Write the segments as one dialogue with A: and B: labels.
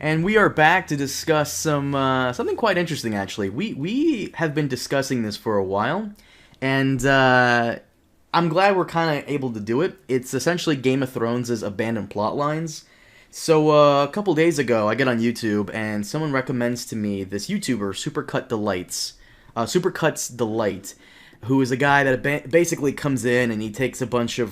A: And we are back to discuss something quite interesting. Actually, we have been discussing this for a while, and I'm glad we're kind of able to do it. It's essentially Game of Thrones' abandoned plot lines. So a couple days ago, I get on YouTube, and someone recommends to me this YouTuber, Supercuts Delight, who is a guy that basically comes in and he takes a bunch of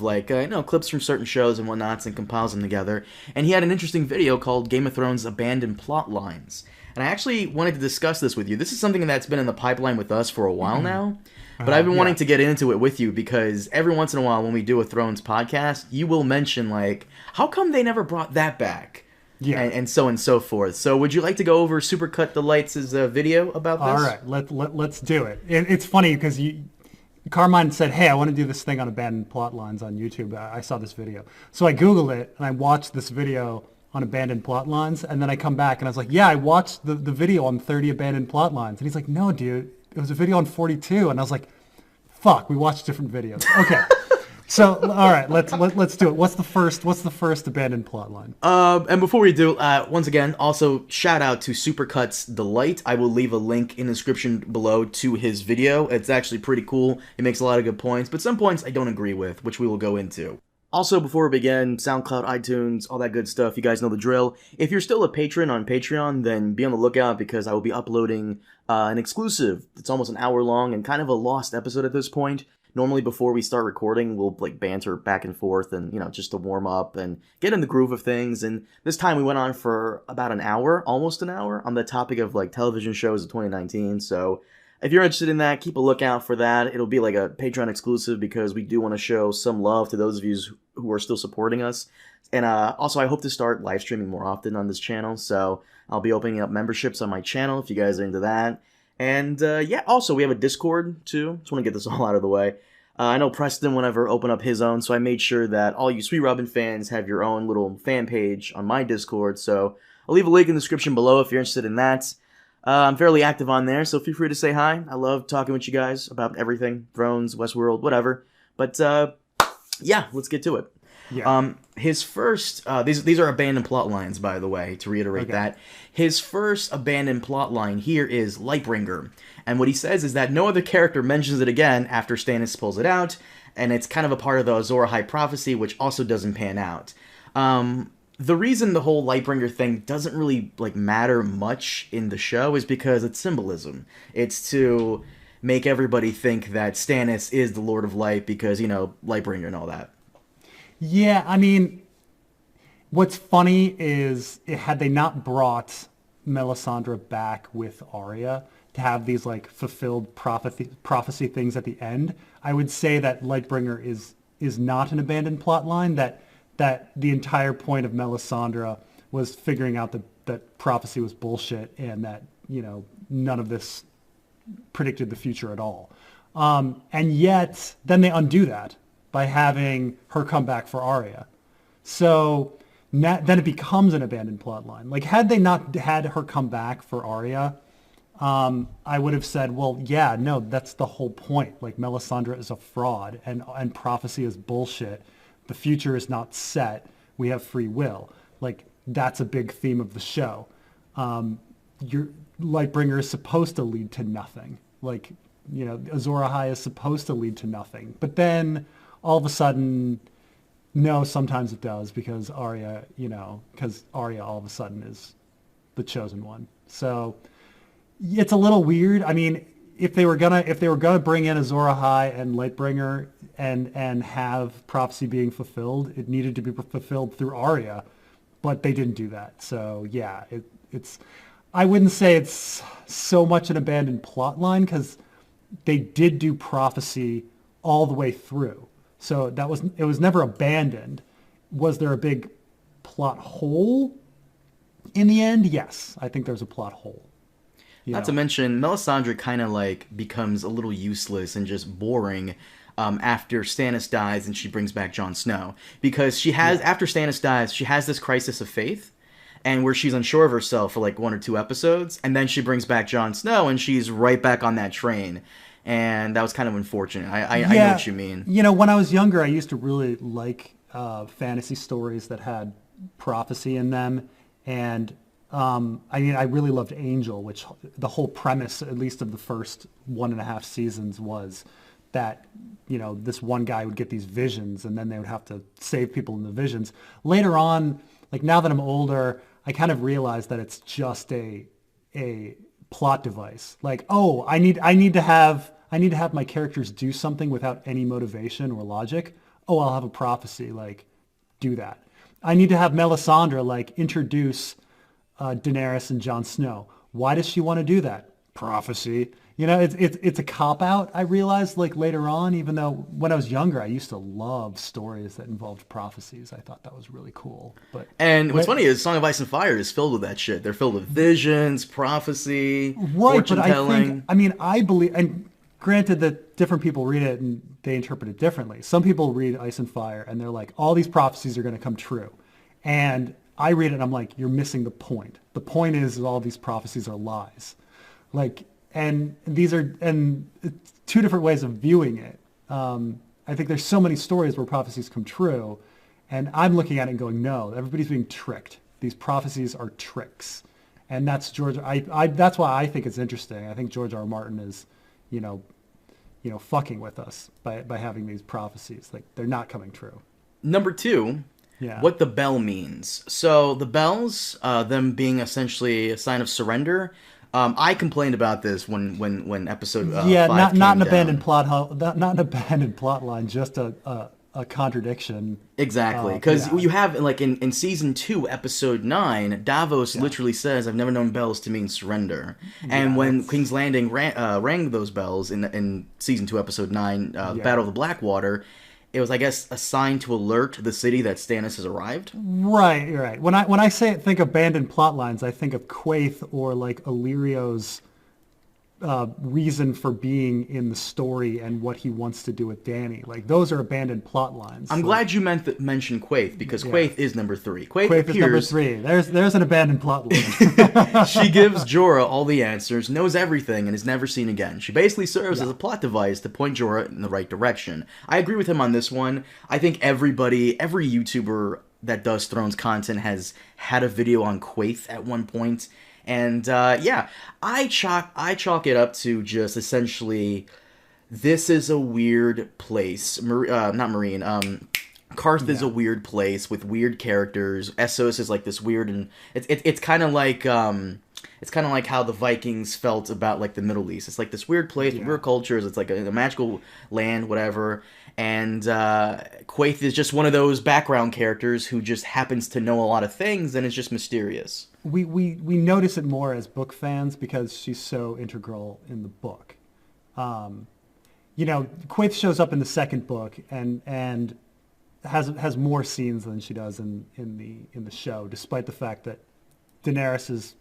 A: clips from certain shows and whatnots and compiles them together. And he had an interesting video called Game of Thrones Abandoned Plot Lines. And I actually wanted to discuss this with you. This is something that's been in the pipeline with us for a while now. But I've been wanting to get into it with you because every once in a while when we do a Thrones podcast, you will mention, how come they never brought that back? Yeah. And so on and so forth. So would you like to go over Supercut Delight's video about this?
B: All right, let's do it. It's funny because Carmine said, hey, I want to do this thing on abandoned plot lines on YouTube. I saw this video. So I Googled it, and I watched this video on abandoned plot lines, and then I come back, and I was like, yeah, I watched the video on 30 abandoned plot lines. And he's like, no, dude, it was a video on 42. And I was like, fuck, we watched different videos. Okay. So, all right, let's do it. What's the first abandoned plot line?
A: And before we do, once again, also shout out to Supercuts Delight. I will leave a link in the description below to his video. It's actually pretty cool. It makes a lot of good points, but some points I don't agree with, which we will go into. Also, before we begin, SoundCloud, iTunes, all that good stuff, you guys know the drill. If you're still a patron on Patreon, then be on the lookout because I will be uploading an exclusive. It's almost an hour long and kind of a lost episode at this point. Normally, before we start recording, we'll banter back and forth and, just to warm up and get in the groove of things. And this time we went on for about an hour, almost an hour, on the topic of, television shows of 2019. So if you're interested in that, keep a lookout for that. It'll be like a Patreon exclusive because we do want to show some love to those of you who are still supporting us. And also, I hope to start live streaming more often on this channel. So I'll be opening up memberships on my channel if you guys are into that. And, also, we have a Discord, too. Just want to get this all out of the way. I know Preston will never open up his own, so I made sure that all you Sweet Robin fans have your own little fan page on my Discord. So I'll leave a link in the description below if you're interested in that. I'm fairly active on there, so feel free to say hi. I love talking with you guys about everything. Thrones, Westworld, whatever. But, yeah, let's get to it. Yeah. His first, these are abandoned plot lines, by the way, to reiterate that. His first abandoned plot line here is Lightbringer. And what he says is that no other character mentions it again after Stannis pulls it out, and it's kind of a part of the Azor Ahai prophecy, which also doesn't pan out. The reason the whole Lightbringer thing doesn't really, matter much in the show is because it's symbolism. It's to make everybody think that Stannis is the Lord of Light because, Lightbringer and all that.
B: Yeah, I mean, what's funny is had they not brought Melisandre back with Arya to have these fulfilled prophecy things at the end, I would say that Lightbringer is not an abandoned plot line, that the entire point of Melisandre was figuring out that prophecy was bullshit and that, none of this predicted the future at all. And yet, then they undo that by having her come back for Arya. So then it becomes an abandoned plot line. Had they not had her come back for Arya, I would have said, well, yeah, no, that's the whole point. Melisandre is a fraud and prophecy is bullshit. The future is not set. We have free will. That's a big theme of the show. Your Lightbringer is supposed to lead to nothing. Azor Ahai is supposed to lead to nothing. But then all of a sudden, no, sometimes it does because Arya all of a sudden is the chosen one. So it's a little weird. I mean, if they were gonna bring in Azor Ahai and Lightbringer and have prophecy being fulfilled, it needed to be fulfilled through Arya, but they didn't do that. So yeah, it's I wouldn't say it's so much an abandoned plot line because they did do prophecy all the way through. So it was never abandoned. Was there a big plot hole in the end? Yes, I think there's a plot hole.
A: Not to mention, Melisandre kind of becomes a little useless and just boring after Stannis dies and she brings back Jon Snow. Because she has, after Stannis dies, she has this crisis of faith and where she's unsure of herself for 1 or 2 episodes, and then she brings back Jon Snow and she's right back on that train. And that was kind of unfortunate. I know what you mean.
B: When I was younger, I used to really like fantasy stories that had prophecy in them. And I mean, I really loved Angel, which the whole premise, at least of the first 1.5 seasons, was that, this one guy would get these visions and then they would have to save people in the visions. Later on, like now that I'm older, I kind of realized that it's just a plot device. Like, oh, I need to have my characters do something without any motivation or logic. Oh, I'll have a prophecy, like, do that. I need to have Melisandre, like, introduce Daenerys and Jon Snow. Why does she want to do that? Prophecy. It's a cop-out, I realized, like, later on, even though when I was younger, I used to love stories that involved prophecies. I thought that was really cool.
A: And what's funny is Song of Ice and Fire is filled with that shit. They're filled with visions, prophecy, fortune-telling.
B: I believe, and granted that different people read it and they interpret it differently. Some people read Ice and Fire and they're like, all these prophecies are going to come true. And I read it and I'm like, you're missing the point. The point is all these prophecies are lies. Like, and these are, and it's two different ways of viewing it. I think there's so many stories where prophecies come true, and I'm looking at it and going, no, everybody's being tricked. These prophecies are tricks. And that's that's why I think it's interesting. I think George R. R. Martin is, fucking with us by having these prophecies. Like, they're not coming true.
A: Number 2, what the bell means. So the bells, them being essentially a sign of surrender. I complained about this when episode 5
B: not
A: came
B: an
A: down.
B: abandoned plot, not an abandoned plot line, just a contradiction.
A: Exactly, because you have, like, in season 2, episode 9, Davos literally says, "I've never known bells to mean surrender." And when King's Landing rang those bells in season 2, episode 9, Battle of the Blackwater, it was, I guess, a sign to alert the city that Stannis has arrived.
B: Right, you're right. When I think abandoned plot lines, I think of Quaithe or like Illyrio's reason for being in the story and what he wants to do with Dany. Like, those are abandoned plot lines.
A: I'm glad you mentioned Quaithe, because Quaithe is number 3.
B: Quaithe is number 3. There's an abandoned plot line.
A: She gives Jorah all the answers, knows everything, and is never seen again. She basically serves as a plot device to point Jorah in the right direction. I agree with him on this one. I think every YouTuber that does Thrones content has had a video on Quaithe at one point. And, I chalk it up to just essentially, this is a weird place. Karth is a weird place with weird characters. Essos is like this weird, and it's kind of like, how the Vikings felt about, like, the Middle East. It's like this weird place with weird cultures. It's like a magical land, whatever. And Quaithe is just one of those background characters who just happens to know a lot of things, and is just mysterious.
B: We notice it more as book fans because she's so integral in the book. Quaithe shows up in the second book and has more scenes than she does in the show, despite the fact that Daenerys's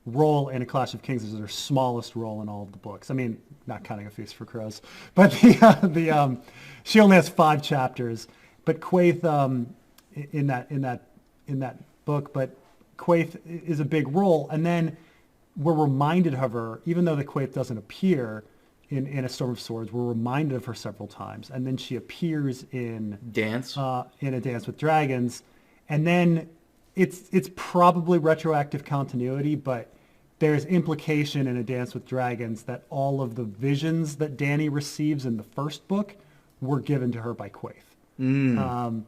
B: role in A Clash of Kings is her smallest role in all of the books. I mean, not counting A Feast for Crows, but she only has 5 chapters. But Quaithe in that book, but Quaithe is a big role, and then we're reminded of her, even though the Quaithe doesn't appear in A Storm of Swords, we're reminded of her several times, and then she appears in A Dance with Dragons, and then it's probably retroactive continuity, but there's implication in A Dance with Dragons that all of the visions that Dany receives in the first book were given to her by Quaithe.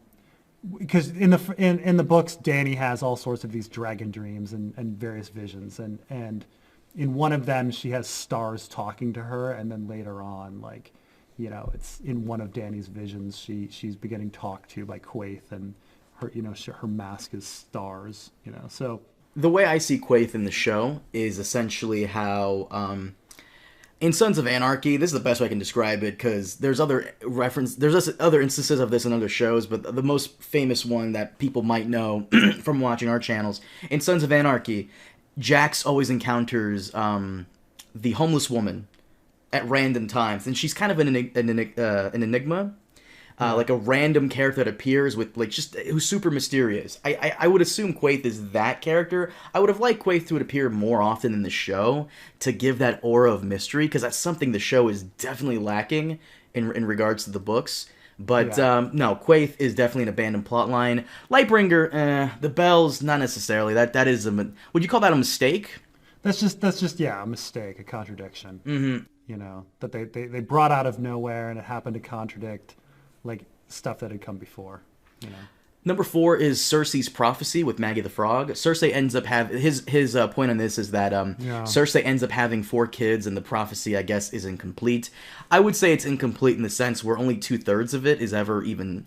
B: Because in the books, Dany has all sorts of these dragon dreams and various visions, and in one of them she has stars talking to her, and then later on, like, it's in one of Dany's visions she's beginning talked to by Quaithe, and her her mask is stars. So
A: the way I see Quaithe in the show is essentially how in Sons of Anarchy, this is the best way I can describe it, because there's other instances of this in other shows, but the most famous one that people might know from watching our channels, in Sons of Anarchy, Jax always encounters the homeless woman at random times, and she's kind of an enigma. Like a random character that appears with, like, just who's super mysterious. I would assume Quaithe is that character. I would have liked Quaithe to appear more often in the show to give that aura of mystery, because that's something the show is definitely lacking in regards to the books. But
B: Yeah.
A: no, Quaithe is definitely an abandoned plotline. Lightbringer, the bells, not necessarily. That is would you call that a mistake?
B: That's just yeah, a mistake, a contradiction. You know, that they brought out of nowhere and it happened to contradict like stuff that had come before, you know.
A: Number 4 is Cersei's prophecy with Maggie the Frog. Cersei ends up having his point on this is that
B: Yeah.
A: Cersei ends up having 4 kids, and the prophecy, I guess, is incomplete. I would say it's incomplete in the sense where only 2/3 of it is ever even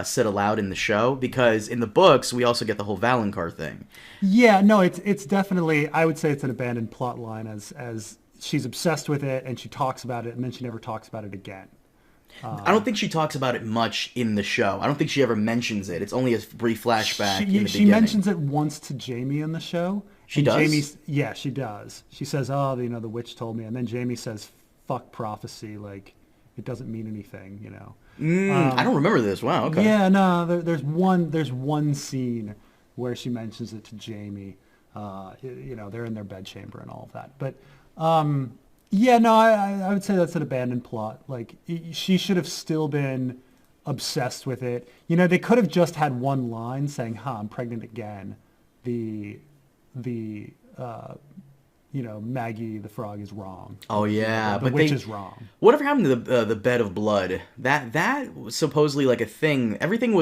A: said aloud in the show, because in the books we also get the whole Valonqar thing.
B: Yeah, no, it's definitely, I would say it's an abandoned plot line as she's obsessed with it and she talks about it and then she never talks about it again.
A: I don't think she talks about it much in the show. I don't think she ever mentions it. It's only a brief flashback in the
B: She
A: beginning.
B: mentions it once to Jamie in the show.
A: She
B: and
A: does?
B: Yeah, she does. She says, "Oh, you know, the witch told me," and then Jamie says, "Fuck prophecy, like it doesn't mean anything," you know.
A: I don't remember this. Wow, okay.
B: Yeah, no, there's one scene where she mentions it to Jamie. You know, they're in their bedchamber and all of that. But yeah, no, I would say that's an abandoned plot. Like she should have still been obsessed with it. You know, they could have just had one line saying, "Huh, I'm pregnant again." The you know, Maggie the Frog is wrong.
A: Oh yeah,
B: The
A: but
B: witch is wrong.
A: Whatever happened to the bed of blood? That was supposedly like a thing. Everything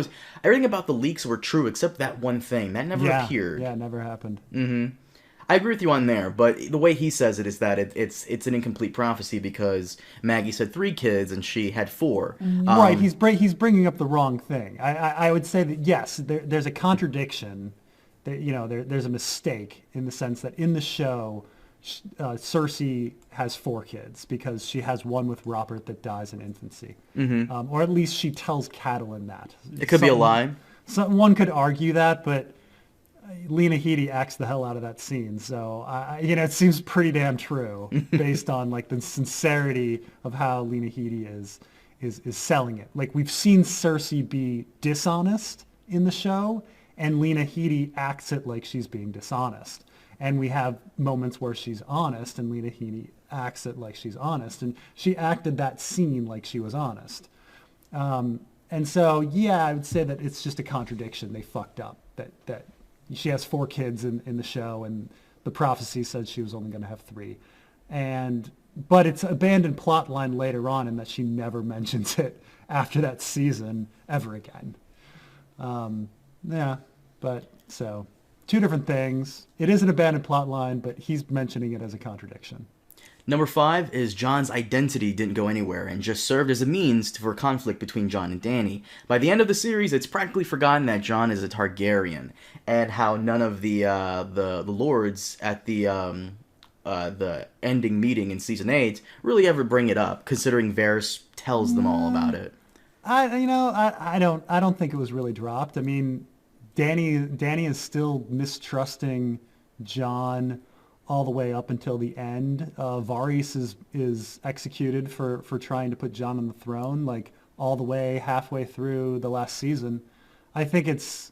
A: about the leaks were true except that one thing that never appeared.
B: Yeah, it never happened.
A: I agree with you on there, but the way he says it is that it's an incomplete prophecy because Maggie said 3 kids and she had 4.
B: Right, he's bringing up the wrong thing. I would say that yes, there's a contradiction. You know, there's a mistake in the sense that in the show, Cersei has 4 kids because she has one with Robert that dies in infancy, or at least she tells Catelyn that.
A: It could be a lie.
B: One could argue that, but Lena Headey acts the hell out of that scene, so you know, it seems pretty damn true based on like the sincerity of how Lena Headey is selling it. Like we've seen Cersei be dishonest in the show, and Lena Headey acts it like she's being dishonest. And we have moments where she's honest, and Lena Headey acts it like she's honest, and she acted that scene like she was honest. And so, yeah, I would say that it's just a contradiction. They fucked up. That she has 4 kids in the show, and the prophecy said she was only going to have 3. But it's an abandoned plot line later on in that she never mentions it after that season ever again. Yeah, but so 2 different things. It is an abandoned plot line, but he's mentioning it as a contradiction.
A: Number 5 is Jon's identity didn't go anywhere and just served as a means for conflict between Jon and Dany. By the end of the series, it's practically forgotten that Jon is a Targaryen, and how none of the lords at the ending meeting in season 8 really ever bring it up, considering Varys tells them all about it.
B: I don't think it was really dropped. I mean, Dany is still mistrusting Jon all the way up until the end. Varys is executed for trying to put Jon on the throne, like all the way halfway through the last season. I think it's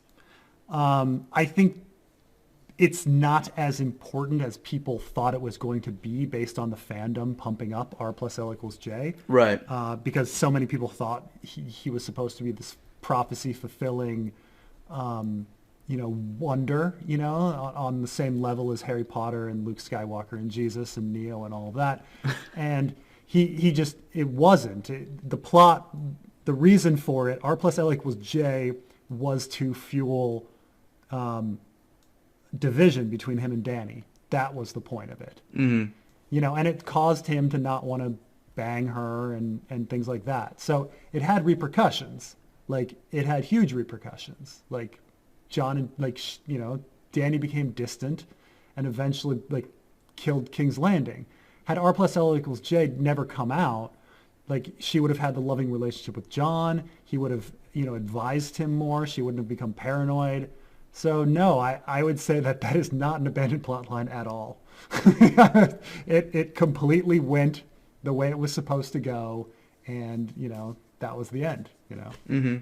B: not as important as people thought it was going to be based on the fandom pumping up R plus L equals J.
A: Right.
B: Because so many people thought he was supposed to be this prophecy fulfilling, wonder, on the same level as Harry Potter and Luke Skywalker and Jesus and Neo and all of that. And it wasn't. The plot, the reason for it, R plus L equals J, was to fuel division between him and Dany. That was the point of it. Mm-hmm. And it caused him to not want to bang her and things like that. So it had repercussions. Like, it had huge repercussions. Like, Jon and, Dany became distant and eventually, killed King's Landing. Had R plus L equals J never come out, she would have had the loving relationship with Jon. He would have, advised him more. She wouldn't have become paranoid. So, no, I would say that is not an abandoned plot line at all. It completely went the way it was supposed to go, and, that was the end,
A: Mm-hmm.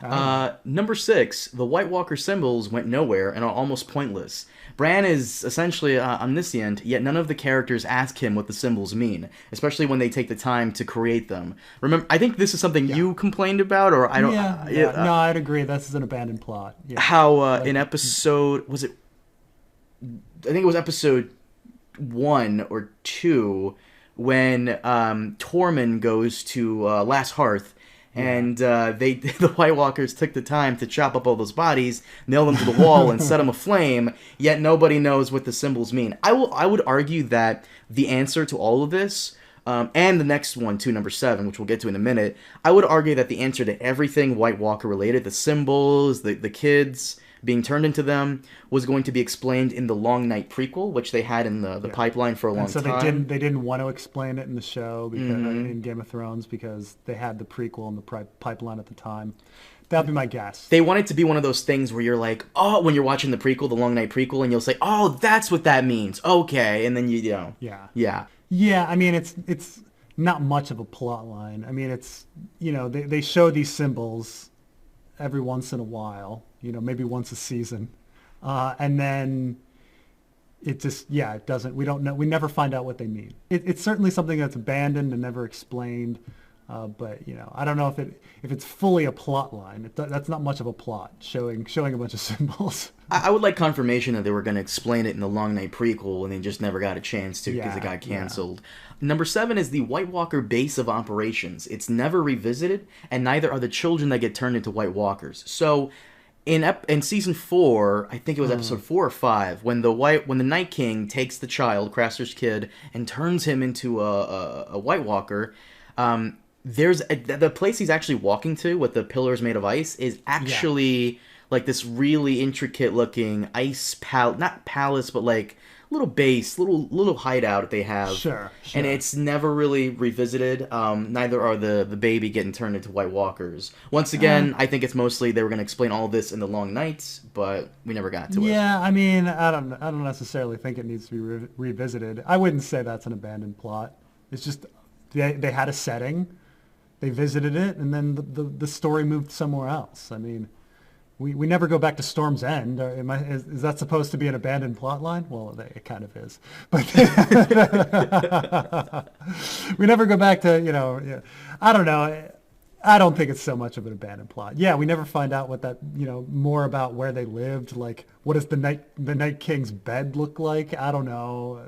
A: Number 6, the White Walker symbols went nowhere and are almost pointless. Bran is essentially omniscient, yet none of the characters ask him what the symbols mean, especially when they take the time to create them. Remember, I think this is something you complained about, or I don't...
B: No, I'd agree. This is an abandoned plot. Yeah.
A: How in episode... Was it... I think it was episode 1 or 2 when Tormund goes to Last Hearth, and the White Walkers took the time to chop up all those bodies, nail them to the wall, and set them aflame, yet nobody knows what the symbols mean. I would argue that the answer to all of this, and the next one too, number 7, which we'll get to in a minute, I would argue that the answer to everything White Walker related, the symbols, the kids being turned into them, was going to be explained in the Long Night prequel, which they had in the pipeline for a long time.
B: So they didn't want to explain it in the show because in Game of Thrones because they had the prequel in the pipeline at the time. That'd be my guess.
A: They want it to be one of those things where you're like, oh, when you're watching the prequel, the Long Night prequel, and you'll say, oh, that's what that means. Okay, and then you know.
B: Yeah. I mean, it's not much of a plot line. I mean, it's they show these symbols every once in a while. Maybe once a season. And then it just, it doesn't, we don't know, we never find out what they mean. It's certainly something that's abandoned and never explained. But, I don't know if it's fully a plot line. That's not much of a plot, showing a bunch of symbols.
A: I would like confirmation that they were going to explain it in the Long Night prequel, and they just never got a chance to because it got canceled. Number 7 is the White Walker base of operations. It's never revisited, and neither are the children that get turned into White Walkers. So... In season 4, I think it was episode 4 or 5, when the Night King takes the child, Craster's kid, and turns him into a White Walker, the place he's actually walking to with the pillars made of ice is actually like this really intricate looking ice not palace, but like little base, little hideout they have.
B: Sure.
A: And it's never really revisited. Neither are the baby getting turned into White Walkers. Once again, I think it's mostly they were going to explain all this in the Long Nights, but we never got to it.
B: Yeah, I mean, I don't necessarily think it needs to be revisited. I wouldn't say that's an abandoned plot. It's just they had a setting, they visited it, and then the story moved somewhere else. I mean, we never go back to Storm's End. Is that supposed to be an abandoned plot line? Well, it kind of is. But we never go back to, I don't know. I don't think it's so much of an abandoned plot. Yeah, we never find out what that, more about where they lived. Like, what does the Night King's bed look like? I don't know.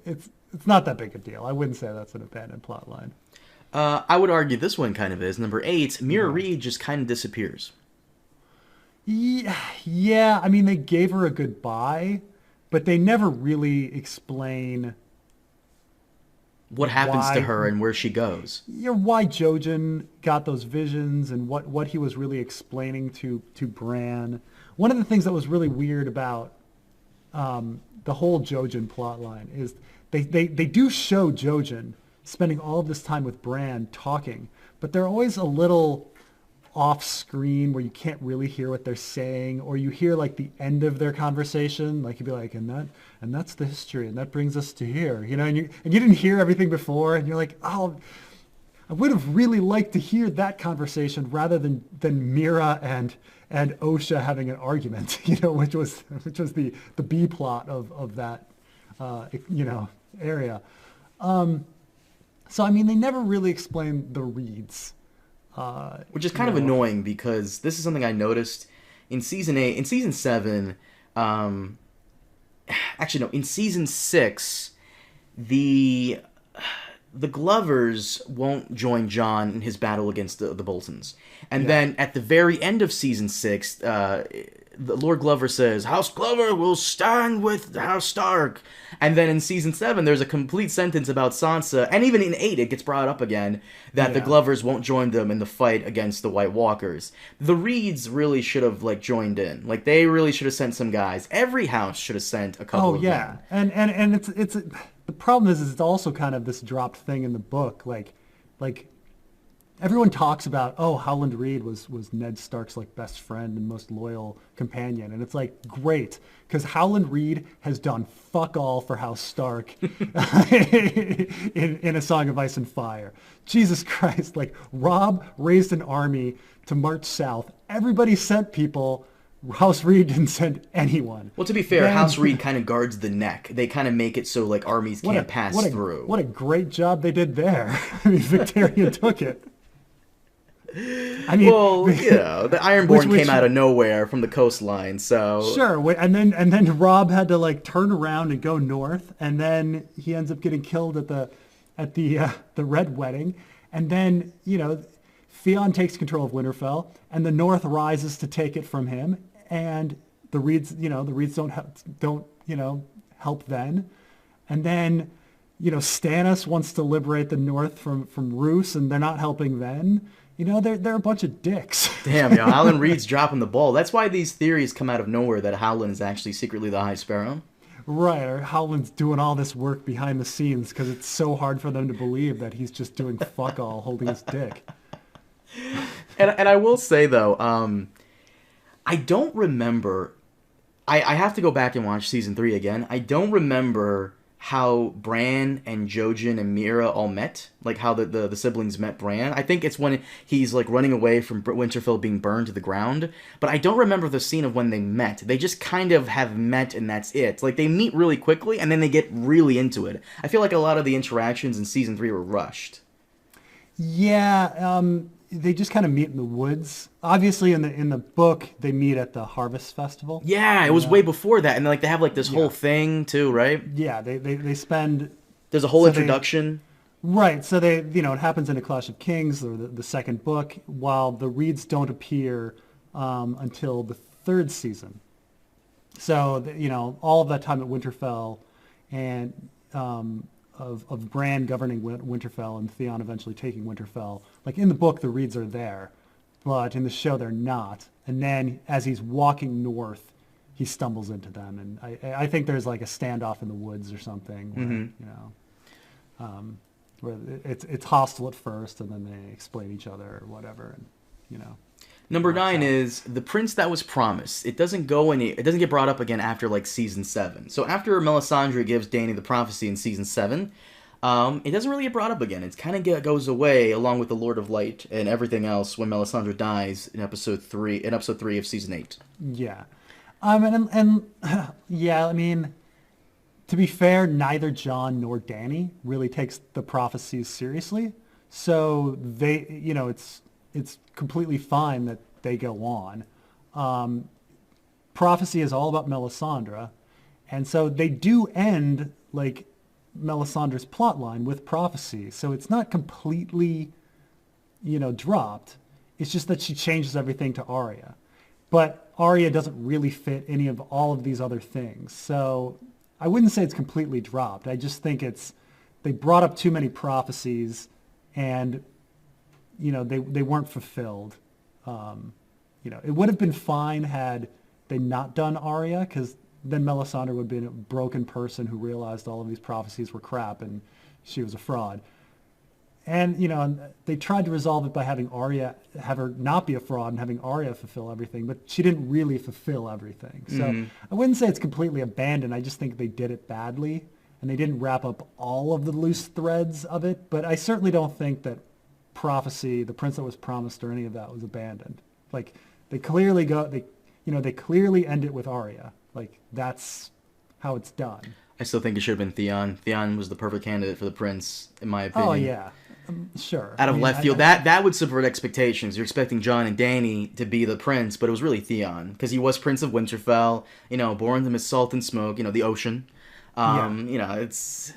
B: It's not that big a deal. I wouldn't say that's an abandoned plot line.
A: I would argue this one kind of is. Number 8, Mira Reed just kind of disappears.
B: Yeah, I mean, they gave her a goodbye, but they never really explain
A: what happens to her and where she goes.
B: Why Jojen got those visions and what he was really explaining to Bran. One of the things that was really weird about the whole Jojen plotline is they do show Jojen spending all of this time with Bran talking, but they're always a little off screen where you can't really hear what they're saying, or you hear like the end of their conversation, like you'd be like, and that's the history, and that brings us to here, and you didn't hear everything before, and you're like, oh, I would have really liked to hear that conversation rather than Mira and Osha having an argument, which was the B plot of that area. So I mean, they never really explained the Reeds.
A: Which is kind of annoying because this is something I noticed in season 8, in season 7, in season 6, the Glovers won't join Jon in his battle against the Boltons. And then at the very end of season 6, the Lord Glover says, House Glover will stand with House Stark. And then in season 7, there's a complete sentence about Sansa, and even in 8, it gets brought up again, that the Glovers won't join them in the fight against the White Walkers. The Reeds really should have, joined in. They really should have sent some guys. Every house should have sent a couple of them.
B: And it's the problem is it's also kind of this dropped thing in the book. everyone talks about, oh, Howland Reed was Ned Stark's like best friend and most loyal companion, and it's like great because Howland Reed has done fuck all for House Stark in A Song of Ice and Fire. Jesus Christ! Like Robb raised an army to march south. Everybody sent people. House Reed didn't send anyone.
A: Well, to be fair, House Reed kind of guards the neck. They kind of make it so like armies can't pass through.
B: What a great job they did there. I mean, Victarion took it.
A: I mean, well, you know, the Ironborn came out of nowhere from the coastline, so
B: sure. And then Robb had to like turn around and go north, and then he ends up getting killed at the Red Wedding, and then you know, Theon takes control of Winterfell, and the North rises to take it from him, and the Reeds don't help then, and then you know Stannis wants to liberate the North from Roose, and they're not helping then. You know, they're a bunch of dicks.
A: Damn, yo, Howland Reed's dropping the ball. That's why these theories come out of nowhere that Howland is actually secretly the High Sparrow.
B: Right, or Howland's doing all this work behind the scenes because it's so hard for them to believe that he's just doing fuck all holding his dick.
A: And I will say, though, I don't remember... I have to go back and watch Season 3 again. I don't remember how Bran and Jojen and Mira all met, like how the siblings met Bran. I think it's when he's like running away from Winterfell being burned to the ground, but I don't remember the scene of when they met. They just kind of have met and that's it. Like they meet really quickly and then they get really into it. I feel like a lot of the interactions in Season 3 were rushed.
B: Yeah, they just kind of meet in the woods. Obviously, in the book, they meet at the Harvest Festival.
A: Yeah, it was way before that, and like they have like this whole thing too, right?
B: Yeah, they spend.
A: There's a whole introduction.
B: Right, so it happens in A Clash of Kings, or the second book, while the Reeds don't appear until the third season. So all of that time at Winterfell, and of Bran governing Winterfell and Theon eventually taking Winterfell. Like in the book, the Reeds are there, but in the show they're not. And then as he's walking north, he stumbles into them, and I think there's like a standoff in the woods or something, where, where it's hostile at first, and then they explain each other or whatever, and
A: Number 9 is The Prince That Was Promised. It doesn't get brought up again after like season 7. So after Melisandre gives Dany the prophecy in season 7, it doesn't really get brought up again. It kind of goes away along with the Lord of Light and everything else when Melisandre dies in episode 3 of season 8.
B: Yeah. And yeah, I mean, to be fair, neither Jon nor Dany really takes the prophecies seriously. So they, it's completely fine that they go on. Prophecy is all about Melisandre, and so they do end like Melisandre's plotline with prophecy. So it's not completely, dropped. It's just that she changes everything to Arya, but Arya doesn't really fit any of all of these other things. So I wouldn't say it's completely dropped. I just think they brought up too many prophecies, and they weren't fulfilled. It would have been fine had they not done Arya, because then Melisandre would have been a broken person who realized all of these prophecies were crap and she was a fraud. And, and they tried to resolve it by having Arya, have her not be a fraud and having Arya fulfill everything, but she didn't really fulfill everything. So I wouldn't say it's completely abandoned. I just think they did it badly, and they didn't wrap up all of the loose threads of it. But I certainly don't think that prophecy, The Prince That Was Promised, or any of that was abandoned. Like they clearly they clearly end it with Arya. Like that's how it's done.
A: I still think it should have been Theon. Theon was the perfect candidate for the prince, in my opinion.
B: Oh yeah, sure.
A: Out of left field, that would subvert expectations. You're expecting Jon and Dany to be the prince, but it was really Theon because he was Prince of Winterfell. Born to miss salt and smoke. The ocean. It's.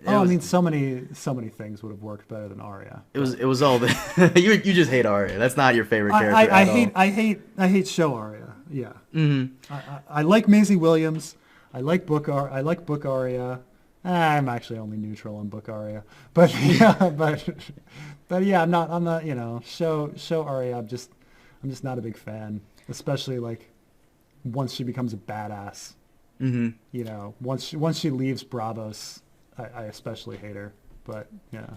B: So many things would have worked better than Arya.
A: It was all the you just hate Arya. That's not your favorite character.
B: I hate show Arya. Yeah. Mm-hmm. I like Maisie Williams. I like book Arya. I'm actually only neutral on book Arya. But yeah, but yeah, I'm not show Arya. I'm just not a big fan, especially like once she becomes a badass. Mm-hmm. Once she leaves Bravos. I especially hate her, but yeah.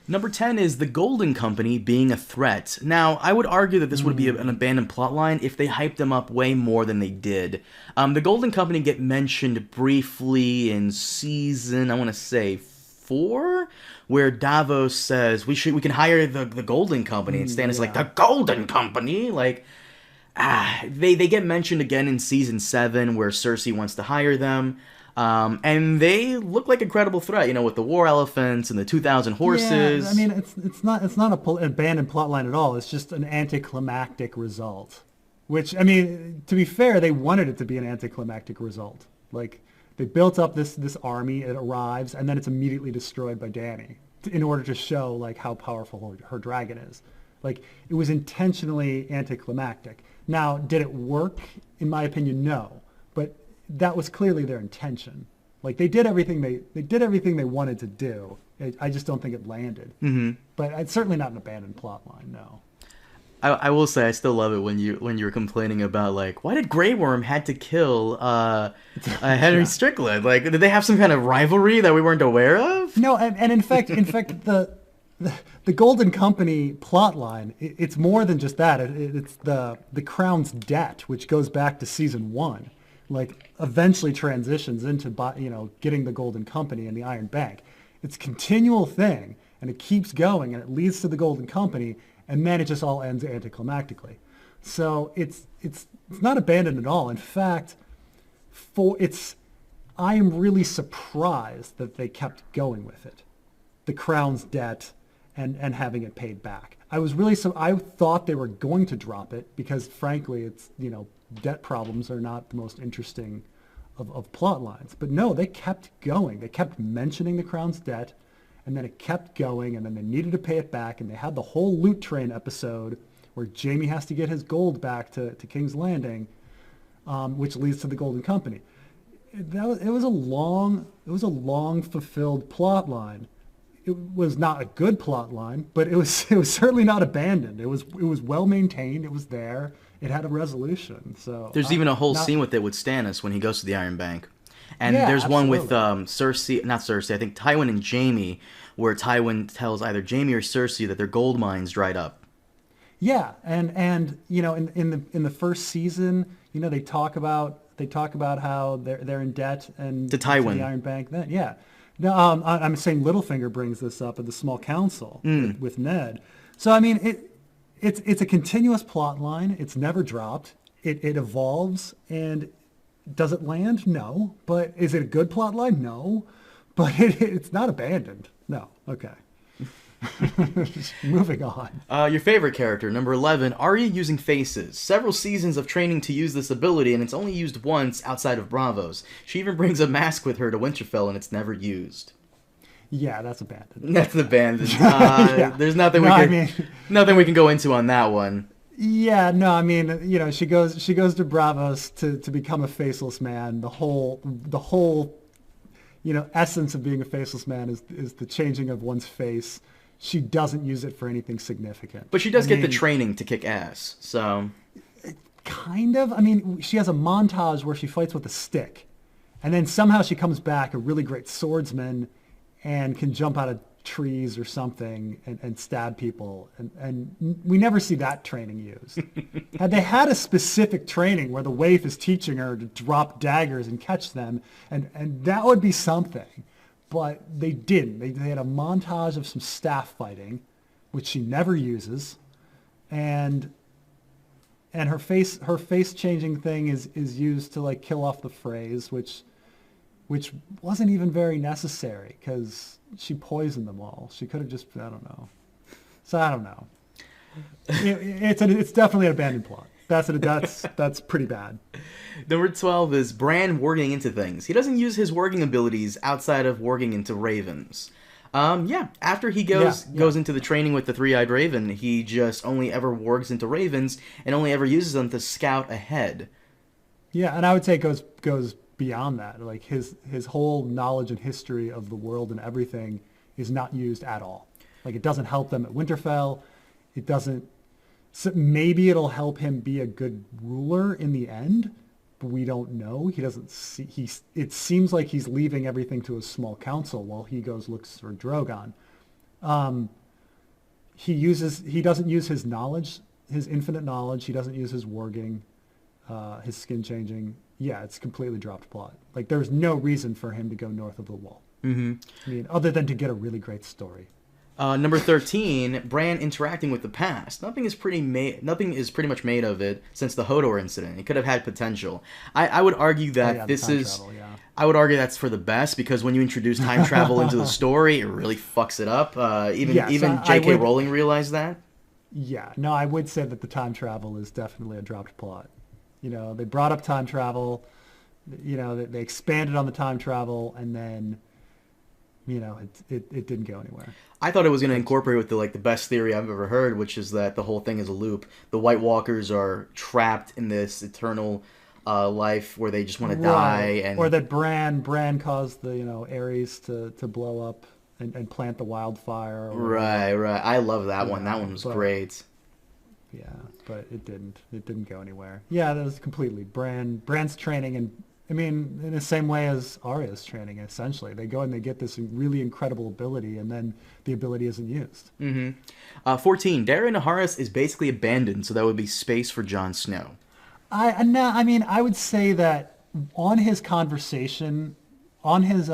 A: Number 10 is the Golden Company being a threat. Now, I would argue that this would be an abandoned plotline if they hyped them up way more than they did. The Golden Company get mentioned briefly in season, I want to say, 4, where Davos says we can hire the Golden Company, and Stannis is like, the Golden Company? Like, they get mentioned again in season 7 where Cersei wants to hire them. And they look like a credible threat, you know, with the war elephants and the 2,000 horses.
B: Yeah, I mean, it's not an abandoned plotline at all. It's just an anticlimactic result. Which, I mean, to be fair, they wanted it to be an anticlimactic result. Like, they built up this army, it arrives, and then it's immediately destroyed by Dany in order to show, like, how powerful her dragon is. Like, it was intentionally anticlimactic. Now, did it work? In my opinion, no. But that was clearly their intention. Like, they did everything they wanted to do. I just don't think it landed. Mm-hmm. But it's certainly not an abandoned plot line, no.
A: I will say I still love it when you were complaining about, like, why did Grey Worm had to kill Henry Strickland? Like, did they have some kind of rivalry that we weren't aware of?
B: No, and in fact the Golden Company plotline, it's more than just that. It's the Crown's debt, which goes back to season 1. Like, eventually transitions into, you know, getting the Golden Company and the Iron Bank. It's a continual thing, and it keeps going, and it leads to the Golden Company, and then it just all ends anticlimactically. So it's not abandoned at all. In fact, I am really surprised that they kept going with it. The Crown's debt and having it paid back. I thought they were going to drop it because, frankly, it's, you know, debt problems are not the most interesting of plot lines. But no, they kept going. They kept mentioning the Crown's debt, and then it kept going, and then they needed to pay it back, and they had the whole Loot Train episode where Jaime has to get his gold back to King's Landing, which leads to the Golden Company. It was a long fulfilled plot line. It was not a good plot line, but it was certainly not abandoned. It was well maintained. It was there. It had a resolution. So
A: there's even a whole scene with Stannis when he goes to the Iron Bank. And there's one with Cersei, not Cersei, I think Tywin and Jaime, where Tywin tells either Jaime or Cersei that their gold mines dried up.
B: Yeah, and you know, in the first season, you know, they talk about how they're in debt and
A: to Tywin,
B: to the Iron Bank. Then no, I'm saying Littlefinger brings this up at the Small Council with Ned. So I mean, it's a continuous plot line. It's never dropped. It evolves, and does it land? No. But is it a good plot line? No. But it's not abandoned. No. Okay. Moving on.
A: Your favorite character, number 11, Arya using faces. Several seasons of training to use this ability, and it's only used once outside of Bravos. She even brings a mask with her to Winterfell, and it's never used.
B: Yeah, that's abandoned.
A: That's abandoned. There's nothing nothing we can go into on that one.
B: Yeah, no, I mean, you know, she goes to Bravos to become a faceless man. The whole, you know, essence of being a faceless man is the changing of one's face. She doesn't use it for anything significant.
A: But she does get the training to kick ass, so.
B: Kind of. I mean, she has a montage where she fights with a stick. And then somehow she comes back a really great swordsman and can jump out of trees or something and stab people. And we never see that training used. Had they had a specific training where the waif is teaching her to drop daggers and catch them, and that would be something. But they didn't. They had a montage of some staff fighting, which she never uses. And her face changing thing is used to, like, kill off the phrase, which wasn't even very necessary because she poisoned them all. She could have just, I don't know. So I don't know. It's definitely an abandoned plot. That's pretty bad.
A: Number 12 is Bran warging into things. He doesn't use his warging abilities outside of warging into ravens. After he goes into the training with the three-eyed raven, he just only ever wargs into ravens and only ever uses them to scout ahead. Yeah,
B: and I would say it goes beyond that. Like, his whole knowledge and history of the world and everything is not used at all. Like, it doesn't help them at Winterfell. It doesn't. So maybe it'll help him be a good ruler in the end, but we don't know. He doesn't see. It seems like he's leaving everything to his small council while he goes looks for Drogon. He doesn't use his knowledge, his infinite knowledge. He doesn't use his warging, his skin changing. Yeah, it's completely dropped plot. Like, there's no reason for him to go north of the wall. Mm-hmm. I mean, other than to get a really great story.
A: Number 13, Bran interacting with the past. Nothing is pretty much made of it since the Hodor incident. It could have had potential. I would argue that I would argue that's for the best, because when you introduce time travel into the story, it really fucks it up. Even J.K. Rowling realized that.
B: Yeah, no, I would say that the time travel is definitely a dropped plot. You know, they brought up time travel. You know, they expanded on the time travel, and then, you know, it didn't go anywhere.
A: I thought it was going to incorporate with the best theory I've ever heard, which is that the whole thing is a loop. The White Walkers are trapped in this eternal life where they just want to die,
B: or that Bran caused the Ares to blow up and plant the wildfire.
A: Right. I love that one. That one was great.
B: Yeah, but it didn't go anywhere. Yeah, that was completely Bran's training, and I mean, in the same way as Arya's training, essentially. They go and they get this really incredible ability, and then the ability isn't used.
A: Mm-hmm. 14, Daeron Naharis is basically abandoned, so that would be space for Jon Snow.
B: I would say that on his conversation, on his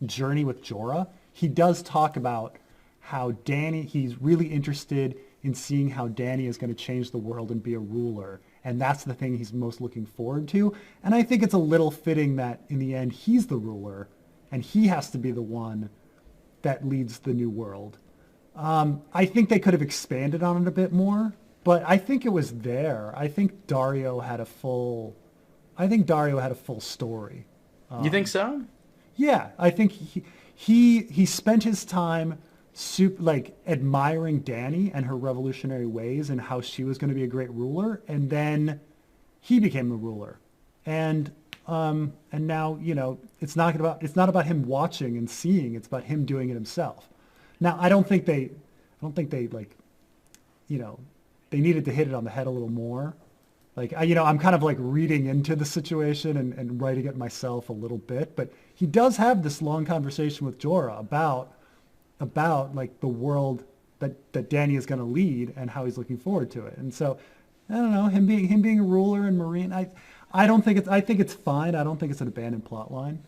B: journey with Jorah, he does talk about how he's really interested in seeing how Dany is going to change the world and be a ruler. And that's the thing he's most looking forward to. And I think it's a little fitting that in the end, he's the ruler and he has to be the one that leads the new world. I think they could have expanded on it a bit more, but I think it was there. I think Dario had a full story.
A: You think so?
B: Yeah, I think he spent his time admiring Dany and her revolutionary ways and how she was going to be a great ruler, and then he became the ruler, and now it's not about him watching and seeing. It's about him doing it himself. Now I don't think they they needed to hit it on the head a little more. I'm kind of reading into the situation and writing it myself a little bit, but he does have this long conversation with Jorah about the world that Dany is going to lead and how he's looking forward to it. And so, I don't know, him being a ruler and Marine, I think it's fine. I don't think it's an abandoned plot line.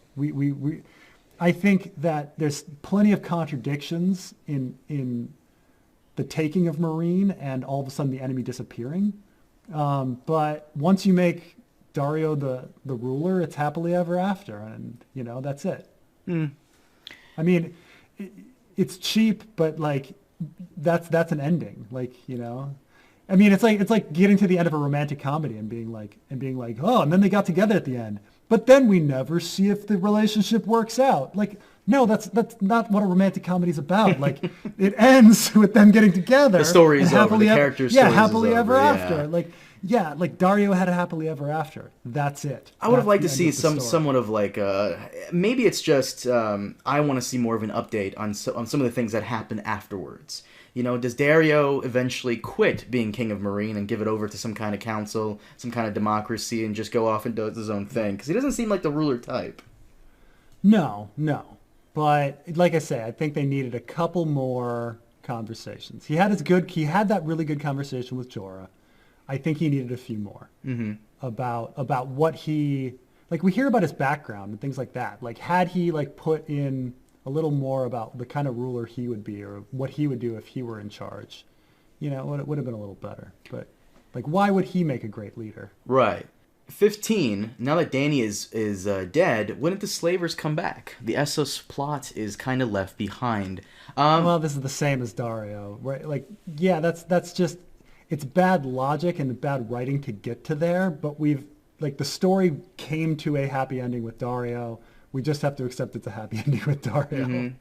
B: I think that there's plenty of contradictions in the taking of Marine and all of a sudden the enemy disappearing. But once you make Dario the ruler, it's happily ever after, and that's it. I mean, it's cheap, but that's an ending. I mean, it's like getting to the end of a romantic comedy and being like, oh, and then they got together at the end, but then we never see if the relationship works out. No, that's not what a romantic comedy is about. It ends with them getting together.
A: The story is over. The character's story
B: happily ever
A: over,
B: after. Dario had a happily ever after. That's it.
A: I would have liked to see somewhat of maybe it's just I want to see more of an update on some of the things that happen afterwards. Does Dario eventually quit being King of Marine and give it over to some kind of council, some kind of democracy, and just go off and do his own thing? Because he doesn't seem like the ruler type.
B: No. But like I say, I think they needed a couple more conversations. He had that really good conversation with Jorah. I think he needed a few more about what he we hear about his background and things like that. Had he put in a little more about the kind of ruler he would be or what he would do if he were in charge, it would have been a little better. But why would he make a great leader?
A: Right. 15, now that Dany is dead, wouldn't the slavers come back? The Essos plot is kind of left behind.
B: Well, this is the same as Dario, right? That's just, it's bad logic and bad writing to get to there, but the story came to a happy ending with Dario. We just have to accept it's a happy ending with Dario. Mm-hmm.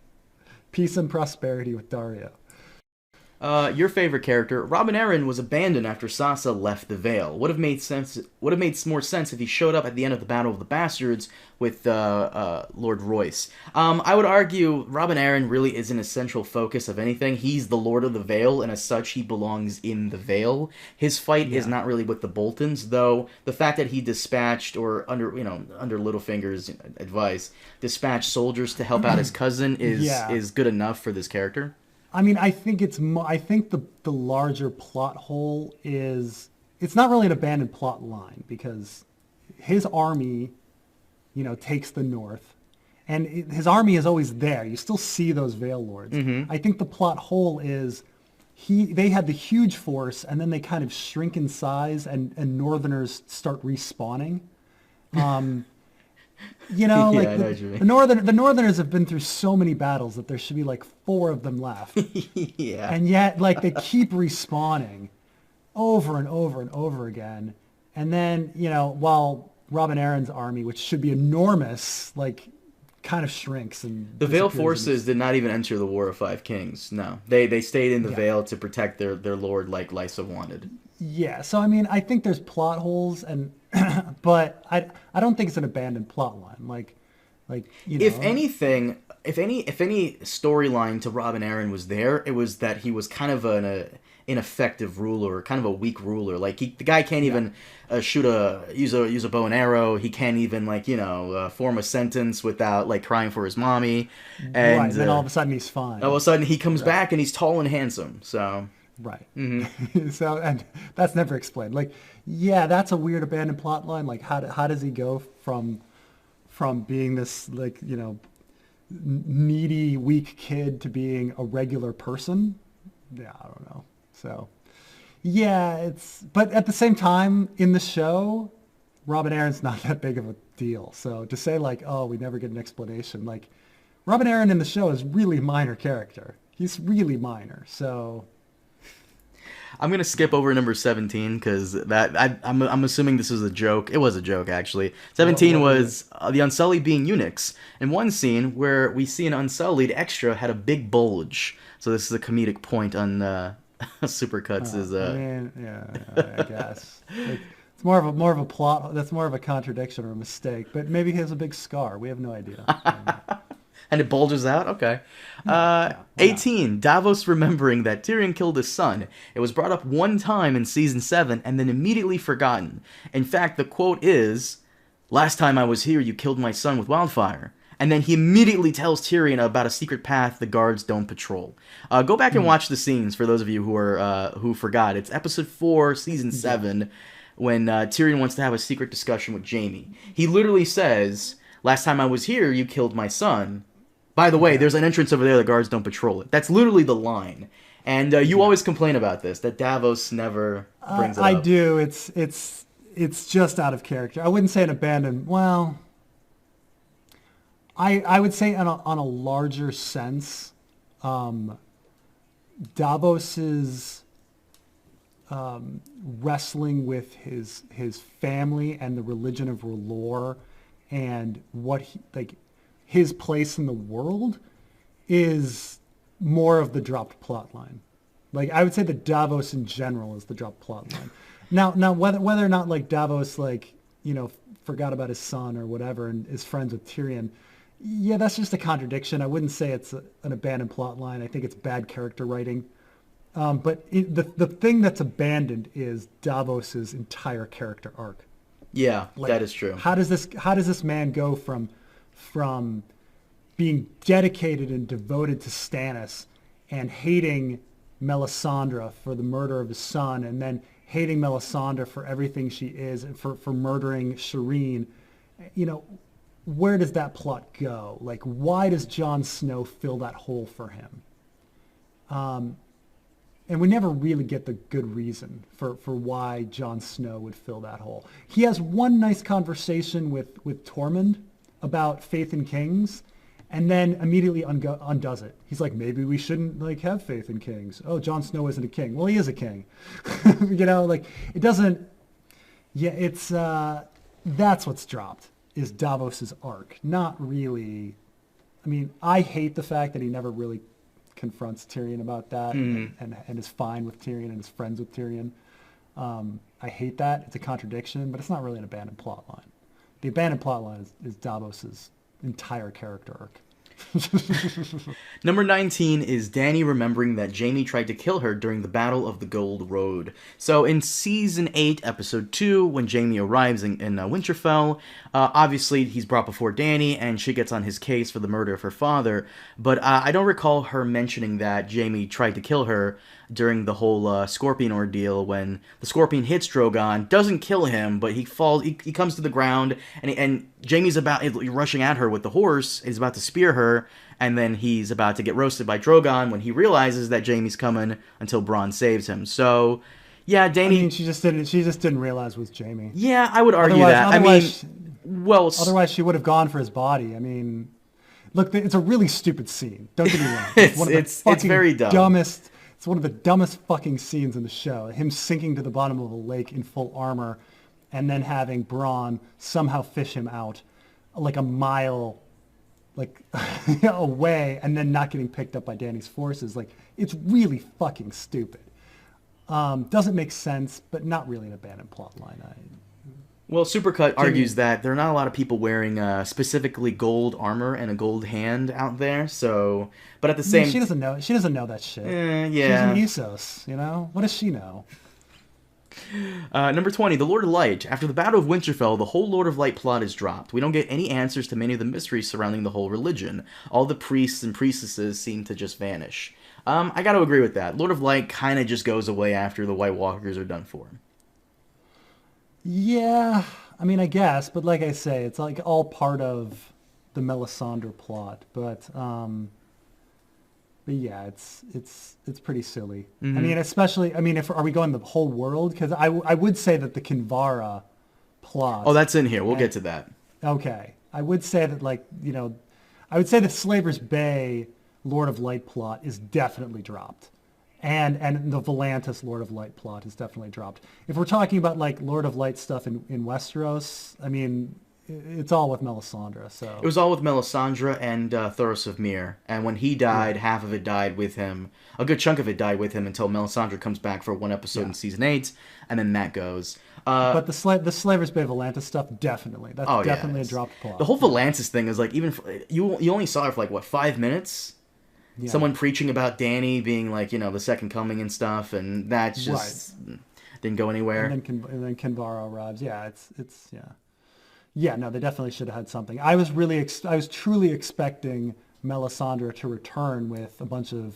B: Peace and prosperity with Dario.
A: Your favorite character, Robin Arryn, was abandoned after Sansa left the Vale. Would have made more sense if he showed up at the end of the Battle of the Bastards with Lord Royce. I would argue Robin Arryn really isn't a central focus of anything. He's the Lord of the Vale, and as such, he belongs in the Vale. His fight is not really with the Boltons, though the fact that he dispatched, or under Littlefinger's advice, dispatched soldiers to help out his cousin is good enough for this character.
B: I mean, I think I think the larger plot hole is it's not really an abandoned plot line because his army, takes the north, and his army is always there. You still see those Vale Lords. I think the plot hole is they had the huge force, and then they kind of shrink in size, and Northerners start respawning.
A: Yeah,
B: Like
A: I know what you mean.
B: the Northerners have been through so many battles that there should be like 4 of them left.
A: Yeah.
B: And yet, like, they keep respawning over and over and over again. And then, while Robin Aaron's army, which should be enormous, like, kind of shrinks and
A: The Vale
B: disappears
A: forces did not even enter the War of Five Kings. No, they stayed in the
B: Yeah.
A: Vale to protect their lord, like Lysa wanted.
B: Yeah, so I mean, I think there's plot holes, and but I don't think it's an abandoned plot line. Like
A: If anything, if any storyline to Robin Aaron was there, it was that he was kind of an ineffective ruler, kind of a weak ruler. Like the guy can't even use a bow and arrow. He can't even form a sentence without like crying for his mommy. And
B: right, and then all of a sudden he's fine.
A: all of a sudden he comes back and he's tall and handsome. So
B: Right. So, and that's never explained. Like, yeah, that's a weird abandoned plot line. Like, how does he go from being this, like, needy, weak kid to being a regular person? Yeah, I don't know. So, yeah, but at the same time, in the show, Robin Aaron's not that big of a deal. So to say, like, oh, we never get an explanation, like, Robin Aaron in the show is really minor character. He's really minor. So...
A: I'm gonna skip over number 17 because I'm assuming this is a joke. It was a joke actually. 17 was the Unsullied being eunuchs. In one scene where we see an Unsullied extra had a big bulge. So this is a comedic point on Supercuts.
B: I guess it's more of a plot. That's more of a contradiction or a mistake. But maybe he has a big scar. We have no idea.
A: And it bulges out? Okay. 18. Davos remembering that Tyrion killed his son. It was brought up one time in Season 7 and then immediately forgotten. In fact, the quote is, "Last time I was here, you killed my son with wildfire." And then he immediately tells Tyrion about a secret path the guards don't patrol. Go back and watch the scenes for those of you who forgot. It's Episode 4, Season 7, when Tyrion wants to have a secret discussion with Jaime. He literally says, "Last time I was here, you killed my son. By the way, there's an entrance over there, the guards don't patrol it." That's literally the line. And you always complain about this, that Davos never brings it up.
B: I do. It's just out of character. I wouldn't say an abandoned. Well, I would say on a larger sense, Davos's wrestling with his family and the religion of R'hllor and what his place in the world is more of the dropped plot line. Like, I would say that Davos in general is the dropped plot line. Now whether or not like Davos forgot about his son or whatever and is friends with Tyrion, yeah, that's just a contradiction. I wouldn't say it's an abandoned plot line. I think it's bad character writing. But the thing that's abandoned is Davos's entire character arc.
A: Yeah,
B: Like,
A: that is true.
B: How does this man go from being dedicated and devoted to Stannis and hating Melisandre for the murder of his son, and then hating Melisandre for everything she is and for murdering Shireen? Where does that plot go? Like, why does Jon Snow fill that hole for him? And we never really get the good reason for why Jon Snow would fill that hole. He has one nice conversation with Tormund about faith in kings, and then immediately undoes it. He's like, maybe we shouldn't have faith in kings. Oh, Jon Snow isn't a king. Well, he is a king. It doesn't. Yeah, it's that's what's dropped is Davos's arc. Not really. I mean, I hate the fact that he never really confronts Tyrion about that and is fine with Tyrion and is friends with Tyrion. I hate that. It's a contradiction, but it's not really an abandoned plot line. The abandoned plot line is Davos's entire character arc.
A: Number 19 is Dany remembering that Jaime tried to kill her during the Battle of the Gold Road. So in Season 8, Episode 2, when Jaime arrives in Winterfell, obviously he's brought before Dany, and she gets on his case for the murder of her father, but I don't recall her mentioning that Jaime tried to kill her during the whole Scorpion ordeal, when the Scorpion hits Drogon, doesn't kill him, but he falls, he comes to the ground, and Jaime's rushing at her with the horse, he's about to spear her, and then he's about to get roasted by Drogon when he realizes that Jaime's coming, until Bronn saves him. So, yeah, Dany...
B: I mean, she just didn't realize it was Jaime.
A: Yeah, I would argue that.
B: Otherwise she would have gone for his body. I mean, look, it's a really stupid scene. Don't get me wrong.
A: It's very dumb.
B: It's one of the dumbest fucking scenes in the show. Him sinking to the bottom of a lake in full armor, and then having Bronn somehow fish him out like a mile away, and then not getting picked up by Dany's forces. Like, it's really fucking stupid. Doesn't make sense, but not really an abandoned plot line.
A: Well, Supercut argues that there are not a lot of people wearing specifically gold armor and a gold hand out there. So, but at the same,
B: she doesn't know. She doesn't know that shit.
A: Yeah,
B: she's an Essos. You know, what does she know?
A: Number 20, the Lord of Light. After the Battle of Winterfell, the whole Lord of Light plot is dropped. We don't get any answers to many of the mysteries surrounding the whole religion. All the priests and priestesses seem to just vanish. I got to agree with that. Lord of Light kind of just goes away after the White Walkers are done for.
B: Yeah, I mean, I guess, but like I say, it's like all part of the Melisandre plot. But yeah, it's pretty silly. Mm-hmm. I mean, especially, are we going the whole world? Because I would say that the Kinvara plot.
A: Oh, that's in here. We'll get to that.
B: Okay, I would say that, I would say the Slaver's Bay Lord of Light plot is definitely dropped. And the Volantis Lord of Light plot is definitely dropped. If we're talking about Lord of Light stuff in Westeros, I mean, it's all with Melisandre. So
A: it was all with Melisandre and Thoros of Myr. And when he died, half of it died with him. A good chunk of it died with him until Melisandre comes back for one episode in Season 8, and then that goes.
B: But the Slaver's Bay Volantis stuff, definitely. That's definitely a dropped plot.
A: The whole Volantis thing is you only saw it for 5 minutes? Yeah. Someone preaching about Dany being the second coming and stuff, and that just didn't go anywhere.
B: And then Kinvara arrives. Yeah, it's yeah. No, they definitely should have had something. I was truly expecting Melisandre to return with a bunch of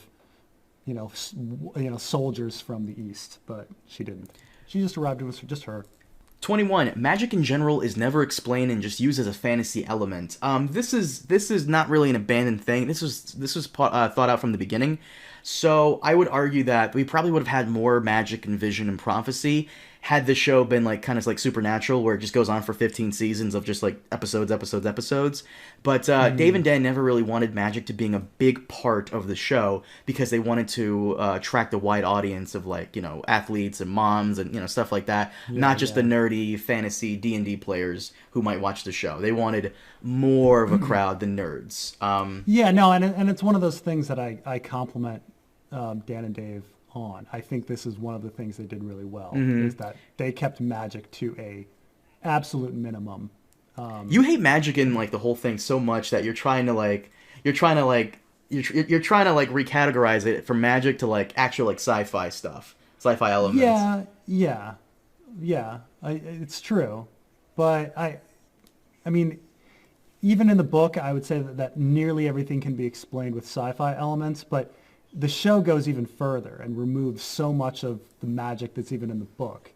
B: soldiers from the east, but she didn't. She just arrived. It was just her.
A: 21. Magic in general is never explained and just used as a fantasy element. This is not really an abandoned thing. This was thought out from the beginning. So I would argue that we probably would have had more magic and vision and prophecy had the show been kind of like Supernatural, where it just goes on for 15 seasons of just episodes. But Dave and Dan never really wanted magic to being a big part of the show, because they wanted to attract a wide audience of athletes and moms and stuff like that, not just the nerdy fantasy D&D players who might watch the show. They wanted more of a crowd than nerds.
B: And it's one of those things that I compliment Dan and Dave on. I think this is one of the things they did really well, is that they kept magic to a absolute minimum.
A: You hate magic in the whole thing so much that you're trying to recategorize it from magic to actual sci-fi stuff, sci-fi elements.
B: Yeah. It's true, but I mean, even in the book, I would say that nearly everything can be explained with sci-fi elements, but the show goes even further and removes so much of the magic that's even in the book.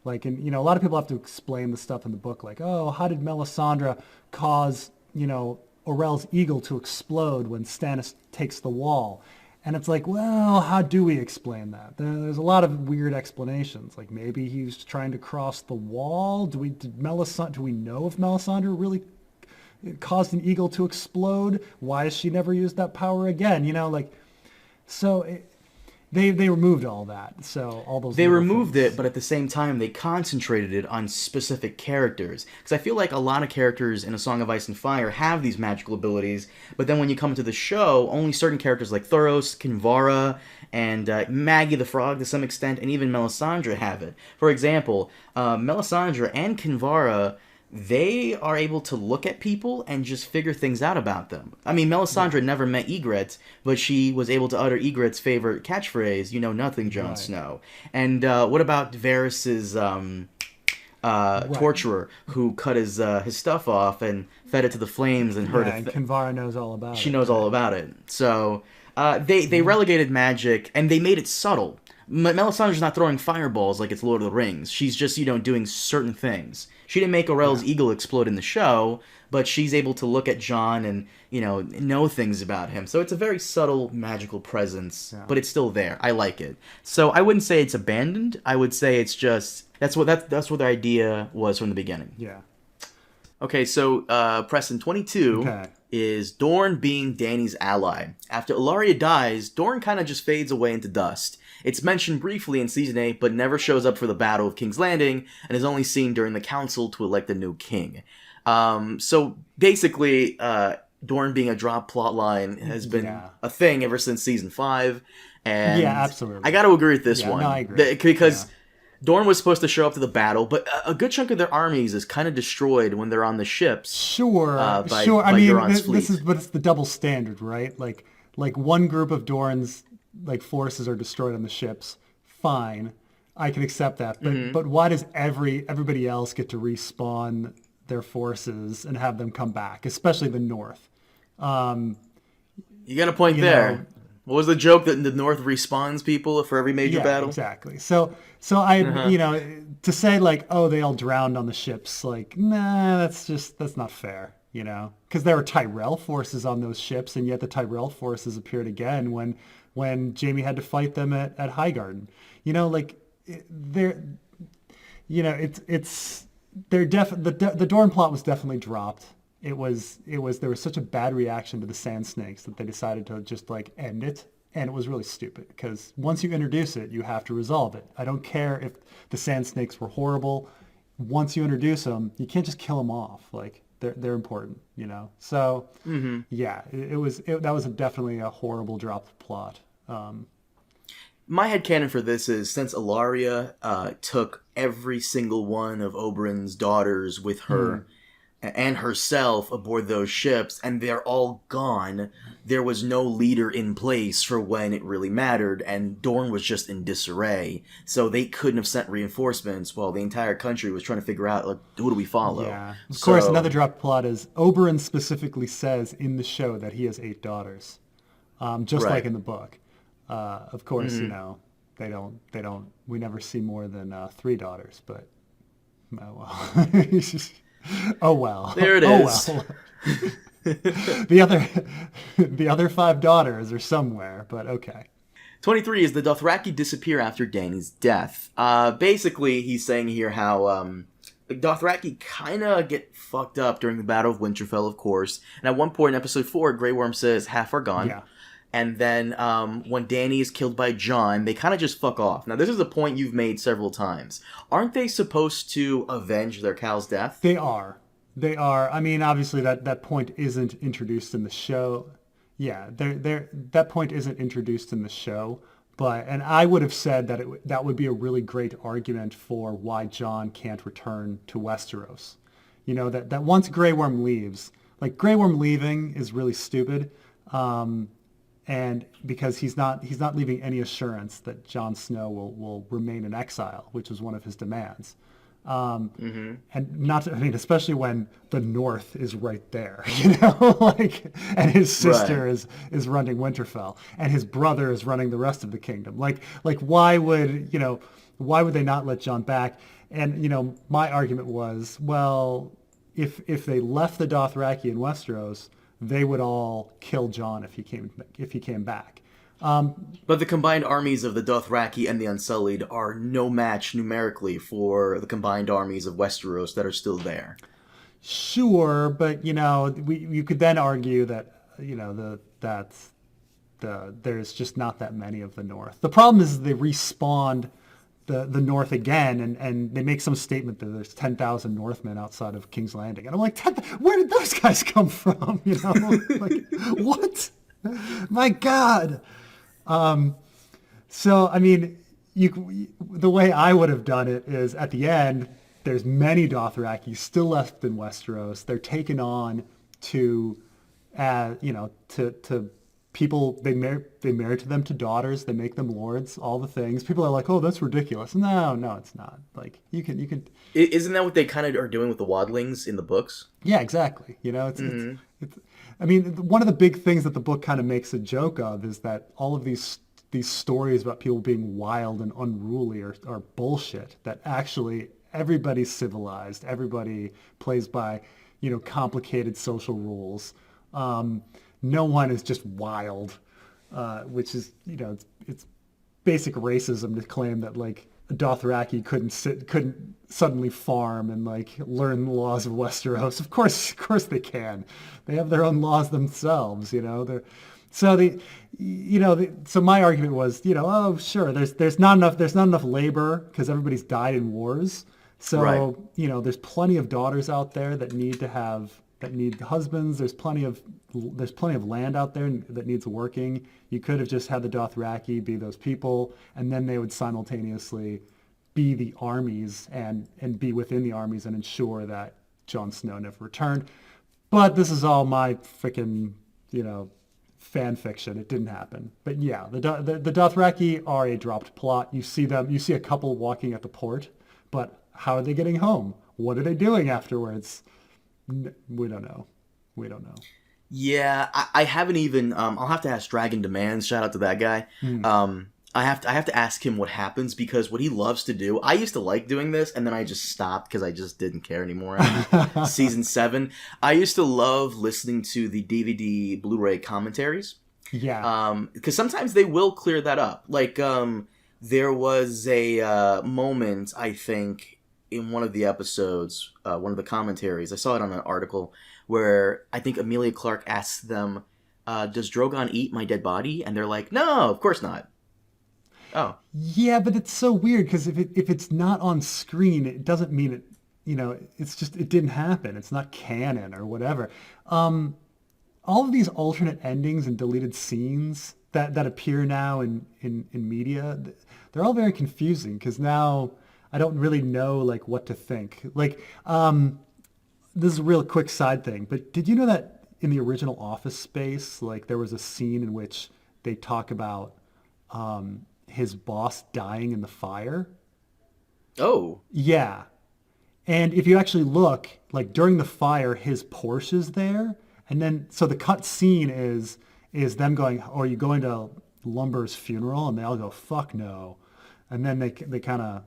B: A lot of people have to explain the stuff in the book, how did Melisandre cause, Orell's eagle to explode when Stannis takes the wall? And it's well, how do we explain that? There's a lot of weird explanations. Maybe he's trying to cross the wall. Do we know if Melisandre really caused an eagle to explode? Why has she never used that power again? So they removed all that. So all those,
A: they removed it, but at the same time they concentrated it on specific characters. Because I feel like a lot of characters in A Song of Ice and Fire have these magical abilities, but then when you come to the show, only certain characters like Thoros, Kinvara, and Maggie the Frog to some extent, and even Melisandre have it. For example, Melisandre and Kinvara, they are able to look at people and just figure things out about them. I mean, Melisandre never met Ygritte, but she was able to utter Ygritte's favorite catchphrase, "You know nothing, Jon Snow." And what about Varys's torturer, who cut his stuff off and fed it to the flames and heard it?
B: And Kinvara knows all about it.
A: She knows all about it. So they relegated magic, and they made it subtle. Melisandre's not throwing fireballs like it's Lord of the Rings. She's just, doing certain things. She didn't make Orell's eagle explode in the show, but she's able to look at Jon and, know things about him. So it's a very subtle magical presence, but it's still there. I like it. So I wouldn't say it's abandoned. I would say it's just, that's what the idea was from the beginning.
B: Yeah.
A: Okay, so Preston, 22 is Dorne being Dany's ally. After Ellaria dies, Dorne kind of just fades away into dust. It's mentioned briefly in Season 8, but never shows up for the Battle of King's Landing, and is only seen during the council to elect a new king. So basically, Dorne being a drop plotline has been a thing ever since Season 5. And
B: yeah, absolutely.
A: I got to agree with this one.
B: No, I agree.
A: Because Dorne was supposed to show up to the battle, but a good chunk of their armies is kind of destroyed when they're on the ships.
B: Sure.
A: By
B: I mean,
A: Euron's fleet.
B: but it's the double standard, right? Like one group of Dorne's forces are destroyed on the ships. Fine, I can accept that. But why does everybody else get to respawn their forces and have them come back, especially the North?
A: You got a point there. What was the joke that the North respawns people for every major battle?
B: Exactly. So I, to say they all drowned on the ships, nah, that's not fair, because there were Tyrell forces on those ships, and yet the Tyrell forces appeared again when Jaime had to fight them at Highgarden. The Dorne plot was definitely dropped. There was such a bad reaction to the Sand Snakes that they decided to just end it, and it was really stupid because once you introduce it, you have to resolve it. I don't care if the Sand Snakes were horrible. Once you introduce them, you can't just kill them off. They're important, So that was definitely a horrible dropped plot.
A: My headcanon for this is since Ellaria took every single one of Oberyn's daughters with her and herself aboard those ships, and they're all gone, there was no leader in place for when it really mattered, and Dorne was just in disarray. So they couldn't have sent reinforcements while the entire country was trying to figure out, who do we follow?
B: Yeah. Of course, another dropped plot is Oberyn specifically says in the show that he has 8 daughters, just like in the book. Of course, they don't, we never see more than 3 daughters, but, oh well.
A: There it is.
B: Well. The other 5 daughters are somewhere, but okay.
A: 23 is the Dothraki disappear after Dany's death. Basically, he's saying here how the Dothraki kind of get fucked up during the Battle of Winterfell, of course. And at one point in episode 4, Grey Worm says half are gone. Yeah. And then when Dany is killed by Jon, they kind of just fuck off. Now, this is a point you've made several times. Aren't they supposed to avenge their Cal's death?
B: They are. I mean, obviously, that point isn't introduced in the show. Yeah, that point isn't introduced in the show. And I would have said that that would be a really great argument for why Jon can't return to Westeros. That once Grey Worm leaves, Grey Worm leaving is really stupid. And because he's not leaving any assurance that Jon Snow will remain in exile, which was one of his demands. And especially when the North is right there, and his sister is running Winterfell, and his brother is running the rest of the kingdom. Why would they not let Jon back? And my argument was, well, if they left the Dothraki in Westeros, they would all kill Jon if he came back.
A: But the combined armies of the Dothraki and the Unsullied are no match numerically for the combined armies of Westeros that are still there.
B: Sure, but you could then argue that there's just not that many of the North. The problem is they respawned the North again, and they make some statement that there's 10,000 Northmen outside of King's Landing, and I'm like, where did those guys come from? What? My God. So I mean, the way I would have done it is at the end, there's many Dothraki still left in Westeros. They're taken on to, to people. They marry to them to daughters. They make them lords. All the things. People are like, oh, that's ridiculous. No, it's not. Like you can.
A: Isn't that what they kind of are doing with the Wildlings in the books?
B: Yeah, exactly. It's I mean, one of the big things that the book kind of makes a joke of is that all of these stories about people being wild and unruly are bullshit. That actually everybody's civilized. Everybody plays by, complicated social rules. No one is just wild, which is, it's basic racism to claim that like a Dothraki couldn't suddenly farm and like learn the laws of Westeros. Of course they can. They have their own laws themselves, So so my argument was, oh sure, there's not enough labor because everybody's died in wars. So
A: Right.
B: there's plenty of daughters out there that need husbands. There's plenty of land out there that needs working. You could have just had the Dothraki be those people, and then they would simultaneously be the armies and be within the armies and ensure that Jon Snow never returned. But this is all my freaking, fan fiction. It didn't happen. But yeah, the Dothraki are a dropped plot. You see a couple walking at the port, but how are they getting home? What are they doing afterwards? We don't know.
A: Yeah, I haven't even. I'll have to ask Dragon Demands. Shout out to that guy. I have to ask him what happens because what he loves to do. I used to like doing this, and then I just stopped because I just didn't care anymore. After season 7, I used to love listening to the DVD Blu-ray commentaries.
B: Yeah.
A: Because sometimes they will clear that up. Like there was a moment, I think, in one of the episodes, one of the commentaries. I saw it on an article where I think Emilia Clarke asks them, "Does Drogon eat my dead body?" And they're like, "No, of course not." Oh.
B: Yeah, but it's so weird because if it's not on screen, it doesn't mean it. It's just it didn't happen. It's not canon or whatever. All of these alternate endings and deleted scenes that appear now in media, they're all very confusing because now I don't really know like what to think. Like, this is a real quick side thing, but did you know that in the original Office Space, like there was a scene in which they talk about his boss dying in the fire?
A: Oh.
B: Yeah. And if you actually look, like during the fire, his Porsche's there. And then, so the cut scene is them going, "Oh, are you going to Lumber's funeral?" And they all go, "Fuck no." And then they kind of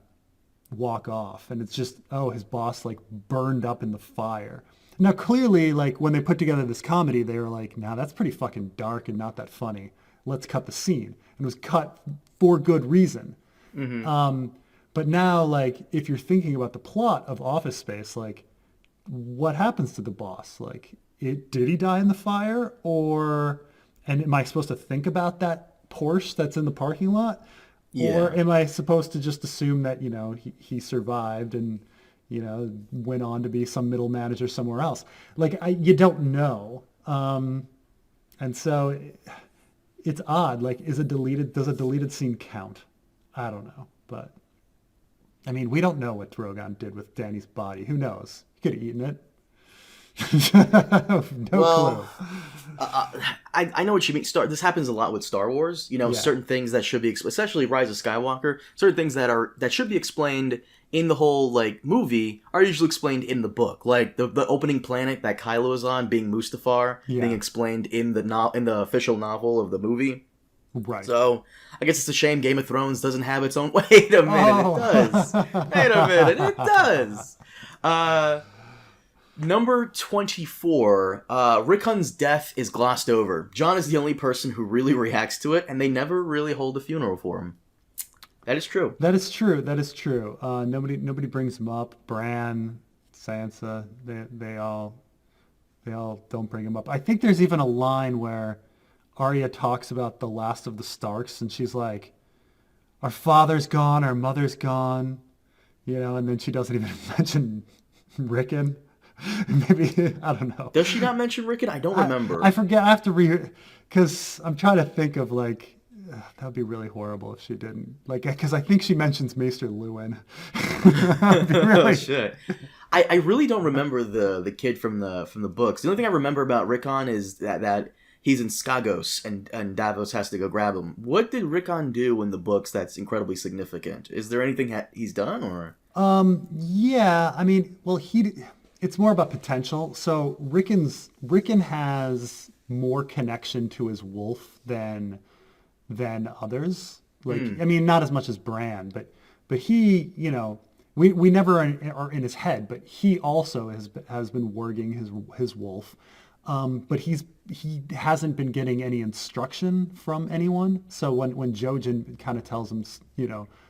B: walk off. And it's just, oh, his boss like burned up in the fire. Now, clearly, like when they put together this comedy, they were like, "Nah, that's pretty fucking dark and not that funny. Let's cut the scene." And it was cut for good reason.
A: Mm-hmm.
B: But now, like, if you're thinking about the plot of Office Space, like, what happens to the boss? Like, did he die in the fire? And am I supposed to think about that Porsche that's in the parking lot?
A: Yeah.
B: Or am I supposed to just assume that, he survived and, went on to be some middle manager somewhere else? Like, you don't know. And so it's odd. Like, does a deleted scene count? I don't know. But, I mean, we don't know what Drogon did with Dany's body. Who knows? He could have eaten it. Clue.
A: I know what you mean. This happens a lot with Star Wars. Certain things that should be, especially Rise of Skywalker, certain things that should be explained in the whole like movie are usually explained in the book. Like the opening planet that Kylo is on, being Mustafar, being explained in the official novel of the movie.
B: Right.
A: So I guess it's a shame Game of Thrones doesn't have its own. Wait a minute, it does. Wait a minute, it does. Number 24, Rickon's death is glossed over. Jon is the only person who really reacts to it, and they never really hold a funeral for him. That is true.
B: That is true. Nobody brings him up. Bran, Sansa, they all don't bring him up. I think there's even a line where Arya talks about the last of the Starks, and she's like, "Our father's gone, our mother's gone," and then she doesn't even mention Rickon. Maybe, I don't know.
A: Does she not mention Rickon? I don't remember.
B: I forget. I have to read because I'm trying to think of like that would be really horrible if she didn't. Like, because I think she mentions Maester Lewin. That'd be
A: Oh
B: really...
A: shit. I really don't remember the kid from the books. The only thing I remember about Rickon is that he's in Skagos and Davos has to go grab him. What did Rickon do in the books that's incredibly significant? Is there anything he's done or?
B: Yeah, I mean, well, it's more about potential. So Rickon has more connection to his wolf than others. Like, I mean, not as much as Bran, but he, we never are in his head, but he also has been working his wolf. But he hasn't been getting any instruction from anyone. So when Jojen kind of tells him,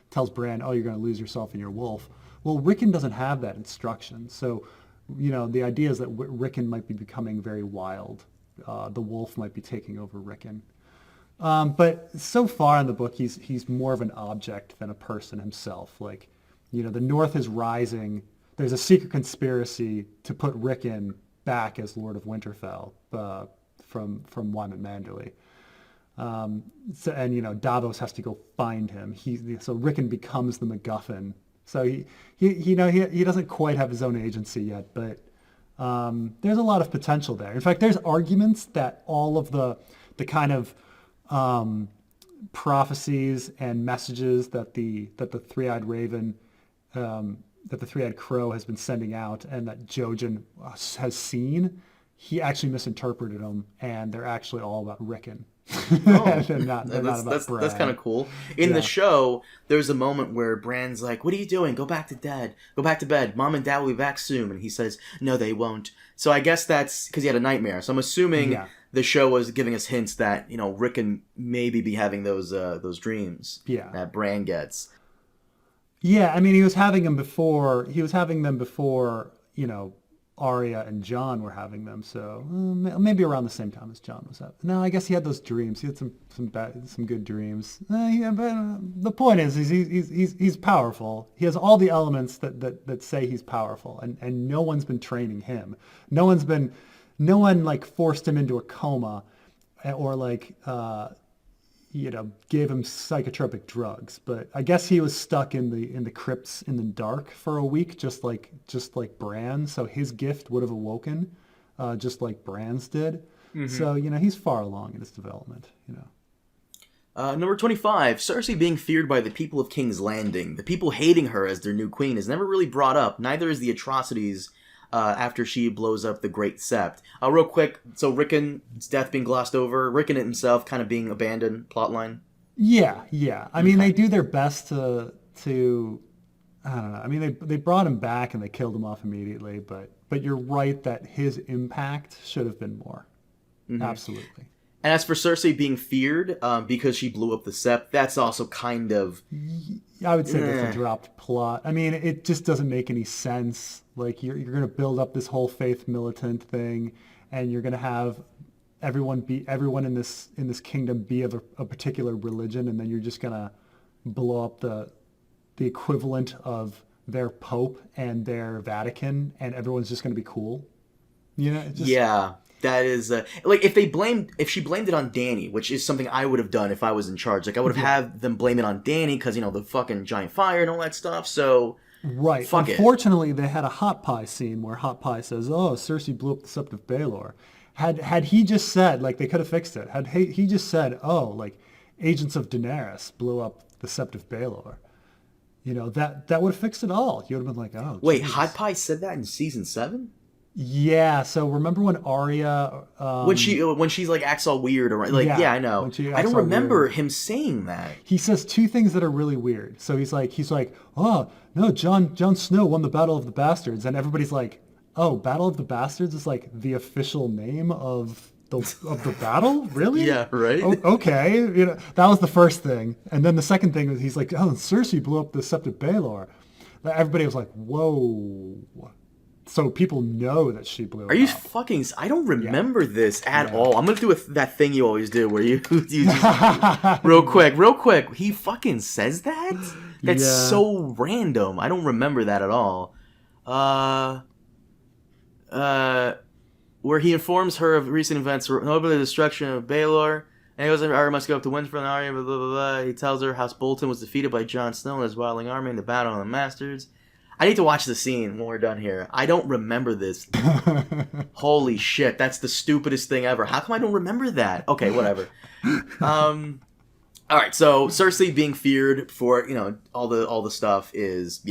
B: tells Bran, oh, you're going to lose yourself in your wolf. Well, Rickon doesn't have that instruction. So, the idea is that Rickon might be becoming very wild. The wolf might be taking over Rickon. But so far in the book, he's more of an object than a person himself. Like, the North is rising. There's a secret conspiracy to put Rickon back as Lord of Winterfell from Wyman Manderley. And Davos has to go find him. So Rickon becomes the MacGuffin. So he doesn't quite have his own agency yet, but there's a lot of potential there. In fact, there's arguments that all of the kind of prophecies and messages that the three-eyed raven, that the three-eyed crow has been sending out, and that Jojen has seen, he actually misinterpreted them, and they're actually all about Rickon.
A: Oh,
B: they're not about Bran.
A: That's kind of cool. In the show, there's a moment where Bran's like, "What are you doing? Go back to bed. Mom and Dad will be back soon." And he says, "No, they won't." So I guess that's because he had a nightmare. So I'm assuming the show was giving us hints that Rickon maybe be having those dreams that Bran gets.
B: Yeah, I mean, he was having them before. Arya and Jon were having them, so maybe around the same time as Jon was having. No, I guess he had those dreams. He had some good dreams. But the point is he's powerful. He has all the elements that say he's powerful, and no one's been training him. No one like forced him into a coma, or like gave him psychotropic drugs. But I guess he was stuck in the crypts in the dark for a week, just like Bran. So his gift would have awoken, just like Bran's did. Mm-hmm. So he's far along in his development.
A: Number 25, Cersei being feared by the people of King's Landing. The people hating her as their new queen is never really brought up. Neither is the atrocities after she blows up the Great Sept. Real quick, so Rickon's death being glossed over, Rickon himself kind of being abandoned, plotline.
B: Yeah. I mean, they do their best to I don't know. I mean, they brought him back and they killed him off immediately, but you're right that his impact should have been more. Mm-hmm. Absolutely.
A: And as for Cersei being feared because she blew up the Sept, that's also kind of...
B: I would say that's a dropped plot. I mean, it just doesn't make any sense. Like, you're going to build up this whole faith militant thing, and you're going to have everyone in this kingdom be of a particular religion, and then you're just going to blow up the equivalent of their pope and their Vatican, and everyone's just going to be cool. Yeah.
A: That is like if she blamed it on Dany, which is something I would have done if I was in charge. Like I would have had them blame it on Dany because the fucking giant fire and all that stuff. So
B: right. Unfortunately, they had a Hot Pie scene where Hot Pie says, "Oh, Cersei blew up the Sept of Baelor." Had he just said, like, they could have fixed it. Had he just said, "Oh, like agents of Daenerys blew up the Sept of Baelor," that would have fixed it all. You would have been like, "Oh."
A: Wait,
B: geez.
A: Hot Pie said that in season 7?
B: Yeah, so remember when Arya...
A: when she's like acts all weird, or like, yeah I know. I don't remember him saying that.
B: He says two things that are really weird. So he's like, "Oh, no, Jon Snow won the Battle of the Bastards." And everybody's like, "Oh, Battle of the Bastards is like the official name of the battle? Really?"
A: Yeah, right.
B: Okay. That was the first thing. And then the second thing was he's like, "Oh, Cersei blew up the Sept of Baelor." Everybody was like, "Whoa." So people know that she blew it up.
A: Are you fucking... I don't remember this at all. I'm going to do that thing you always do where you just... real quick. He fucking says that? That's so random. I don't remember that at all. Where he informs her of recent events, over the destruction of Baelor. And he goes, Arya must go up to Winterfell, and Arya, blah, blah, blah, blah. He tells her House Bolton was defeated by Jon Snow and his wildling army in the Battle of the Masters. I need to watch the scene when we're done here. I don't remember this. Holy shit, that's the stupidest thing ever. How come I don't remember that? Okay, whatever. Alright, so Cersei being feared for, all the stuff is,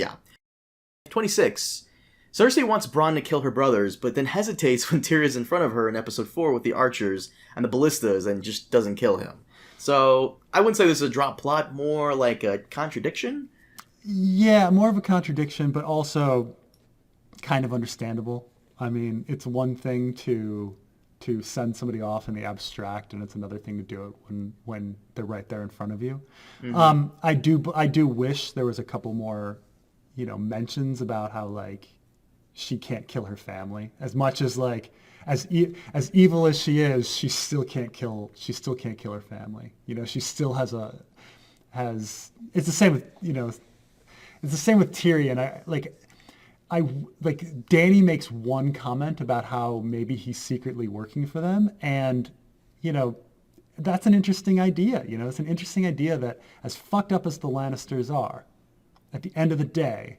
A: 26. Cersei wants Bronn to kill her brothers, but then hesitates when Tyrion's in front of her in episode 4 with the archers and the ballistas and just doesn't kill him. So, I wouldn't say this is a drop plot, more like a contradiction.
B: Yeah, more of a contradiction, but also kind of understandable. I mean, it's one thing to send somebody off in the abstract, and it's another thing to do it when they're right there in front of you. Mm-hmm. I do wish there was a couple more, mentions about how like she can't kill her family as much as like as evil as she is, she still can't kill her family. She still has it's the same with it's the same with Tyrion. Dany makes one comment about how maybe he's secretly working for them, and that's an interesting idea. It's an interesting idea that as fucked up as the Lannisters are, at the end of the day,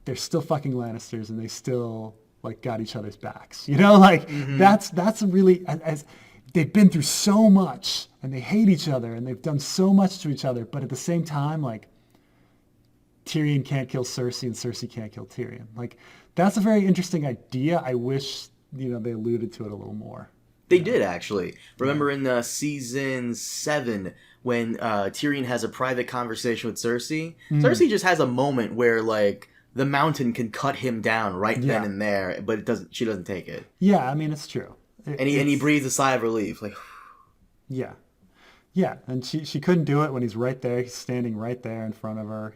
B: they're still fucking Lannisters, and they still got each other's backs. Mm-hmm. That's really, as they've been through so much, and they hate each other, and they've done so much to each other, but at the same time, Tyrion can't kill Cersei, and Cersei can't kill Tyrion. That's a very interesting idea. I wish, they alluded to it a little more.
A: They did, actually. Remember in season 7, when Tyrion has a private conversation with Cersei? Cersei just has a moment where, the mountain can cut him down then and there, but she doesn't take it.
B: Yeah, I mean, it's true.
A: And he breathes a sigh of relief.
B: Yeah. Yeah, and she couldn't do it when he's right there. He's standing right there in front of her.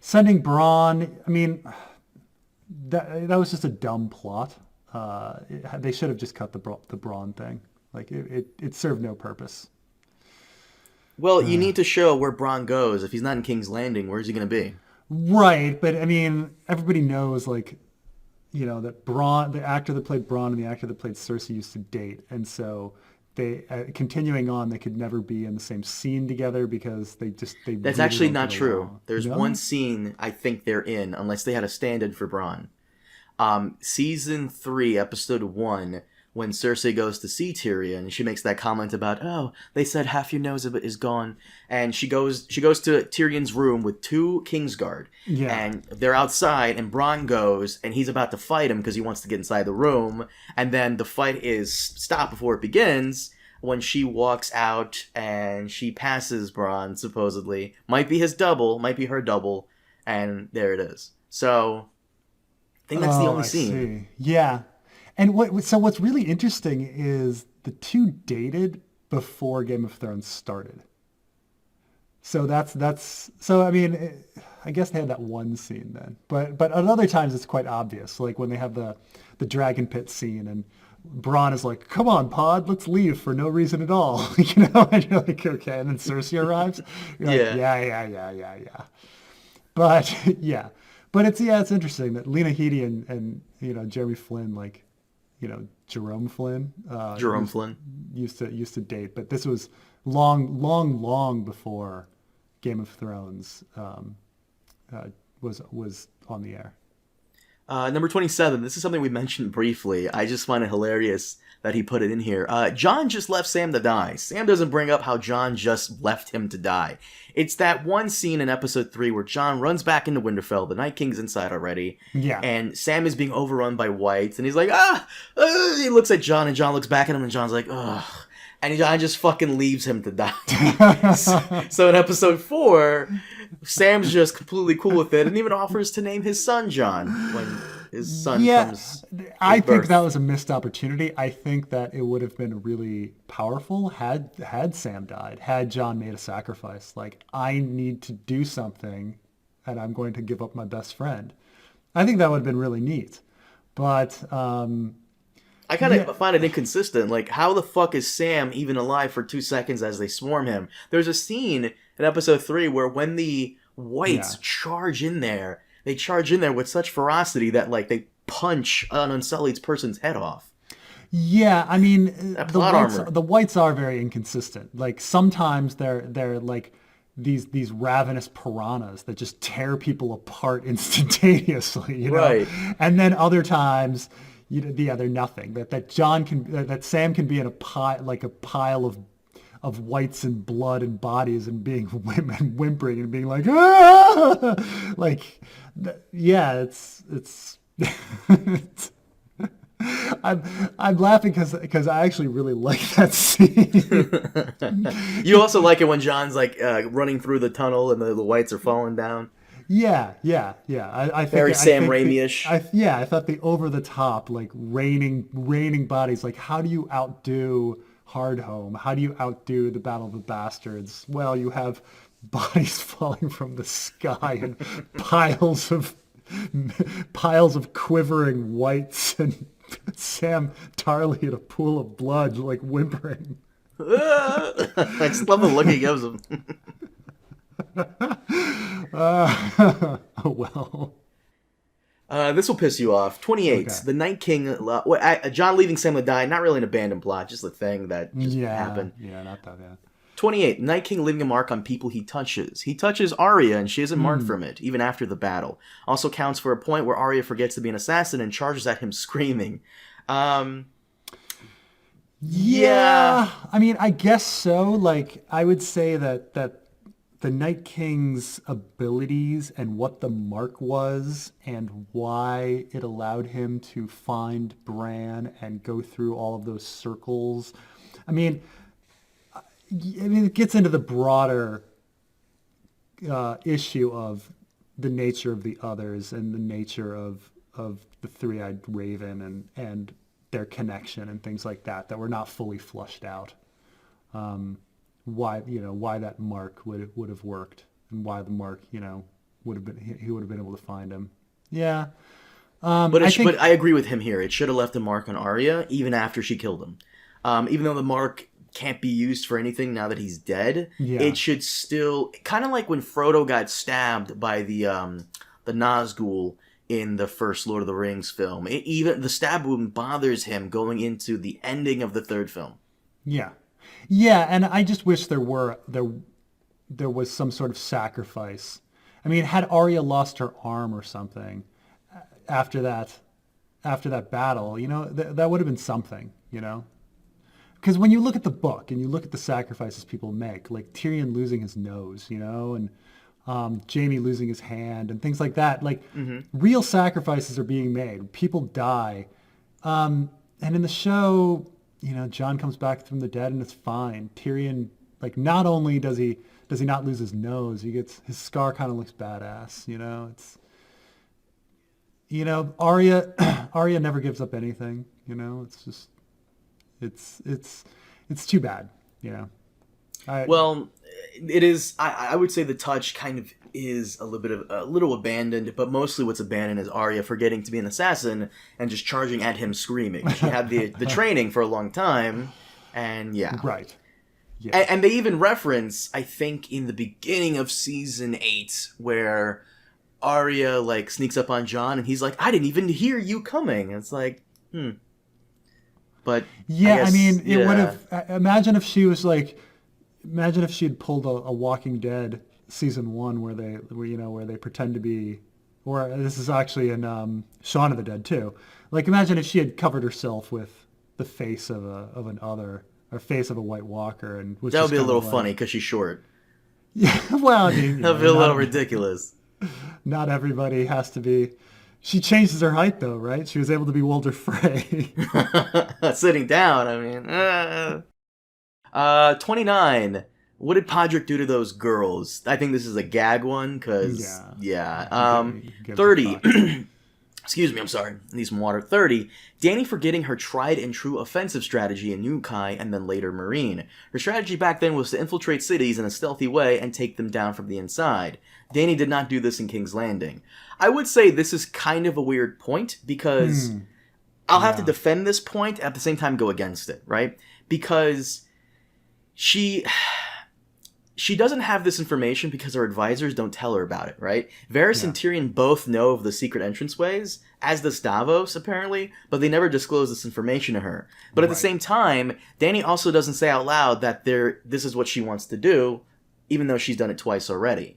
B: Sending Bronn, I mean, that was just a dumb plot. They should have just cut the Bronn thing. It served no purpose.
A: Well, you need to show where Bronn goes. If he's not in King's Landing, where's he going to be?
B: Right, but I mean, everybody knows, that Bronn, the actor that played Bronn and the actor that played Cersei used to date, and so they, continuing on, they could never be in the same scene together because they
A: That's
B: really
A: actually
B: don't
A: not
B: get
A: true.
B: along.
A: There's one scene I think they're in, unless they had a stand-in for Bronn. Season 3, episode 1, when Cersei goes to see Tyrion, she makes that comment about, oh, they said half your nose of it is gone. And she goes to Tyrion's room with 2 Kingsguard. Yeah. And they're outside, and Bronn goes, and he's about to fight him because he wants to get inside the room. And then the fight is stopped before it begins when she walks out and she passes Bronn, supposedly. Might be his double, might be her double, and there it is. So, I think that's the only scene.
B: See. Yeah. And what's really interesting is the 2 dated before Game of Thrones started. So I mean, I guess they had that one scene then. But at other times it's quite obvious, when they have the dragon pit scene and Bronn is like, "Come on, Pod, let's leave for no reason at all," and you're like, "Okay." And then Cersei arrives. You're like, yeah. But yeah, but it's interesting that Lena Headey and Jeremy Flynn Jerome Flynn.
A: Flynn
B: used to date, but this was long before Game of Thrones was on the air.
A: Number 27. This is something we mentioned briefly. I just find it hilarious that he put it in here. Jon just left Sam to die. Sam doesn't bring up how Jon just left him to die. It's that one scene in episode 3 where Jon runs back into Winterfell. The Night King's inside already. Yeah. And Sam is being overrun by whites. And he's like, he looks at Jon, and Jon looks back at him, and Jon's like, ugh. And Jon just fucking leaves him to die. So in episode 4, Sam's just completely cool with it and even offers to name his son Jon when his son comes.
B: I think that was a missed opportunity. I think that it would have been really powerful had Sam died, had Jon made a sacrifice. I need to do something and I'm going to give up my best friend. I think that would have been really neat. But
A: I kind of find it inconsistent. How the fuck is Sam even alive for 2 seconds as they swarm him? There's a scene in episode 3 where when the whites charge in there, they charge in there with such ferocity that they punch an Unsullied person's head off.
B: Yeah, I mean,
A: That plot armor.
B: the whites are very inconsistent. Like sometimes they're like these ravenous piranhas that just tear people apart instantaneously, you know.
A: Right.
B: And then other times, yeah, they're nothing. That Sam can be in a pile like a pile of whites and blood and bodies and being whimpering and being like, ah! Like, yeah, it's I'm laughing because I actually really like that scene.
A: You also like it when John's like running through the tunnel and the whites are falling down.
B: Yeah.
A: Very Sam Raimi-ish.
B: I thought the over the top like raining bodies. Like, how do you outdo Hardhome? How do you outdo the Battle of the Bastards? Well, you have bodies falling from the sky and piles of quivering whites and Sam Tarly in a pool of blood, like whimpering.
A: I just love the look he gives him.
B: Oh well.
A: This will piss you off. 28.
B: Okay.
A: The Night King. John leaving Sam to die. Not really an abandoned plot, just a thing that just happened.
B: Yeah, not that bad.
A: 28. Night King leaving a mark on people he touches. He touches Arya, and she isn't marked from it, even after the battle. Also counts for a point where Arya forgets to be an assassin and charges at him screaming.
B: Yeah, I mean, I guess so. Like, I would say that the Night King's abilities and what the mark was and why it allowed him to find Bran and go through all of those circles. I mean, it gets into the broader issue of the nature of the others and the nature of the Three-Eyed Raven and their connection and things like that were not fully flushed out. Why that mark would have worked and why the mark would have been he would have been able to find him. Yeah.
A: But I agree with him here. It should have left a mark on Arya even after she killed him. Even though the mark can't be used for anything now that he's dead, it should still, kind of like when Frodo got stabbed by the Nazgul in the first Lord of the Rings film. Even the stab wound bothers him going into the ending of the third film.
B: Yeah, and I just wish there was some sort of sacrifice. I mean, had Arya lost her arm or something after that battle, that would have been something, Because when you look at the book and you look at the sacrifices people make, like Tyrion losing his nose, and Jaime losing his hand and things like that, like real sacrifices are being made. People die. And in the show, Jon comes back from the dead and it's fine. Tyrion, like, not only does he not lose his nose, his scar kind of looks badass, Arya never gives up anything, it's just, it's too bad,
A: Well, it is. I would say the touch kind of is a little abandoned, but mostly what's abandoned is Arya forgetting to be an assassin and just charging at him screaming. She had the training for a long time, and
B: right.
A: Yeah. And they even reference, I think, in the beginning of season 8, where Arya like sneaks up on Jon and he's like, "I didn't even hear you coming." And it's like, But
B: yeah, I mean, it would have. Imagine if she had pulled a Walking Dead season 1 where they pretend to be, or this is actually in Shaun of the Dead too. Like, imagine if she had covered herself with the face of an other, or face of a White Walker, and
A: that would be a little funny because she's short.
B: Yeah, well, I mean,
A: that'd be a little ridiculous.
B: Not everybody has to be. She changes her height, though, right? She was able to be Walder Frey.
A: Sitting down, I mean. 29. What did Podrick do to those girls? I think this is a gag one, because, 30. Excuse me, I'm sorry. I need some water. 30. Dany forgetting her tried and true offensive strategy in Yunkai and then later Meereen. Her strategy back then was to infiltrate cities in a stealthy way and take them down from the inside. Dany did not do this in King's Landing. I would say this is kind of a weird point, because I'll have to defend this point, at the same time go against it, right? Because she she doesn't have this information because her advisors don't tell her about it, right? Varys and Tyrion both know of the secret entranceways, as does Davos, apparently, but they never disclose this information to her. But at the same time, Dany also doesn't say out loud that this is what she wants to do, even though she's done it twice already.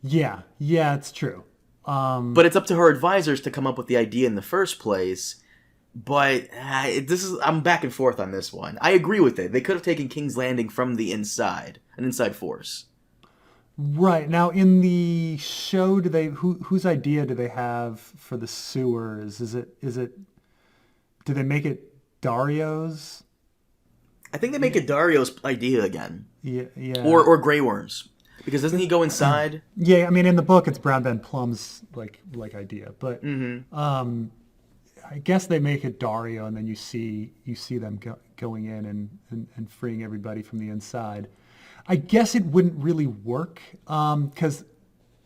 B: Yeah, it's true.
A: But it's up to her advisors to come up with the idea in the first place. But I'm back and forth on this one. I agree with it. They could have taken King's Landing from the inside, an inside force.
B: Right. Now, in the show, whose idea do they have for the sewers? Do they make it Dario's?
A: I think they make it Dario's idea again.
B: Yeah.
A: Or Grey Worm's. Because doesn't he go inside?
B: Yeah, I mean, in the book, it's Brown Ben Plum's like idea, but I guess they make it Dario, and then you see them going in and freeing everybody from the inside. I guess it wouldn't really work because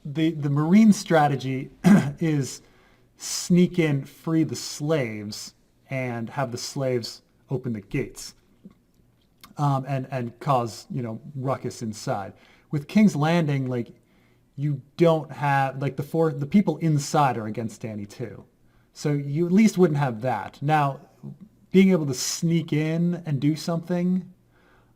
B: the Marine strategy is sneak in, free the slaves, and have the slaves open the gates and cause ruckus inside. With King's Landing, like you don't have like the people inside are against Dany too. So you at least wouldn't have that. Now, being able to sneak in and do something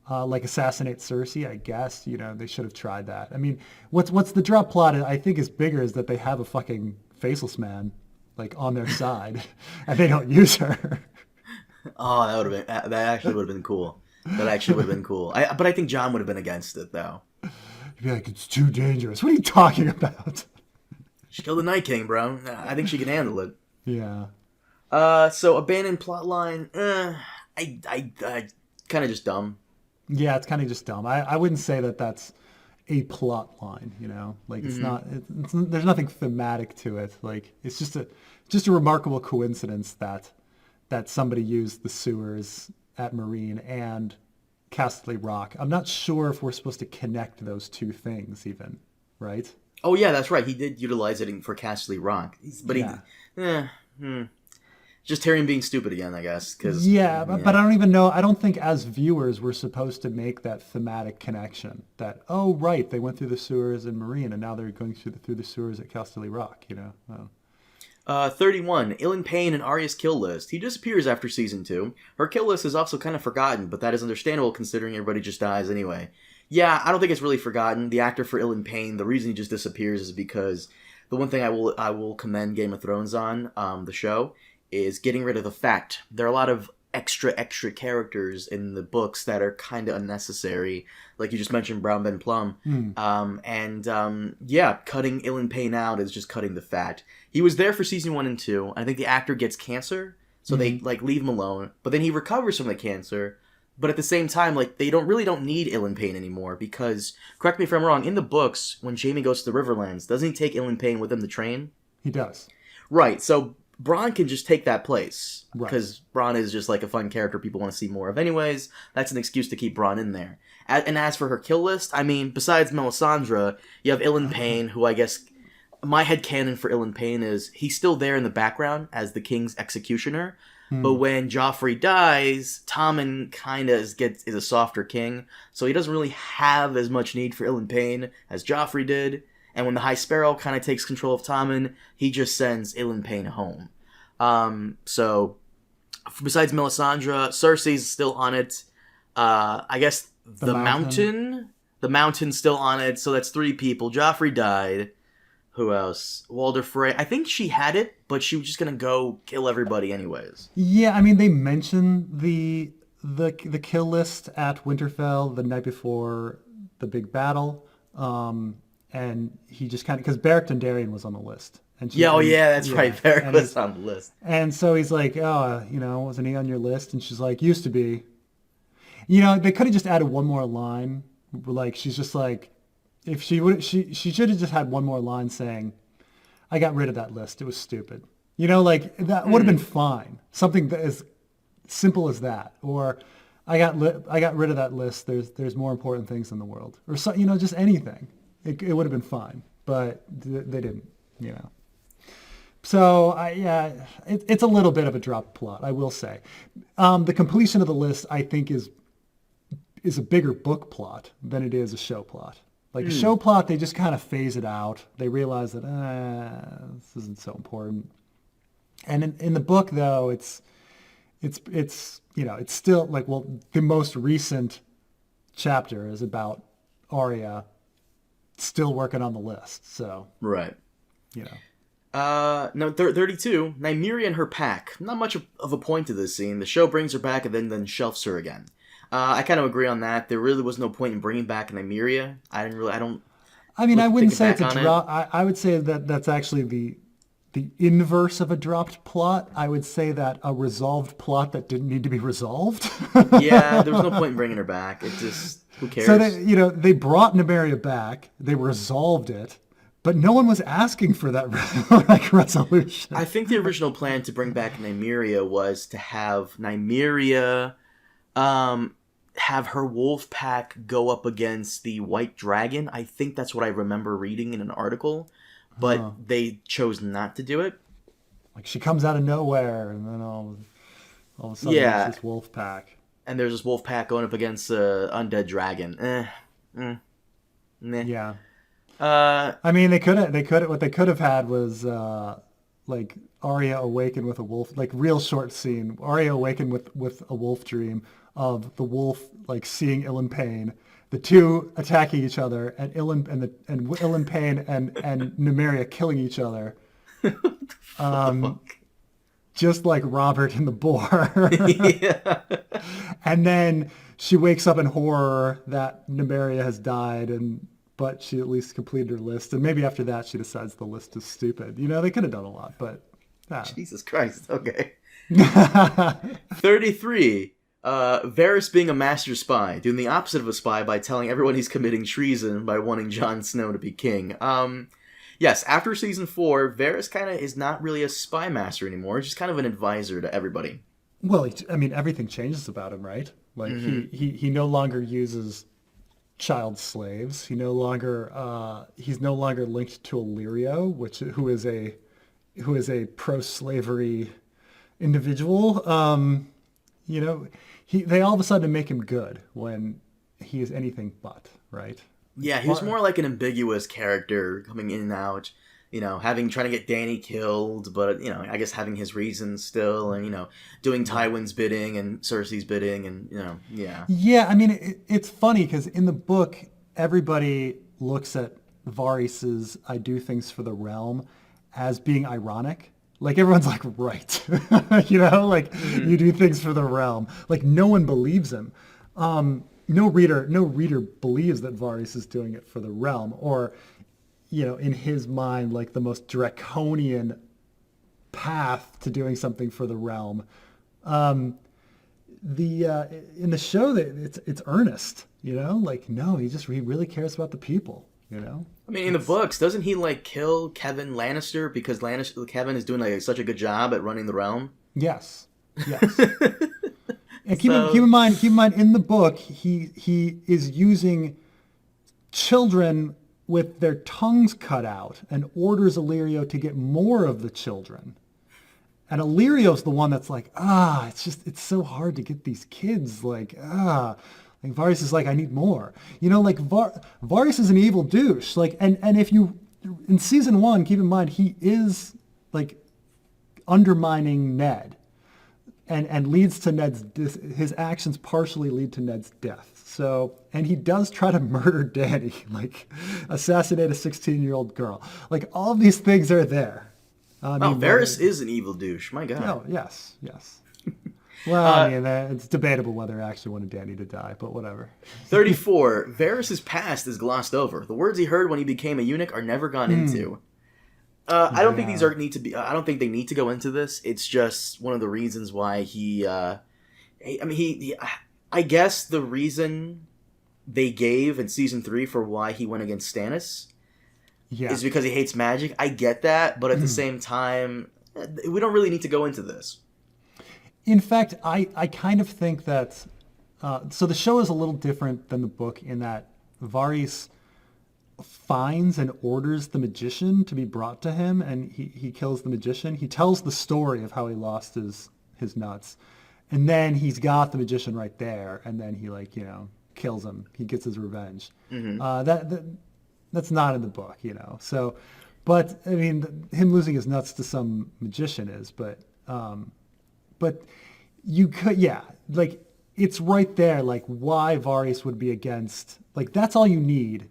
B: like assassinate Cersei, I guess, they should have tried that. I mean, what's the drop plot I think is bigger is that they have a fucking faceless man like on their side and they don't use her.
A: Oh, that actually would have been cool. That actually would have been cool. But I think Jon would have been against it though.
B: He'd be like, it's too dangerous. What are you talking about?
A: She killed the Night King, bro. I think she can handle it.
B: Yeah.
A: So abandoned plotline. I kind of just dumb.
B: Yeah, it's kind of just dumb. I wouldn't say that that's a plot line. Like it's not. There's nothing thematic to it. Like it's just a remarkable coincidence that somebody used the sewers at Marine and Casterly Rock. I'm not sure if we're supposed to connect those two things even, right?
A: Oh yeah, that's right. He did utilize it for Casterly Rock, but just Tyrion being stupid again, I guess.
B: But I don't even know. I don't think as viewers we're supposed to make that thematic connection. That they went through the sewers in Marine and now they're going through the sewers at Casterly Rock.
A: 31. Ilyn Payne and Arya's kill list. He disappears after season 2. Her kill list is also kind of forgotten, but that is understandable considering everybody just dies anyway. Yeah, I don't think it's really forgotten. The actor for Ilyn Payne, the reason he just disappears is because the one thing I will commend Game of Thrones on, the show, is getting rid of the fact. There are a lot of extra characters in the books that are kind of unnecessary. Like you just mentioned, Brown Ben Plum. Cutting Ilyn Payne out is just cutting the fat. He was there for season 1 and 2. I think the actor gets cancer, so they leave him alone. But then he recovers from the cancer. But at the same time, they don't need Ilyn Payne anymore because, correct me if I'm wrong, in the books, when Jaime goes to the Riverlands, doesn't he take Ilyn Payne with him to train?
B: He does.
A: Right, so Bronn can just take that place. Because Bronn is just a fun character people want to see more of anyways. That's an excuse to keep Bronn in there. And as for her kill list, I mean, besides Melisandre, you have Ilyn Payne, who I guess... My headcanon for Ilyn Payne is he's still there in the background as the king's executioner. But when Joffrey dies, Tommen kind of is a softer king, so he doesn't really have as much need for Ilyn Payne as Joffrey did. And when the High Sparrow kind of takes control of Tommen, he just sends Ilyn Payne home. So besides Melisandre, Cersei's still on it. I guess the Mountain's still on it, so that's 3 people. Joffrey died. Who else? Walder Frey. I think she had it, but she was just gonna go kill everybody anyways.
B: Yeah, I mean they mention the kill list at Winterfell the night before the big battle, and he just kind of because Beric Dondarrion was on the list. And
A: that's right. Beric was on the list.
B: And so he's like, wasn't he on your list? And she's like, used to be. They could have just added one more line. She's just like. If she should have just had one more line saying, "I got rid of that list. It was stupid." That would have been fine. Something that is simple as that, or I got rid of that list. There's more important things in the world, or so, just anything. It would have been fine, but they didn't. So it's a little bit of a drop plot, I will say. The completion of the list, I think, is is a bigger book plot than it is a show plot. Like a show plot, they just kind of phase it out. They realize that this isn't so important. And in the book, though, it's it's still like, well, the most recent chapter is about Arya still working on the list. So
A: right.
B: You know.
A: No, 32, Nymeria and her pack. Not much of a point to this scene. The show brings her back and then shelves her again. I kind of agree on that. There really was no point in bringing back Nymeria. I
B: wouldn't say it's a drop. I would say that that's actually the inverse of a dropped plot. I would say that a resolved plot that didn't need to be resolved.
A: Yeah, there was no point in bringing her back. It just, who cares?
B: So they brought Nymeria back. They resolved it. But no one was asking for that resolution.
A: I think the original plan to bring back Nymeria was to have Nymeria have her wolf pack go up against the White Dragon. I think that's what I remember reading in an article. But they chose not to do it.
B: Like she comes out of nowhere and then all of a sudden there's this wolf pack.
A: And there's this wolf pack going up against undead dragon.
B: Yeah. They could what they could have had was like Arya awaken with a wolf, like real short scene. Arya awaken with a wolf dream of the wolf like seeing Ilyn Payne, the two attacking each other, and Ilyn Payne and Nymeria killing each other. Just like Robert in the Boar.
A: Yeah.
B: And then she wakes up in horror that Nymeria has died but she at least completed her list. And maybe after that, she decides the list is stupid. They could have done a lot, but...
A: Jesus Christ, okay. 33. Varys being a master spy, doing the opposite of a spy by telling everyone he's committing treason by wanting Jon Snow to be king. Yes, after season 4, Varys kind of is not really a spy master anymore. He's just kind of an advisor to everybody.
B: Well, everything changes about him, right? Like, he no longer uses... child slaves. He's no longer linked to Illyrio, who is a pro-slavery individual. They all of a sudden make him good when he is anything but, right?
A: Yeah, he was more like an ambiguous character coming in and out, trying to get Dany killed, but, I guess having his reasons still, and, doing Tywin's bidding and Cersei's bidding, and, yeah.
B: Yeah, it's funny, because in the book, everybody looks at Varys's I do things for the realm as being ironic. Like, everyone's like, right. You do things for the realm. Like, no one believes him. No reader believes that Varys is doing it for the realm, or... in his mind, like the most draconian path to doing something for the realm. In the show, that it's earnest. No, he really cares about the people.
A: In the books, doesn't he kill Kevin Lannister because Kevin is doing such a good job at running the realm?
B: Yes. And keep in mind, in the book, he is using children with their tongues cut out and orders Illyrio to get more of the children. And Illyrio's the one that's like, it's so hard to get these kids, Like Varys is like, I need more. Varys is an evil douche. And if you, in season 1, keep in mind, he is undermining Ned and leads to his actions partially lead to Ned's death. So, and he does try to murder Dany, assassinate a 16-year-old girl. All of these things are there.
A: Varys is an evil douche. My God.
B: Oh, yes. Well, it's debatable whether I actually wanted Dany to die, but whatever.
A: 34. Varys' past is glossed over. The words he heard when he became a eunuch are never gone into. I don't think I don't think they need to go into this. It's just one of the reasons why I guess the reason they gave in season 3 for why he went against Stannis is because he hates magic. I get that, but at the same time, we don't really need to go into this.
B: In fact, I kind of think that... so the show is a little different than the book in that Varys finds and orders the magician to be brought to him, and he kills the magician. He tells the story of how he lost his nuts. And then he's got the magician right there, and then he kills him. He gets his revenge.
A: Mm-hmm.
B: That's not in the book, you know. So, but I mean, him losing his nuts to some magician is, but you could, yeah, like it's right there. Like why Varys would be against, like that's all you need,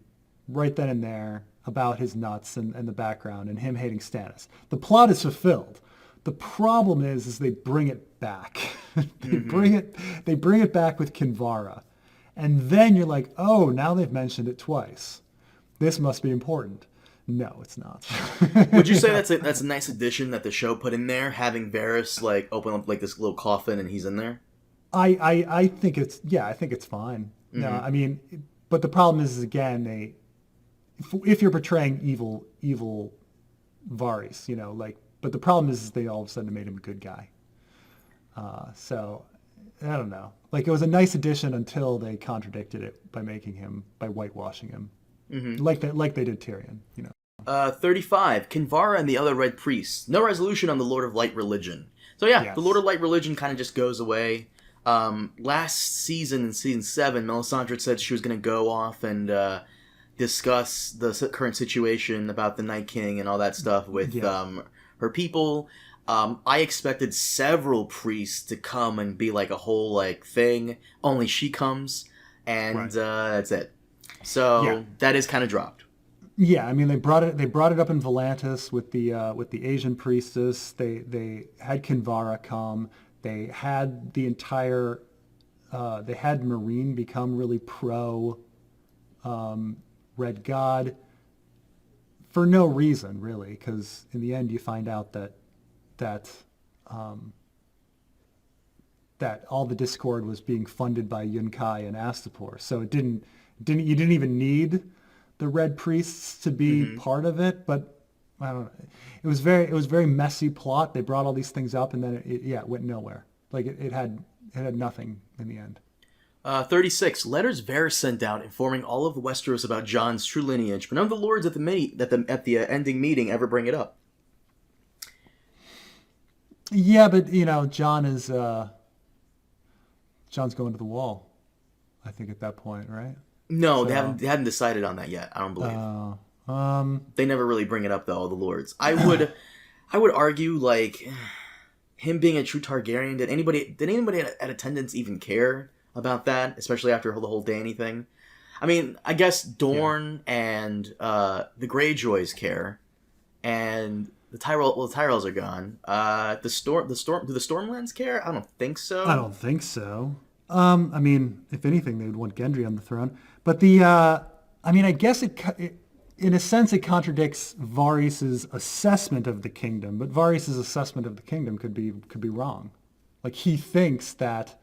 B: right then and there about his nuts and the background and him hating Stannis. The plot is fulfilled. The problem is they bring it back. They bring it back with Kinvara. And then you're like, oh, now they've mentioned it twice. This must be important. No, it's not.
A: Would you say that's a nice addition that the show put in there, having Varys like open up like this little coffin and he's in there?
B: I think it's fine. Mm-hmm. No, I mean, but the problem is again, if you're portraying evil Varys, you know, like, but the problem is they all of a sudden made him a good guy. So I don't know. Like it was a nice addition until they contradicted it by whitewashing him, mm-hmm. like they did Tyrion. You know.
A: 35. Kinvara and the other Red Priests. No resolution on the Lord of Light religion. So yeah, yes. The Lord of Light religion kind of just goes away. Last season, in season 7, Melisandre said she was going to go off and discuss the current situation about the Night King and all that stuff with her people. I expected several priests to come and be like a whole like thing. Only she comes, and that's it. So that is kind of dropped.
B: Yeah, I mean they brought it up in Volantis with the Asian priestess. They had Kinvara come. They had the entire. They had Meereen become really pro Red God for no reason, really, because in the end you find out that all the discord was being funded by Yunkai and Astapor. So you didn't even need the Red Priests to be part of it, but I don't know. It was very messy plot. They brought all these things up and then it went nowhere. Like it had nothing in the end.
A: 36. Letters Varys sent out informing all of the Westeros about Jon's true lineage, but none of the lords at the ending meeting ever bring it up.
B: Yeah, but you know, Jon's going to the wall. I think at that point, right?
A: No, so, they haven't decided on that yet. I don't believe. They never really bring it up though. All the lords. I would argue like him being a true Targaryen. Did anybody at attendance even care about that, especially after the whole Dany thing? I mean, I guess Dorne and the Greyjoys care, and the Tyrells are gone. Do the Stormlands care? I don't think so.
B: I don't think so. I mean, if anything, they would want Gendry on the throne. But I guess it in a sense it contradicts Varys' assessment of the kingdom. But Varys' assessment of the kingdom could be wrong. Like he thinks that.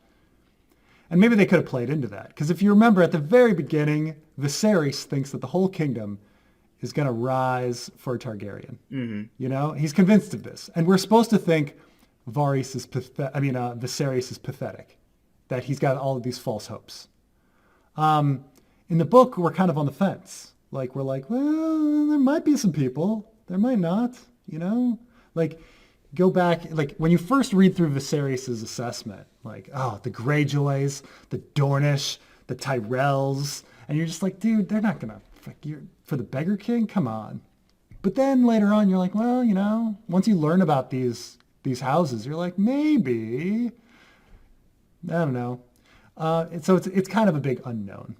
B: And maybe they could have played into that. Because if you remember at the very beginning, Viserys thinks that the whole kingdom is going to rise for a Targaryen. Mm-hmm. You know, he's convinced of this. And we're supposed to think Viserys is pathetic. That he's got all of these false hopes. In the book, we're kind of on the fence. Like, we're like, well, there might be some people. There might not, you know? Like, go back, like, when you first read through Viserys' assessment, like, oh, the Greyjoys, the Dornish, the Tyrells, and you're just like, dude, they're not gonna, for the Beggar King? Come on. But then later on, you're like, well, you know, once you learn about these houses, you're like, maybe, I don't know. So it's kind of a big unknown.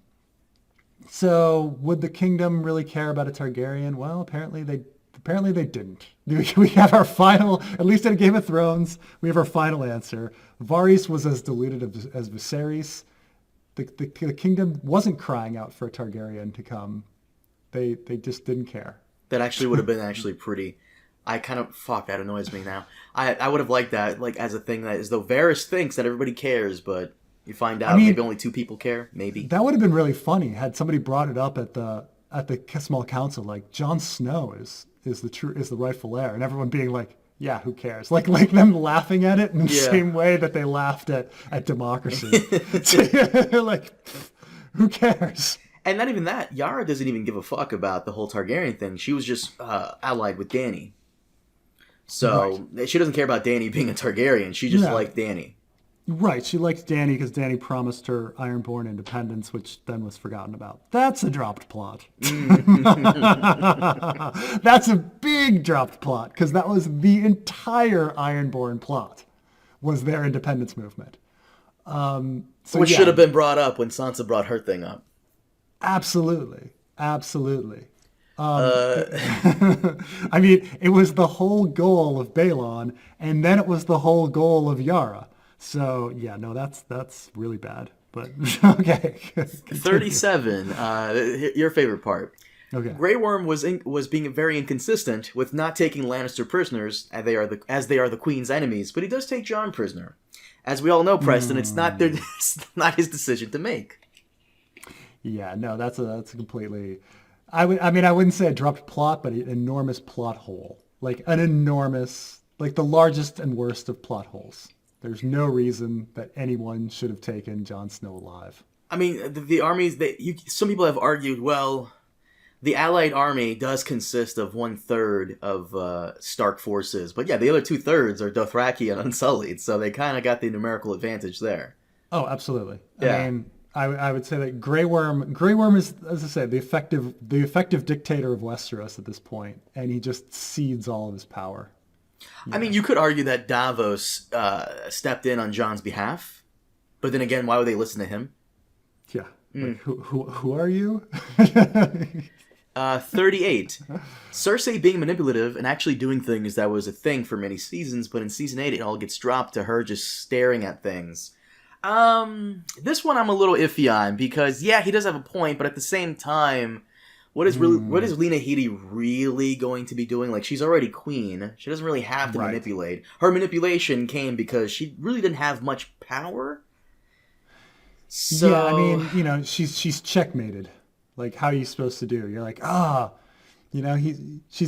B: So would the kingdom really care about a Targaryen? Well, apparently they didn't. We have our final, at least in Game of Thrones, we have our final answer. Varys was as deluded as Viserys. The kingdom wasn't crying out for a Targaryen to come. They just didn't care.
A: That actually would have been actually pretty. That annoys me now. I would have liked that, like, as a thing that as though Varys thinks that everybody cares, but you find out maybe only 2 people care, maybe.
B: That would have been really funny had somebody brought it up at the small council, like, Jon Snow is the rightful heir, and everyone being like, yeah, who cares? Like them laughing at it in the same way that they laughed at democracy. They're like, who cares?
A: And not even that. Yara doesn't even give a fuck about the whole Targaryen thing. She was just allied with Dany. So she doesn't care about Dany being a Targaryen. She just liked Dany.
B: Right, she liked Danny because Danny promised her Ironborn independence, which then was forgotten about. That's a dropped plot. That's a big dropped plot because that was the entire Ironborn plot, was their independence movement.
A: Which should have been brought up when Sansa brought her thing up.
B: Absolutely, absolutely.
A: Uh,
B: I mean, it was the whole goal of Balon, and then it was the whole goal of Yara. So yeah, no, that's really bad. But okay.
A: 37. Your favorite part.
B: Okay.
A: Grey Worm was being very inconsistent with not taking Lannister prisoners, as they are the Queen's enemies, but he does take Jon prisoner. As we all know, Preston, it's not his decision to make.
B: Yeah, no, that's a completely. I wouldn't say a dropped plot, but an enormous plot hole. Like an enormous, like the largest and worst of plot holes. There's no reason that anyone should have taken Jon Snow alive.
A: I mean, the armies. Some people have argued, well, the Allied army does consist of 1/3 of Stark forces, but yeah, the other 2/3 are Dothraki and Unsullied, so they kind of got the numerical advantage there.
B: Oh, absolutely.
A: Yeah.
B: I mean, I would say that Grey Worm is, as I said, the effective dictator of Westeros at this point, and he just cedes all of his power.
A: Yeah. I mean, you could argue that Davos stepped in on Jon's behalf, but then again, why would they listen to him?
B: Yeah. Like, who are you?
A: 38. Cersei being manipulative and actually doing things that was a thing for many seasons, but in season 8 it all gets dropped to her just staring at things. This one I'm a little iffy on because yeah, he does have a point, but at the same time, what is Lena Headey really going to be doing? Like, she's already queen. She doesn't really have to manipulate. Her manipulation came because she really didn't have much power. So
B: yeah, I mean, you know, she's checkmated. Like, how are you supposed to do? You're like, you know, she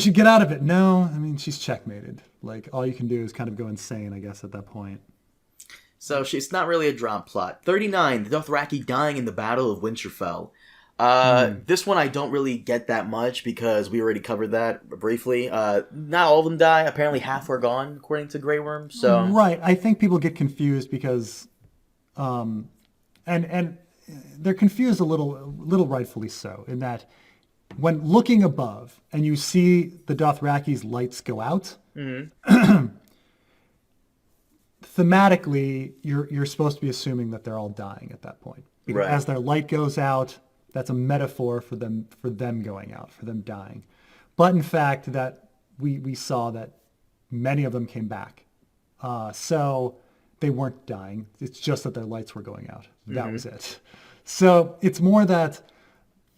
B: should get out of it. No, I mean, she's checkmated. Like, all you can do is kind of go insane, I guess, at that point.
A: So she's not really a drop plot. 39, the Dothraki dying in the Battle of Winterfell. This one I don't really get that much because we already covered that briefly. Not all of them die. Apparently half are gone, according to Grey Worm. So
B: right, I think people get confused because, and they're confused a little rightfully so, in that when looking above and you see the Dothraki's lights go out, thematically you're supposed to be assuming that they're all dying at that point. Because as their light goes out, that's a metaphor for them going out, for them dying. But in fact, that we saw that many of them came back. So they weren't dying. It's just that their lights were going out. That was it. So it's more that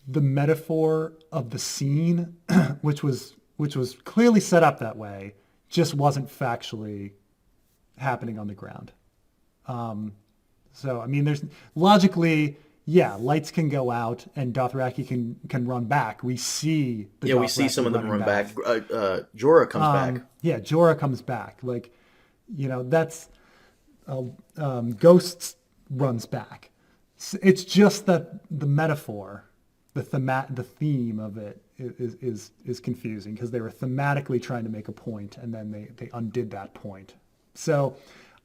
B: the metaphor of the scene, which was clearly set up that way, just wasn't factually happening on the ground. So I mean, there's logically. Yeah, lights can go out and Dothraki can run back. We see the Dothraki
A: we see some of them run back. Jorah comes back.
B: Yeah, Jorah comes back. Like, you know, that's Ghosts runs back. It's just that the metaphor, the theme of it is confusing because they were thematically trying to make a point and then they undid that point. So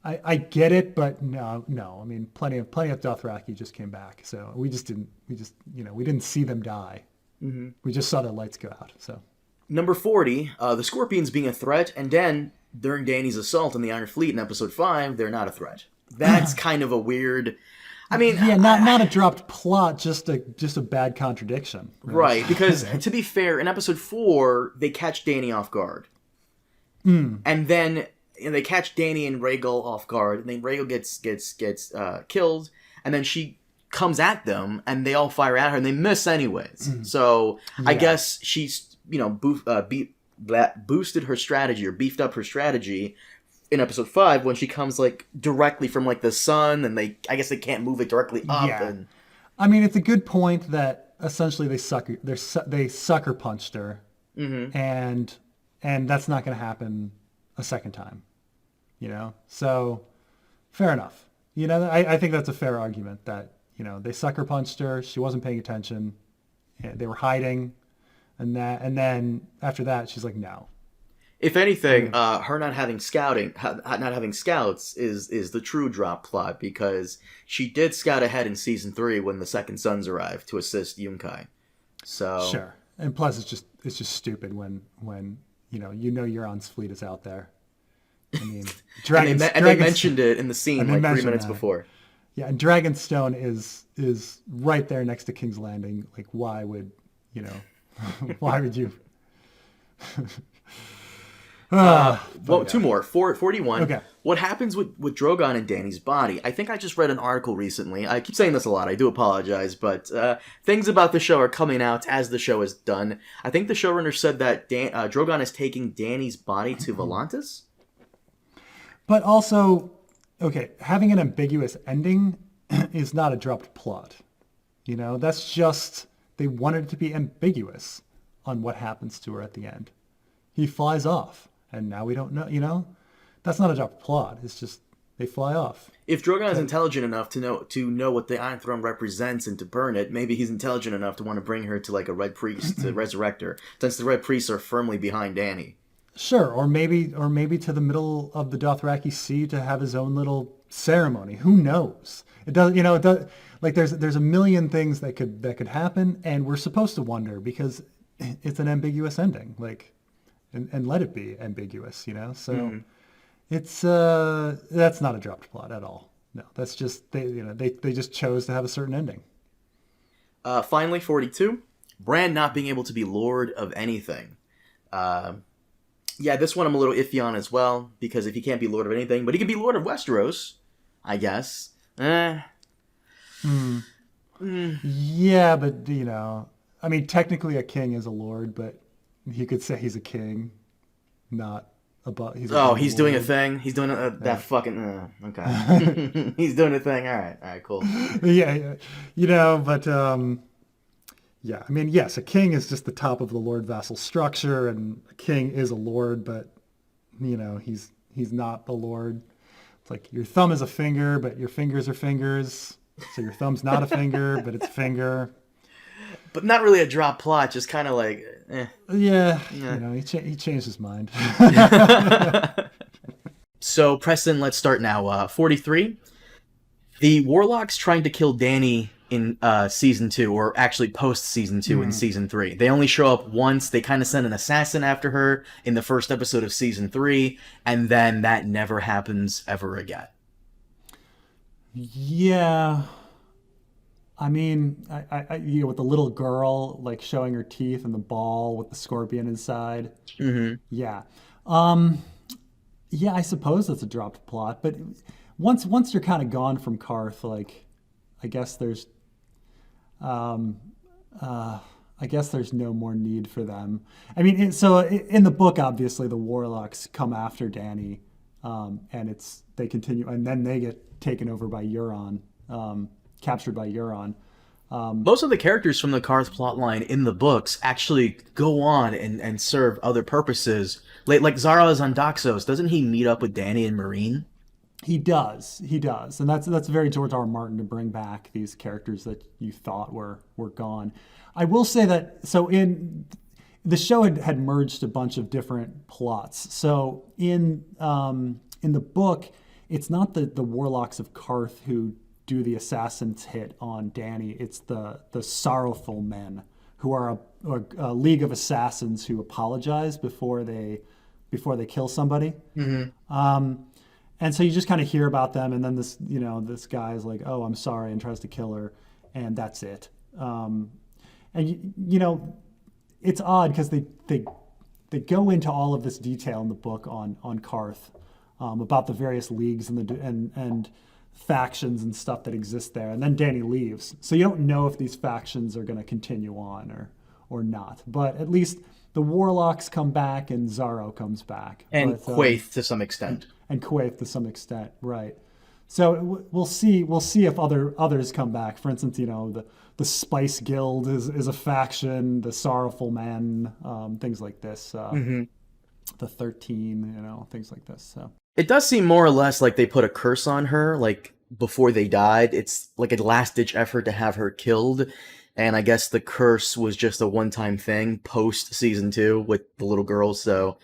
B: I get it, but no. I mean, plenty of Dothraki just came back, so we didn't see them die. We just saw their lights go out. So
A: number 40, the Scorpions being a threat, and then during Dany's assault on the Iron Fleet in episode 5, they're not a threat. That's kind of a weird. I mean,
B: yeah, not a dropped plot, just a bad contradiction.
A: Right, because to be fair, in episode 4, they catch Dany off guard, and then. And they catch Dany and Rhaegal off guard, and then Rhaegal gets killed, and then she comes at them, and they all fire at her, and they miss anyways. So I guess she's boosted her strategy or beefed up her strategy in episode 5 when she comes like directly from like the sun, and I guess they can't move it directly up.
B: Yeah.
A: And
B: I mean, it's a good point that essentially they sucker punched her, and that's not going to happen a second time, you know? So fair enough. You know, I think that's a fair argument that, you know, they sucker punched her. She wasn't paying attention. They were hiding. And then after that, she's like, no.
A: If anything, her not having not having scouts is the true drop plot, because she did scout ahead in season 3 when the second sons arrived to assist Yunkai. So
B: Sure. And plus, it's just stupid when Euron's fleet is out there. I mean,
A: they mentioned it in the scene like 3 minutes before.
B: Yeah, and Dragonstone is right there next to King's Landing. Like, why would why would you?
A: Well, 2 more. 41.
B: Okay.
A: What happens with Drogon and Dany's body? I think I just read an article recently. I keep saying this a lot. I do apologize, but things about the show are coming out as the show is done. I think the showrunner said that Drogon is taking Dany's body to Volantis.
B: But also, okay, having an ambiguous ending is not a dropped plot. That's just, they wanted it to be ambiguous on what happens to her at the end. He flies off, and now we don't know, That's not a dropped plot. It's just, they fly off.
A: If Drogon is intelligent enough to know what the Iron Throne represents and to burn it, maybe he's intelligent enough to want to bring her to like a Red Priest to resurrect her, since the Red Priests are firmly behind Dany. Sure,
B: or maybe to the middle of the Dothraki Sea to have his own little ceremony. Who knows? It does, like there's a million things that could happen, and we're supposed to wonder because it's an ambiguous ending, like, and let it be ambiguous, So it's that's not a dropped plot at all. No, that's just they just chose to have a certain ending.
A: Finally, 42, Bran not being able to be Lord of anything. Yeah, this one I'm a little iffy on as well, because if he can't be Lord of anything, but he can be Lord of Westeros, I guess.
B: Yeah, but, I mean, technically a king is a lord, but you could say he's a king, not above.
A: He's doing a thing? He's doing that fucking... okay. He's doing a thing? All right, cool.
B: Yeah, but... Yeah, I mean, yes, a king is just the top of the lord-vassal structure, and a king is a lord, but, he's not the lord. It's like your thumb is a finger, but your fingers are fingers. So your thumb's not a finger, but it's a finger.
A: But not really a drop plot, just kind of like, eh.
B: Yeah, he changed his mind.
A: So, Preston, let's start now. 43. The Warlocks trying to kill Dany in season 2, or actually post season 2 in season 3. They only show up once. They kind of send an assassin after her in the first episode of season 3, and then that never happens ever again.
B: Yeah. I mean, I with the little girl like showing her teeth and the ball with the scorpion inside.
A: Mm-hmm.
B: Yeah. Yeah, I suppose that's a dropped plot, but once you're kind of gone from Karth, like, I guess there's no more need for them. I mean, so in the book, obviously, the Warlocks come after Dany, and they continue, and then they get taken over by Euron, captured by Euron.
A: Most of the characters from the Karth plotline in the books actually go on and serve other purposes. Like Zara on Doxos, doesn't he meet up with Dany and Meereen?
B: He does, and that's very George R. R. Martin to bring back these characters that you thought were gone. I will say that, so in the show had merged a bunch of different plots. So in the book, it's not the Warlocks of Karth who do the assassin's hit on Dany. It's the sorrowful men who are a league of assassins who apologize before they kill somebody.
A: Mm-hmm.
B: And so you just kind of hear about them, and then this guy's like, "Oh, I'm sorry," and tries to kill her, and that's it. And it's odd because they go into all of this detail in the book on Karth, about the various leagues and factions and stuff that exist there, and then Dany leaves, so you don't know if these factions are going to continue on or not. But at least the Warlocks come back, and Zaro comes back,
A: and Quaithe to some extent.
B: And Quaithe to some extent, right? So we'll see if others come back. For instance, the Spice Guild is a faction, the Sorrowful Men, things like this. The 13, things like this. So
A: it does seem more or less like they put a curse on her, like before they died. It's like a last-ditch effort to have her killed. And I guess the curse was just a one-time thing post season 2 with the little girls. So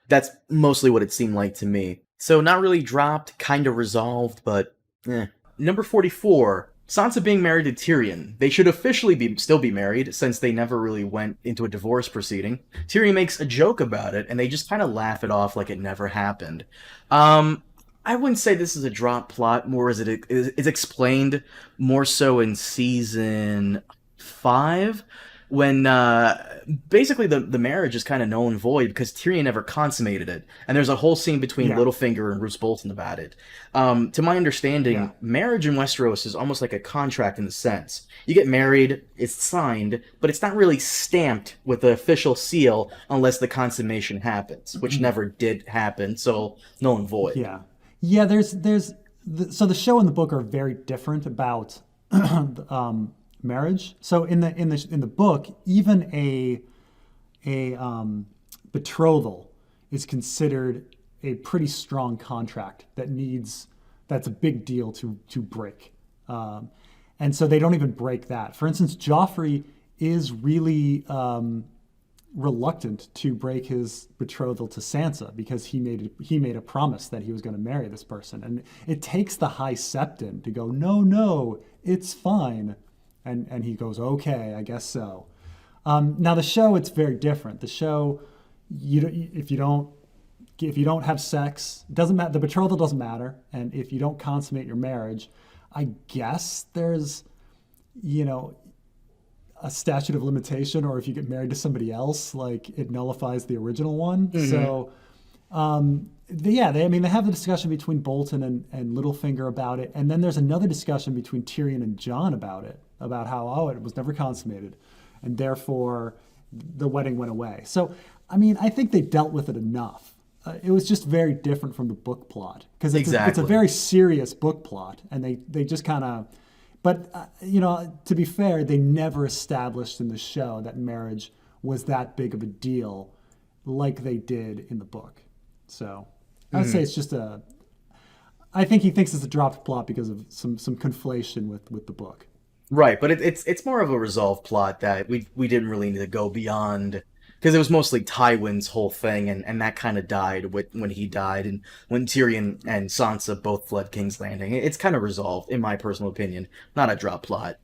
A: That's mostly what it seemed like to me. So not really dropped, kind of resolved, but eh. Number 44, Sansa being married to Tyrion. They should officially still be married, since they never really went into a divorce proceeding. Tyrion makes a joke about it, and they just kind of laugh it off like it never happened. I wouldn't say this is a drop plot, more as it is explained more so in season 5, when basically the marriage is kind of null and void because Tyrion never consummated it, and there's a whole scene between
B: Yeah,
A: Littlefinger and Roose Bolton about it. To my
B: yeah.
A: understanding, marriage in Westeros is almost like a contract in the sense you get married, it's signed, but it's not really stamped with the official seal unless the consummation happens, which never did happen, so null and void.
B: Yeah, yeah. So the show and the book are very different about marriage. So in the book, even a betrothal is considered a pretty strong contract that's a big deal to break. And so they don't even break that. For instance, Joffrey is really reluctant to break his betrothal to Sansa because he made a promise that he was going to marry this person, and it takes the High Septon to go, no, no, it's fine, and he goes, okay, I guess so. Now the show, it's very different. The show, if you don't have sex, it doesn't matter. The betrothal doesn't matter, and if you don't consummate your marriage, I guess there's, a statute of limitation, or if you get married to somebody else, like it nullifies the original one. Mm-hmm. So, they have the discussion between Bolton and Littlefinger about it, and then there's another discussion between Tyrion and Jon about it, about how it was never consummated, and therefore the wedding went away. So, I think they dealt with it enough. It was just very different from the book plot because it's a very serious book plot, and they just kind of. But, to be fair, they never established in the show that marriage was that big of a deal like they did in the book. So I would say it's just I think he thinks it's a dropped plot because of some conflation with the book.
A: Right, but it's more of a resolved plot that we didn't really need to go beyond, because it was mostly Tywin's whole thing, and that kind of died when he died, and when Tyrion and Sansa both fled King's Landing. It's kind of resolved, in my personal opinion, not a drop plot.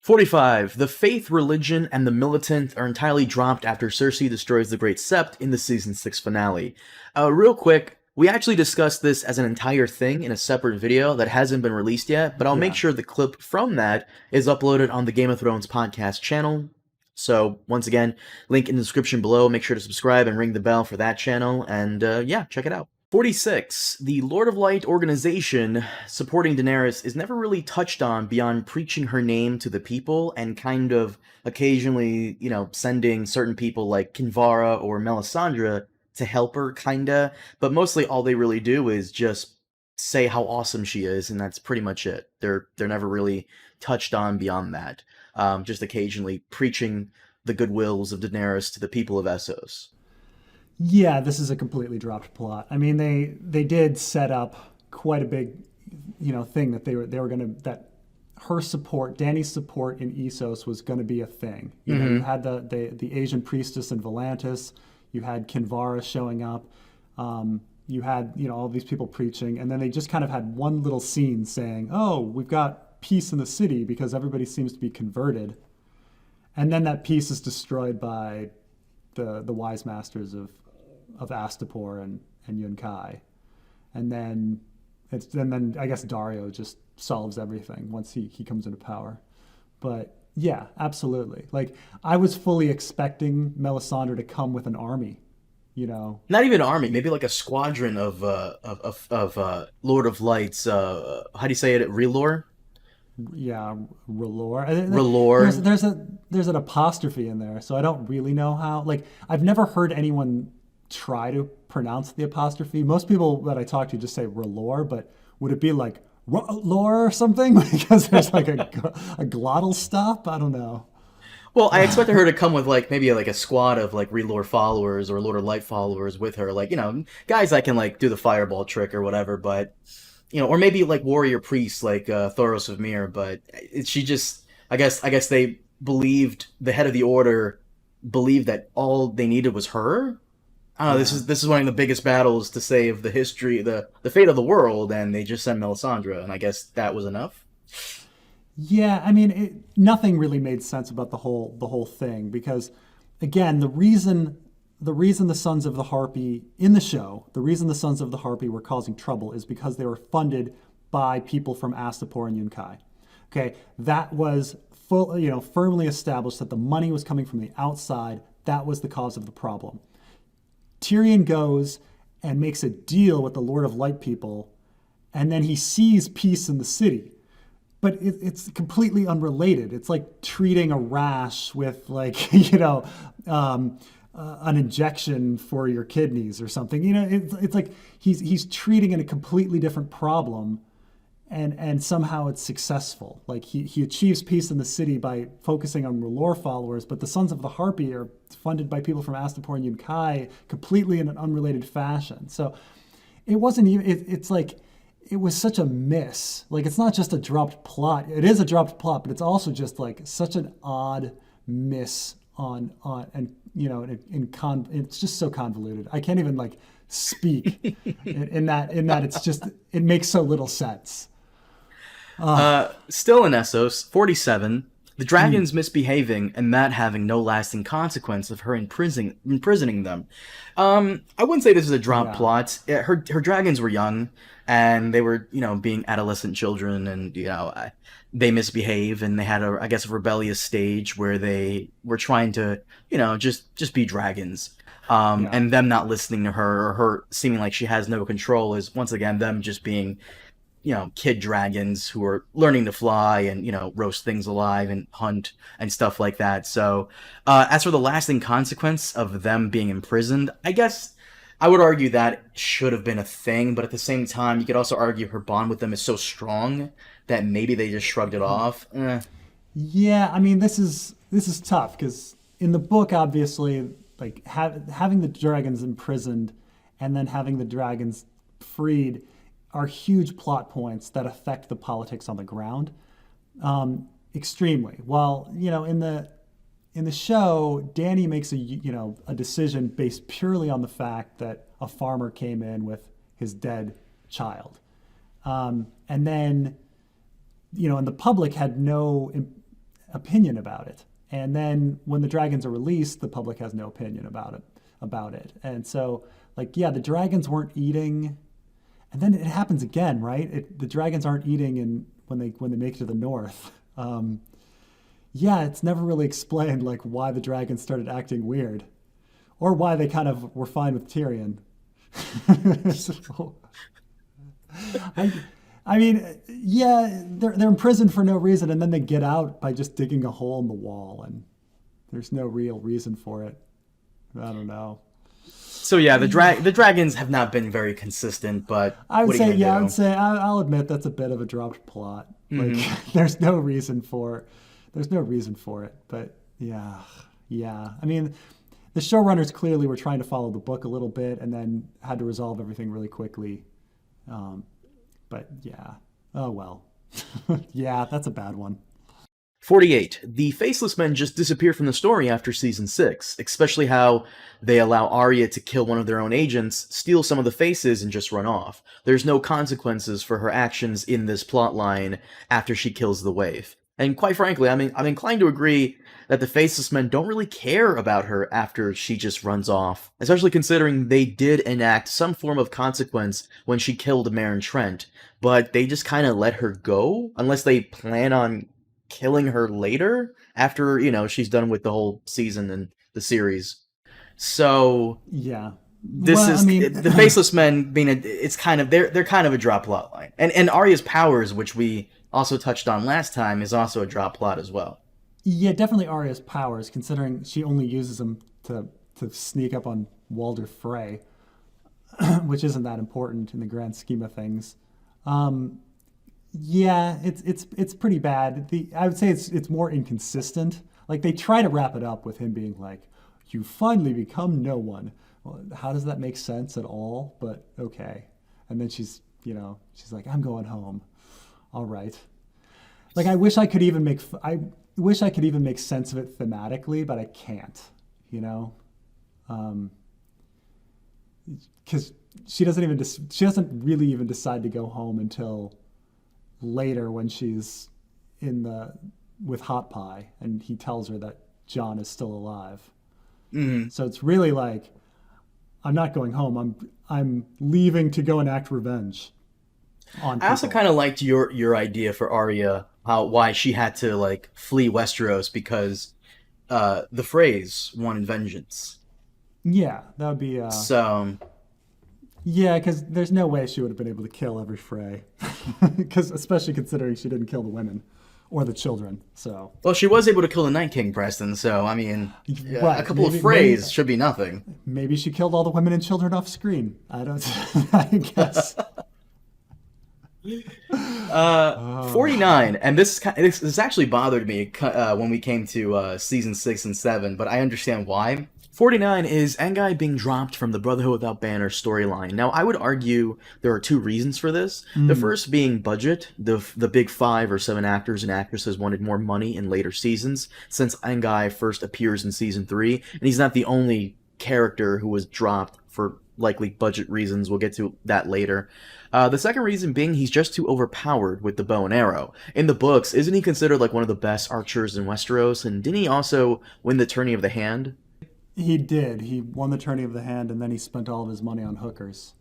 A: 45. The faith, religion, and the militant are entirely dropped after Cersei destroys the Great Sept in the Season 6 finale. Real quick, we actually discussed this as an entire thing in a separate video that hasn't been released yet, but I'll make sure the clip from that is uploaded on the Game of Thrones podcast channel. So, once again, link in the description below. Make sure to subscribe and ring the bell for that channel, and check it out. 46. The Lord of Light organization supporting Daenerys is never really touched on beyond preaching her name to the people and kind of occasionally, sending certain people like Kinvara or Melisandre to help her, kinda. But mostly all they really do is just say how awesome she is, and that's pretty much it. They're never really touched on beyond that. Just occasionally preaching the goodwills of Daenerys to the people of Essos.
B: Yeah, this is a completely dropped plot. They did set up quite a big, thing that they were that her support, Dany's support in Essos was going to be a thing. You had the Asian priestess in Volantis, you had Kinvara showing up, you had all these people preaching, and then they just kind of had one little scene saying, "Oh, we've got peace in the city because everybody seems to be converted," and then that peace is destroyed by the wise masters of Astapor and Yunkai, and then I guess Dario just solves everything once he comes into power. But yeah, absolutely. Like, I was fully expecting Melisandre to come with an army.
A: Not even an army, maybe like a squadron of Lord of Lights. How do you say it? Relore.
B: Yeah, R'hllor.
A: R'hllor.
B: There's an apostrophe in there, so I don't really know how. Like, I've never heard anyone try to pronounce the apostrophe. Most people that I talk to just say R'hllor, but would it be like R'hllor or something? Because there's like a glottal stop. I don't know.
A: Well, I expected her to come with maybe a squad of R'hllor followers or Lord of Light followers with her, guys that can do the fireball trick or whatever, but. Or maybe warrior priests like Thoros of Myr, but she just, I guess they believed, the head of the order believed that all they needed was her. Oh, this
B: Yeah.
A: is one of the biggest battles to save the history, the fate of the world, and they just sent Melisandre, and I guess that was enough.
B: Yeah, I mean, nothing really made sense about the whole thing because, again, the reason the Sons of the Harpy in the show, the reason the Sons of the Harpy were causing trouble is because they were funded by people from Astapor and Yunkai. Okay, that was firmly established that the money was coming from the outside. That was the cause of the problem. Tyrion goes and makes a deal with the Lord of Light people, and then he sees peace in the city. But it's completely unrelated. It's like treating a rash with like an injection for your kidneys or something. It's like he's treating a completely different problem, and somehow it's successful. Like he achieves peace in the city by focusing on R'hllor followers, but the Sons of the Harpy are funded by people from Astapor and Yunkai completely in an unrelated fashion. So it wasn't even. It's like it was such a miss. Like it's not just a dropped plot. It is a dropped plot, but it's also just like such an odd miss on and it's just so convoluted. I can't even like speak in that it's just it makes so little sense.
A: Still in Essos, 47, the dragons misbehaving and that having no lasting consequence of her imprisoning them. I wouldn't say this is a drop plot. Her dragons were young, and they were, being adolescent children, and, they misbehave, and they had a rebellious stage where they were trying to, just be dragons. And them not listening to her, or her seeming like she has no control, is once again them just being kid dragons who are learning to fly and, roast things alive and hunt and stuff like that. So, as for the lasting consequence of them being imprisoned, I guess I would argue that should have been a thing, but at the same time, you could also argue her bond with them is so strong that maybe they just shrugged it off.
B: Yeah, I mean, this is tough because in the book, obviously, like having the dragons imprisoned and then having the dragons freed are huge plot points that affect the politics on the ground extremely. While in the show, Dany makes a decision based purely on the fact that a farmer came in with his dead child, and then and the public had no opinion about it. And then when the dragons are released, the public has no opinion about it. And so the dragons weren't eating. And then it happens again, right? The dragons aren't eating when they make it to the north. It's never really explained why the dragons started acting weird, or why they kind of were fine with Tyrion. So, I mean, they're imprisoned for no reason, and then they get out by just digging a hole in the wall, and there's no real reason for it. I don't know.
A: So the dragons have not been very consistent, but
B: I would say I'll admit that's a bit of a dropped plot.
A: Mm-hmm.
B: There's no reason for it. But yeah. I mean, the showrunners clearly were trying to follow the book a little bit, and then had to resolve everything really quickly. But yeah, oh well. Yeah, that's a bad one.
A: 48. The Faceless Men just disappear from the story after Season 6, especially how they allow Arya to kill one of their own agents, steal some of the faces, and just run off. There's no consequences for her actions in this plotline after she kills the Waif. And quite frankly, I'm inclined to agree that the Faceless Men don't really care about her after she just runs off, especially considering they did enact some form of consequence when she killed Meryn Trent, but they just kind of let her go, unless they plan on killing her later after she's done with the whole season and the series. So
B: yeah,
A: the Faceless Men being they're kind of a drop plot line, and Arya's powers, which we also touched on last time, is also a drop plot as well.
B: Yeah, definitely Arya's powers, considering she only uses them to sneak up on Walder Frey, which isn't that important in the grand scheme of things. Yeah, it's pretty bad. I would say it's more inconsistent. Like they try to wrap it up with him being like, "You finally become no one." Well, how does that make sense at all? But okay. And then she's like, "I'm going home." All right. Like I wish I could even make sense of it thematically, but I can't. because she doesn't really even decide to go home until later when she's with Hot Pie, and he tells her that John is still alive.
A: Mm-hmm.
B: So it's really like, I'm not going home. I'm leaving to go and act revenge on people.
A: I also kind of liked your idea for Arya, why she had to like flee Westeros because the Freys wanted vengeance.
B: Yeah, that would be.
A: So.
B: Yeah, because there's no way she would have been able to kill every Frey, because especially considering she didn't kill the women or the children. So.
A: Well, she was able to kill the Night King, Preston. So I mean,
B: right.
A: A couple of Freys should be nothing.
B: Maybe she killed all the women and children off screen. I don't. I guess.
A: 49, and this actually bothered me when we came to season 6 and 7, but I understand why. 49 is Anguy being dropped from the Brotherhood Without Banner storyline. Now, I would argue there are two reasons for this. The first being budget. The big 5 or 7 actors and actresses wanted more money in later seasons, since Anguy first appears in season 3, and he's not the only character who was dropped for likely budget reasons. We'll get to that later. The second reason being he's just too overpowered with the bow and arrow. In the books, isn't he considered like one of the best archers in Westeros? And didn't he also win the Tourney of the Hand?
B: He did. He won the Tourney of the Hand, and then he spent all of his money on hookers.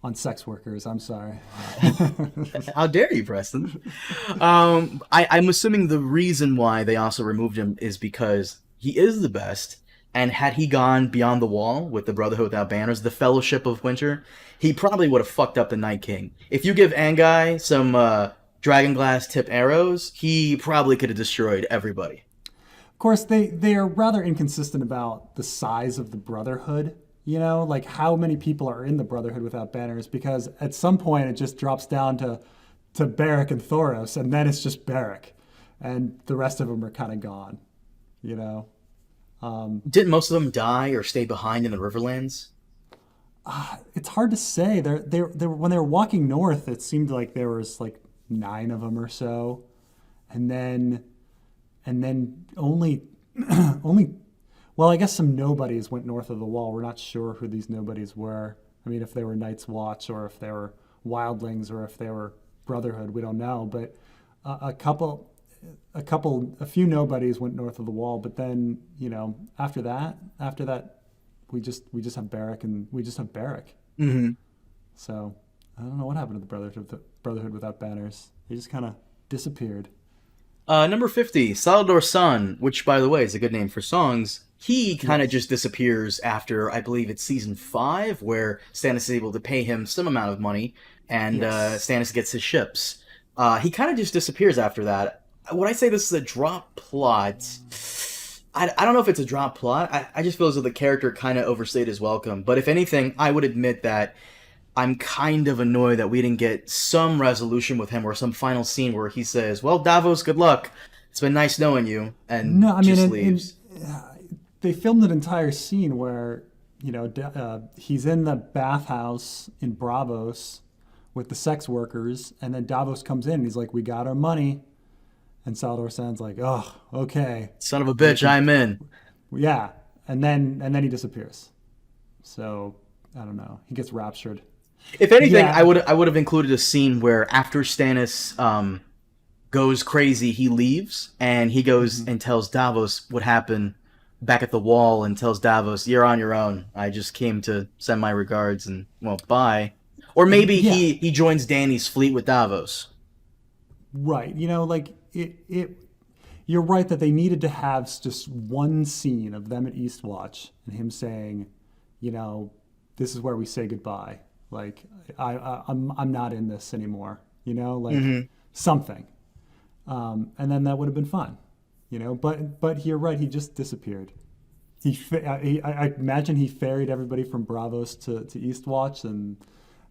B: On sex workers, I'm sorry.
A: How dare you, Preston? I'm assuming the reason why they also removed him is because he is the best, and had he gone beyond the wall with the Brotherhood Without Banners, the Fellowship of Winter, he probably would have fucked up the Night King. If you give Anguy some Dragonglass tip arrows, he probably could have destroyed everybody.
B: Of course, they are rather inconsistent about the size of the Brotherhood. You know, like how many people are in the Brotherhood Without Banners, because at some point it just drops down to Beric and Thoros, and then it's just Beric, and the rest of them are kind of gone, you know.
A: Didn't most of them die or stay behind in the Riverlands?
B: It's hard to say. They when they were walking north, it seemed like there was like 9 of them or so, and then only well, I guess some nobodies went north of the wall. We're not sure who these nobodies were. I mean, if they were Night's Watch or if they were Wildlings or if they were Brotherhood, we don't know. But a few nobodies went north of the wall. But then, you know, after that, we just have Beric, and we just have Beric.
A: Mm-hmm.
B: So I don't know what happened to the Brotherhood Without Banners. They just kind of disappeared.
A: Number 50, Salador Sun, which, by the way, is a good name for songs. He kind of just disappears after, I believe it's season 5, where Stannis is able to pay him some amount of money, and Stannis gets his ships. He kind of just disappears after that. Would I say this is a drop plot? I don't know if it's a drop plot. I just feel as though the character kind of overstayed his welcome. But if anything, I would admit that I'm kind of annoyed that we didn't get some resolution with him or some final scene where he says, well, Davos, good luck. It's been nice knowing you. And leaves.
B: They filmed an entire scene where, you know, he's in the bathhouse in Bravos with the sex workers, and then Davos comes in and he's like, we got our money. And Salador Sun's like, oh, okay.
A: Son of a bitch, I'm in.
B: Yeah. And then he disappears. So, I don't know. He gets raptured.
A: If anything, I would have included a scene where after Stannis goes crazy, he leaves, and he goes and tells Davos what happened back at the wall, and tells Davos, you're on your own. I just came to send my regards, and, well, bye. Or maybe he joins Dany's fleet with Davos.
B: Right. You know, like, you're right that they needed to have just one scene of them at Eastwatch, and him saying, you know, this is where we say goodbye. Like, I'm not in this anymore, you know, like something. And then that would have been fun, you know, but you're right. He just disappeared. I imagine he ferried everybody from Bravos to Eastwatch, and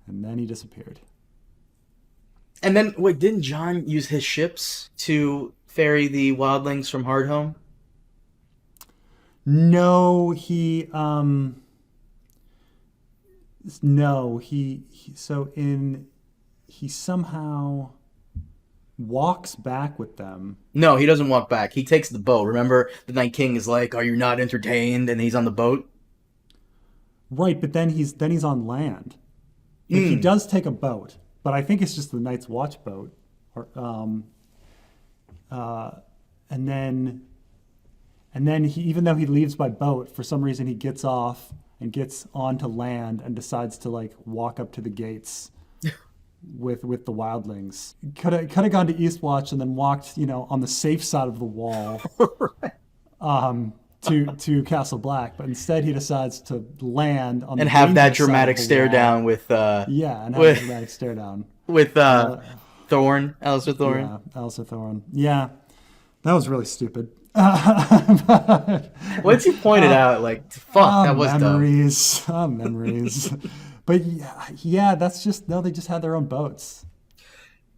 B: then he disappeared.
A: And then, wait, didn't Jon use his ships to ferry the wildlings from Hardhome?
B: No, he somehow walks back with them.
A: No, he doesn't walk back. He takes the boat. Remember, the Night King is like, are you not entertained? And he's on the boat.
B: Right, but then he's on land. Like, he does take a boat, but I think it's just the Night's Watch boat. Or, and then he, even though he leaves by boat, for some reason he gets off and gets onto land and decides to like walk up to the gates with the wildlings. Could have gone to Eastwatch and then walked, on the safe side of the wall. To Castle Black, but instead he decides to land on
A: And
B: the
A: have that
B: dangerous side
A: dramatic
B: of the
A: stare
B: wall.
A: down with
B: Yeah, and have
A: with
B: a dramatic stare down.
A: with Thorn, Alistair Thorn.
B: Yeah, Elsa Thorne. Yeah, that was really stupid.
A: Once you pointed out, like, fuck, that was
B: memories. Memories. But yeah, that's just no. They just had their own boats.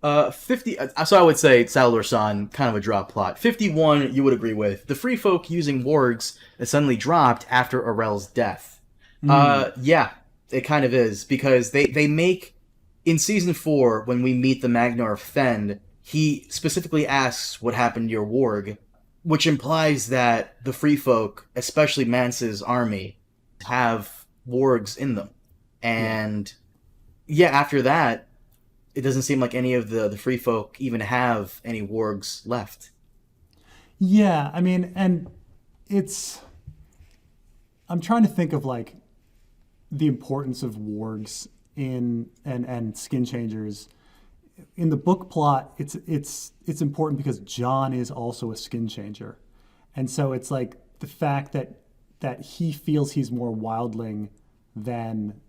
A: 50. So I would say Salvador-san, kind of a drop plot. 51, you would agree with. The free folk using wargs that suddenly dropped after Arel's death. Yeah, it kind of is, because they make, in season 4, when we meet the Magnar of Fend, he specifically asks what happened to your warg, which implies that the free folk, especially Mance's army, have wargs in them. And yeah, after that, it doesn't seem like any of the free folk even have any wargs left.
B: Yeah, I mean, and I'm trying to think of like the importance of wargs and skin changers. In the book plot, it's important because John is also a skin changer. And so it's like the fact that he feels he's more wildling than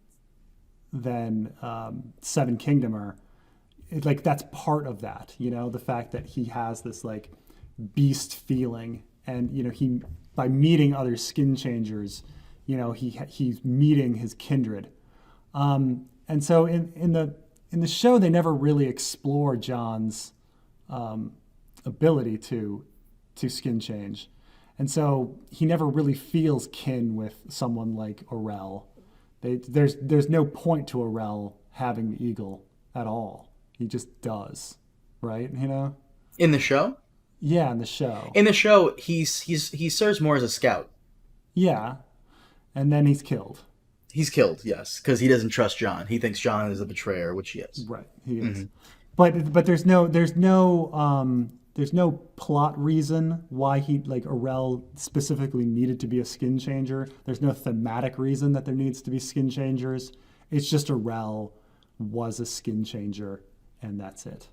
B: Seven Kingdomer. Like that's part of that, the fact that he has this like beast feeling, and he, by meeting other skin changers, he's meeting his kindred, and so in the show they never really explore John's ability to skin change, and so he never really feels kin with someone like Arel. There's no point to Arel having the eagle at all. He just does, right?
A: In the show?
B: Yeah, in the show.
A: In the show, he serves more as a scout.
B: Yeah, and then he's killed.
A: He's killed, yes, because he doesn't trust John. He thinks John is a betrayer, which he is.
B: Right, he is. But there's no plot reason why he, like, Arel specifically needed to be a skin changer. There's no thematic reason that there needs to be skin changers. It's just Arel was a skin changer, and that's it.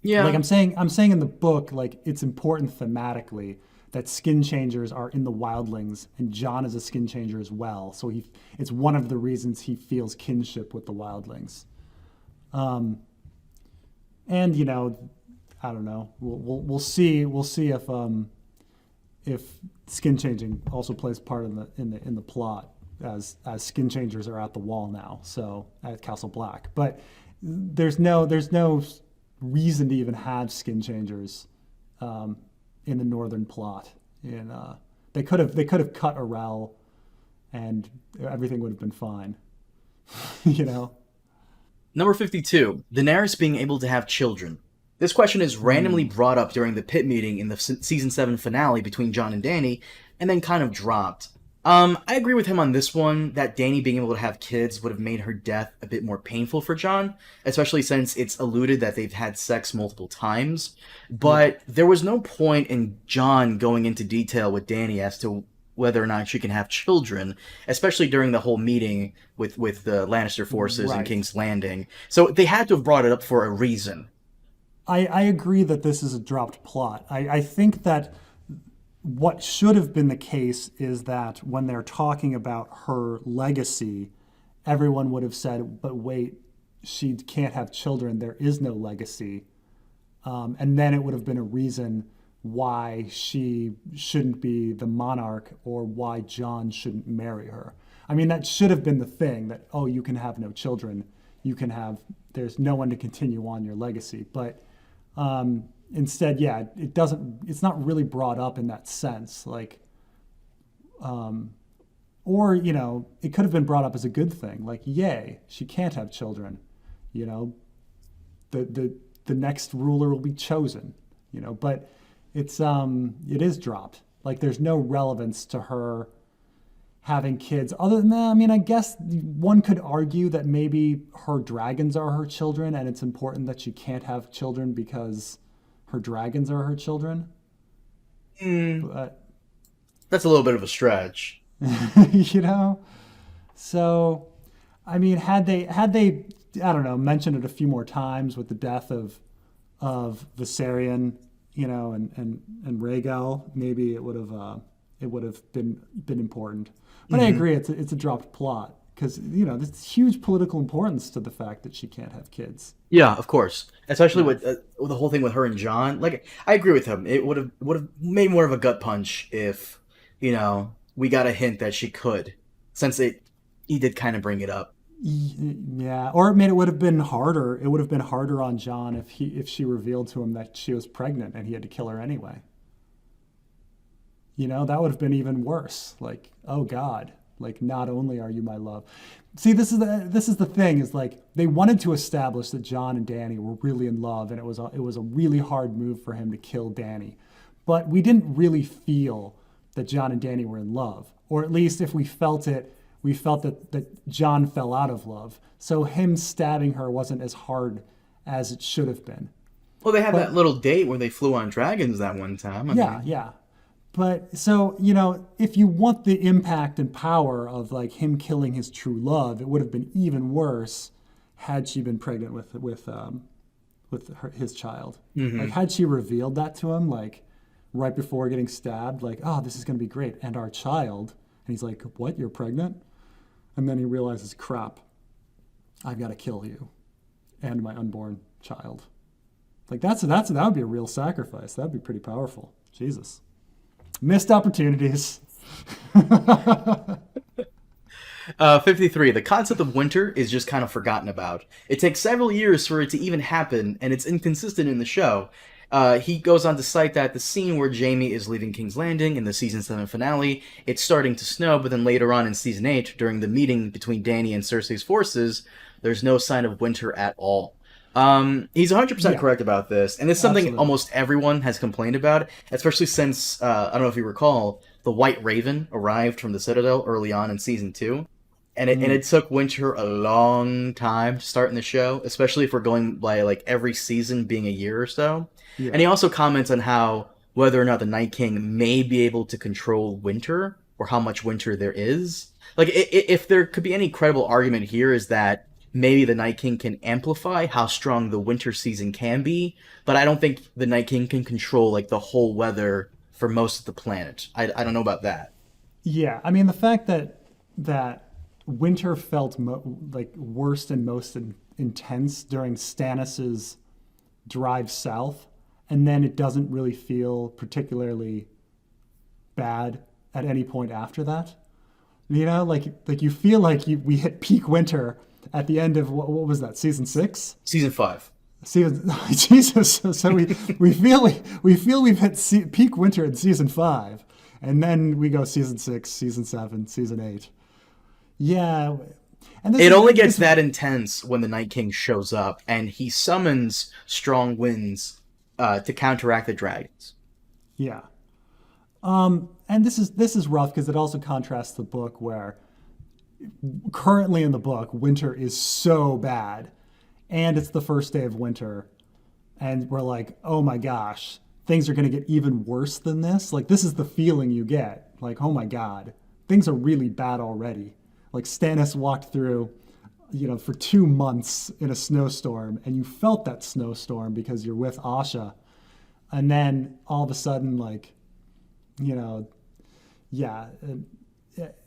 A: Yeah.
B: Like I'm saying in the book, like, it's important thematically that skin changers are in the wildlings, and John is a skin changer as well. So it's one of the reasons he feels kinship with the wildlings. And I don't know. We'll see if skin changing also plays part in the plot, as skin changers are at the wall now. So at Castle Black, but there's no reason to even have skin changers in the northern plot. They could have cut Arel, and everything would have been fine.
A: Number 52, Daenerys being able to have children. This question is randomly brought up during the pit meeting in the season 7 finale between Jon and Dany, and then kind of dropped. I agree with him on this one, that Dany being able to have kids would have made her death a bit more painful for Jon, especially since it's alluded that they've had sex multiple times. But there was no point in Jon going into detail with Dany as to whether or not she can have children, especially during the whole meeting with the Lannister forces and King's Landing. So they had to have brought it up for a reason.
B: I agree that this is a dropped plot. I think that what should have been the case is that when they're talking about her legacy, everyone would have said, but wait, she can't have children. There is no legacy. And then it would have been a reason why she shouldn't be the monarch, or why Jon shouldn't marry her. I mean, that should have been the thing, that, oh, you can have no children. There's no one to continue on your legacy. But instead, yeah, it's not really brought up in that sense. Like, or, it could have been brought up as a good thing. Like, yay, she can't have children. The next ruler will be chosen, but it is dropped. Like, there's no relevance to her having kids. Other than that, I mean, I guess one could argue that maybe her dragons are her children, and it's important that she can't have children because her dragons are her children.
A: Mm,
B: But
A: that's a little bit of a stretch.
B: you know, so I mean, had they I don't know mentioned it a few more times with the death of Viserion, and Rhaegal, maybe it would have been important. But I
A: Hmm.
B: agree, it's a dropped plot because there's huge political importance to the fact that she can't have kids.
A: Yeah, of course. Especially
B: Yeah.
A: with the whole thing with her and John. Like, I agree with him. It would have made more of a gut punch if, we got a hint that she could, since he did kind of bring it up.
B: Yeah, or it would have been harder. It would have been harder on John if she revealed to him that she was pregnant and he had to kill her anyway. That would have been even worse. Like, oh God, like not only are you my love. See, this is the thing is like they wanted to establish that John and Danny were really in love, and it was a really hard move for him to kill Danny. But we didn't really feel that John and Danny were in love, or at least if we felt it, we felt that John fell out of love. So him stabbing her wasn't as hard as it should have been.
A: Well, they had that
B: But
A: little date where they flew on dragons that one time. I
B: yeah,
A: mean,
B: yeah. But so, if you want the impact and power of like him killing his true love, it would have been even worse had she been pregnant with his child. Like, had she revealed that to him, like right before getting stabbed, like, oh, this is going to be great, and our child, and he's like, what? You're pregnant? And then he realizes, crap, I've got to kill you and my unborn child. Like that would be a real sacrifice. That'd be pretty powerful. Jesus. Missed opportunities.
A: 53. The concept of winter is just kind of forgotten about. It takes several years for it to even happen, and it's inconsistent in the show. He goes on to cite that the scene where Jaime is leaving King's Landing in the season 7 finale, it's starting to snow, but then later on in season 8, during the meeting between Dany and Cersei's forces, there's no sign of winter at all. He's 100%
B: Yeah,
A: correct about this, and it's something
B: absolutely.
A: almost everyone has complained about, especially since, I don't know if you recall, the White Raven arrived from the Citadel early on in season 2, and
B: Mm,
A: it took Winter a long time to start in the show, especially if we're going by like every season being a year or so. And
B: yeah.
A: he also comments on how whether or not the Night King may be able to control winter or how much winter there is. Like, if there could be any credible argument here, is that maybe the Night King can amplify how strong the winter season can be, but I don't think the Night King can control like the whole weather for most of the planet. I don't know about that.
B: Yeah, I mean the fact that winter felt like worst and most intense during Stannis's drive south, and then it doesn't really feel particularly bad at any point after that. Like you feel like we hit peak winter at the end of what was that, season 6?
A: Season 5.
B: Season Jesus. So we feel we've hit peak winter in season 5, and then we go season 6, season 7, season 8. Yeah, and this
A: It
B: is
A: only gets
B: this.
A: that intense when the Night King shows up and he summons strong winds to counteract the dragons.
B: Yeah, and this is rough because it also contrasts the book where currently in the book winter is so bad, and it's the first day of winter, and we're like, oh my gosh, things are going to get even worse than this. Like, this is the feeling you get. Like, oh my God, things are really bad already. Like, Stannis walked through, for 2 months in a snowstorm, and you felt that snowstorm because you're with Asha. And then all of a sudden, like, you know, yeah,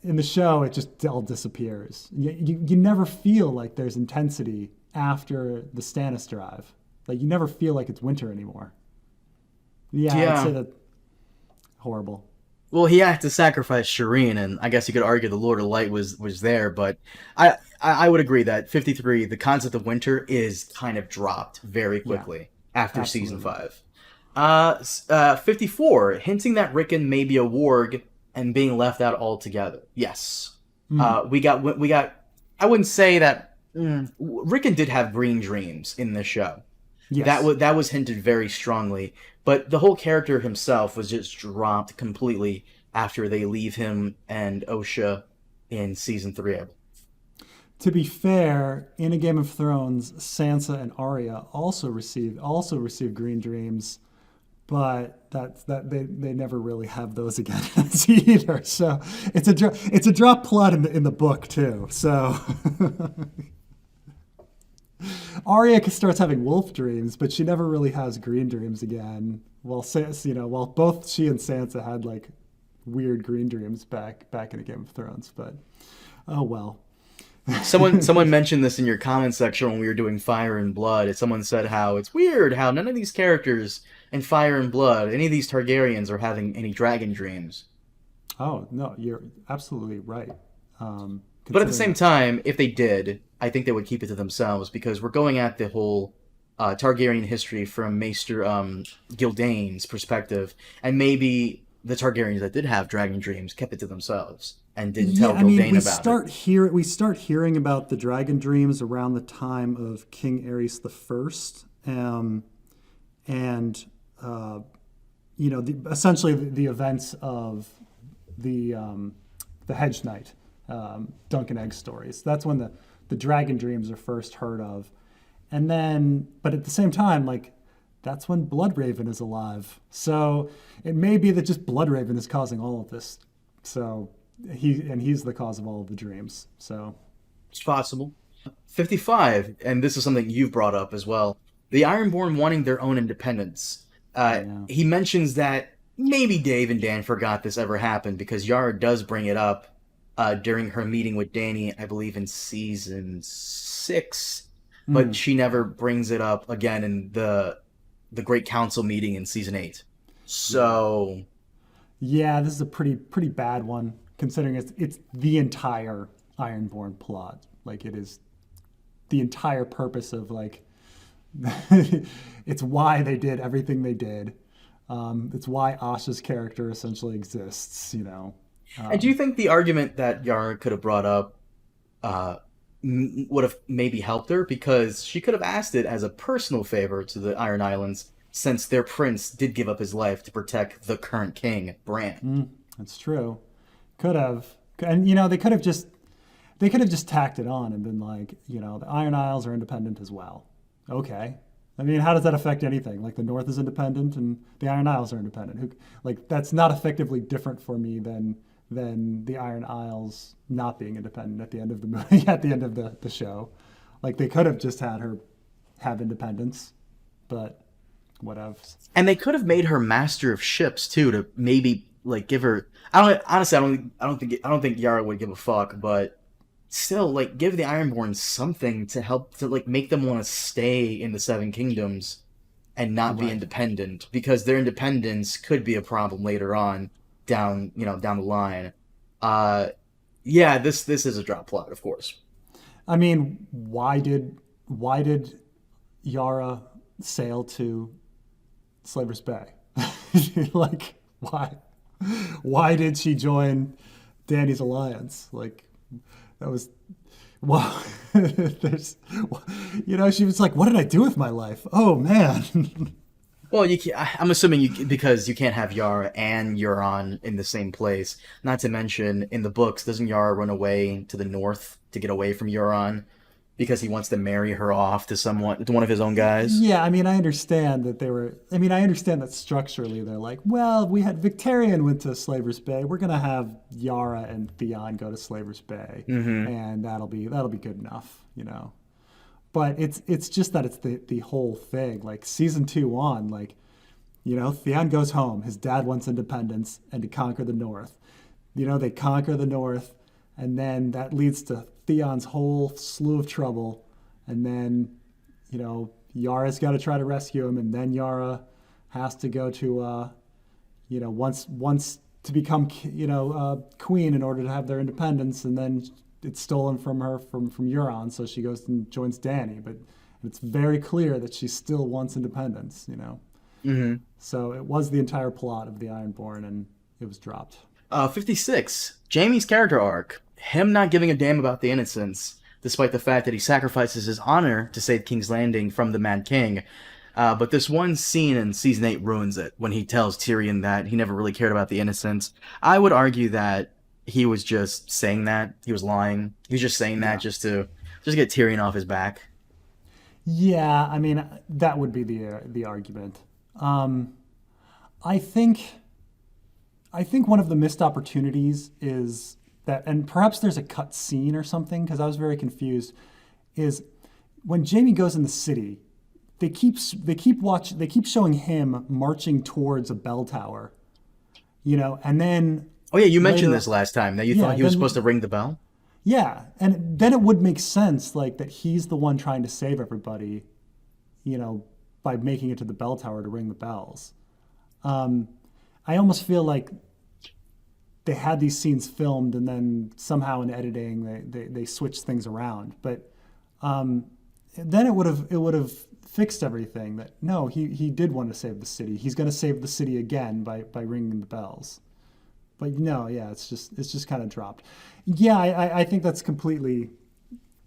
B: in the show, it just all disappears. You never feel like there's intensity after the Stannis drive. Like, you never feel like it's winter anymore. Yeah, I'd say
A: Yeah.
B: that horrible.
A: Well, he had to sacrifice Shireen, and I guess you could argue the Lord of Light was there, but I would agree that 53, the concept of winter, is kind of dropped very
B: Yeah,
A: quickly after season
B: absolutely.
A: 5. 54, hinting that Rickon may be a warg and being left out altogether. Yes.
B: Mm,
A: We got. I wouldn't say that. Rickon did have green dreams in this show.
B: yes.
A: That was hinted very strongly, but the whole character himself was just dropped completely. after they leave him and Osha in season 3.
B: To be fair, in A Game of Thrones, Sansa and Arya also receive green dreams, but they never really have those again either. So it's a drop plot in the book too. So Arya starts having wolf dreams, but she never really has green dreams again. While both she and Sansa had like weird green dreams back in A Game of Thrones, but oh well.
A: Someone mentioned this in your comment section when we were doing Fire and Blood. Someone said how it's weird how none of these characters in Fire and Blood, any of these Targaryens, are having any dragon dreams.
B: Oh, no, you're absolutely right.
A: But at the same time, if they did, I think they would keep it to themselves, because we're going at the whole Targaryen history from Maester Gildane's perspective, and maybe the Targaryens that did have dragon dreams kept it to themselves and didn't tell Gildane about it.
B: We start hearing about the dragon dreams around the time of King Aerys I, essentially the events of the Hedge Knight, Dunk and Egg stories. That's when the dragon dreams are first heard of, and then, but at the same time, like, that's when Bloodraven is alive. So it may be that just Bloodraven is causing all of this. So he's the cause of all of the dreams. So
A: it's possible. 55, and this is something you've brought up as well. The Ironborn wanting their own independence. He mentions that maybe Dave and Dan forgot this ever happened, because Yara does bring it up during her meeting with Dany, I believe in season 6, but she never brings it up again in the Great Council meeting in season 8. So
B: yeah, this is a pretty bad one, considering it's the entire Ironborn plot. Like, it is the entire purpose of, like, it's why they did everything they did. It's why Asha's character essentially exists, you know.
A: And do you think the argument that Yara could have brought up would have maybe helped her? Because she could have asked it as a personal favor to the Iron Islands, since their prince did give up his life to protect the current king, Bran.
B: That's true. Could have. And, you know, they could have just tacked it on and been like, you know, the Iron Isles are independent as well. Okay. I mean, how does that affect anything? Like, the North is independent and the Iron Isles are independent. That's not effectively different for me than the Iron Isles not being independent at the end of the movie, at the end of the show. Like, they could have just had her have independence, but whatever.
A: And they could have made her master of ships too, to maybe like give her. I don't think Yara would give a fuck, but still, like, give the Ironborn something to help to, like, make them want to stay in the Seven Kingdoms and not be independent, because their independence could be a problem later on down the line. Yeah, this is a drop plot, of course.
B: I mean, why did Yara sail to Slaver's Bay? Like, why did she join Dany's alliance? Like, that was, well, she was like, what did I do with my life? Oh, man.
A: Well, I'm assuming because you can't have Yara and Euron in the same place. Not to mention, in the books, doesn't Yara run away to the north to get away from Euron because he wants to marry her off to one of his own guys?
B: Yeah, I mean, I understand that structurally they're like, well, we had Victarion went to Slaver's Bay. We're gonna have Yara and Theon go to Slaver's Bay, and that'll be good enough, you know. But it's just that it's the whole thing. Like, season 2 on, like, you know, Theon goes home. His dad wants independence and to conquer the North. You know, they conquer the North, and then that leads to Theon's whole slew of trouble. And then, you know, Yara's got to try to rescue him, and then Yara has to go to, you know, once to become, you know, queen in order to have their independence, and then it's stolen from her from Euron, so she goes and joins Dany. But it's very clear that she still wants independence, you know.
A: Mm-hmm.
B: So it was the entire plot of the Ironborn, and it was dropped.
A: 56, Jaime's character arc. Him not giving a damn about the innocents, despite the fact that he sacrifices his honor to save King's Landing from the Mad King. But this one scene in season 8 ruins it when he tells Tyrion that he never really cared about the innocents. I would argue that he was just saying that. He was lying. He was just saying that
B: Yeah.
A: just get Tyrion off his back.
B: Yeah, I mean that would be the argument. I think one of the missed opportunities is that, and perhaps there's a cut scene or something because I was very confused. Is when Jaime goes in the city, they keep showing him marching towards a bell tower, and then
A: Oh yeah, you mentioned
B: later,
A: this last time that you
B: yeah,
A: thought he was
B: then
A: supposed to ring the bell.
B: yeah, and then it would make sense like that he's the one trying to save everybody, by making it to the bell tower to ring the bells. I almost feel like they had these scenes filmed and then somehow in editing they switched things around. But then it would have fixed everything. That no, he did want to save the city. He's going to save the city again by ringing the bells. But no, yeah, it's just kind of dropped. Yeah, I think that's completely.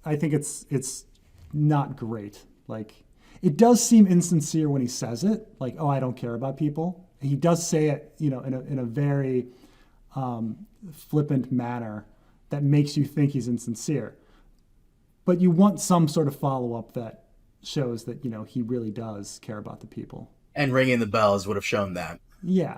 B: I think it's not great. Like it does seem insincere when he says it. Like, oh, I don't care about people. He does say it, in a very flippant manner that makes you think he's insincere. But you want some sort of follow-up that shows that, he really does care about the people.
A: And ringing the bells would have shown that.
B: Yeah.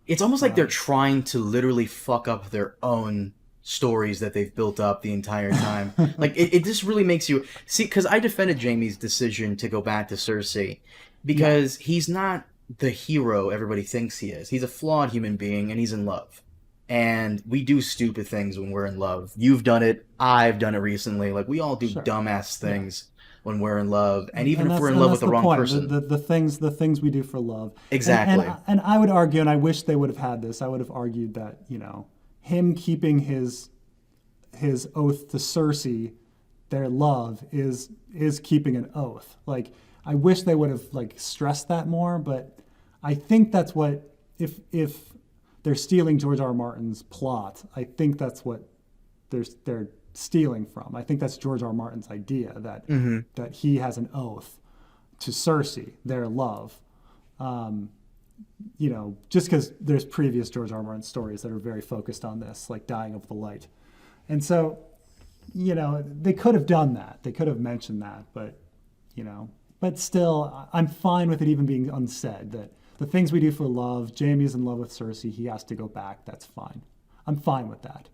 A: It's almost like they're trying to literally fuck up their own stories that they've built up the entire time. Like, it just really makes you... See, because I defended Jaime's decision to go back to Cersei because he's not the hero everybody thinks he is. He's a flawed human being, and he's in love. And we do stupid things when we're in love. You've done it. I've done it recently. Like, we all do dumbass things when we're in love. And even if we're in love with the wrong person.
B: The things we do for love.
A: Exactly.
B: And I would argue, and I wish they would have had this, I would have argued that, him keeping his oath to Cersei, their love, is keeping an oath. Like, I wish they would have, stressed that more, but I think that's what, if they're stealing George R. R. Martin's plot, I think that's what they're stealing from. I think that's George R. R. Martin's idea that that he has an oath to Cersei, their love. Just because there's previous George R. R. Martin stories that are very focused on this, like Dying of the Light. And so, they could have done that. They could have mentioned that, but still, I'm fine with it even being unsaid that the things we do for love, Jaime's in love with Cersei, he has to go back. That's fine. I'm fine with that.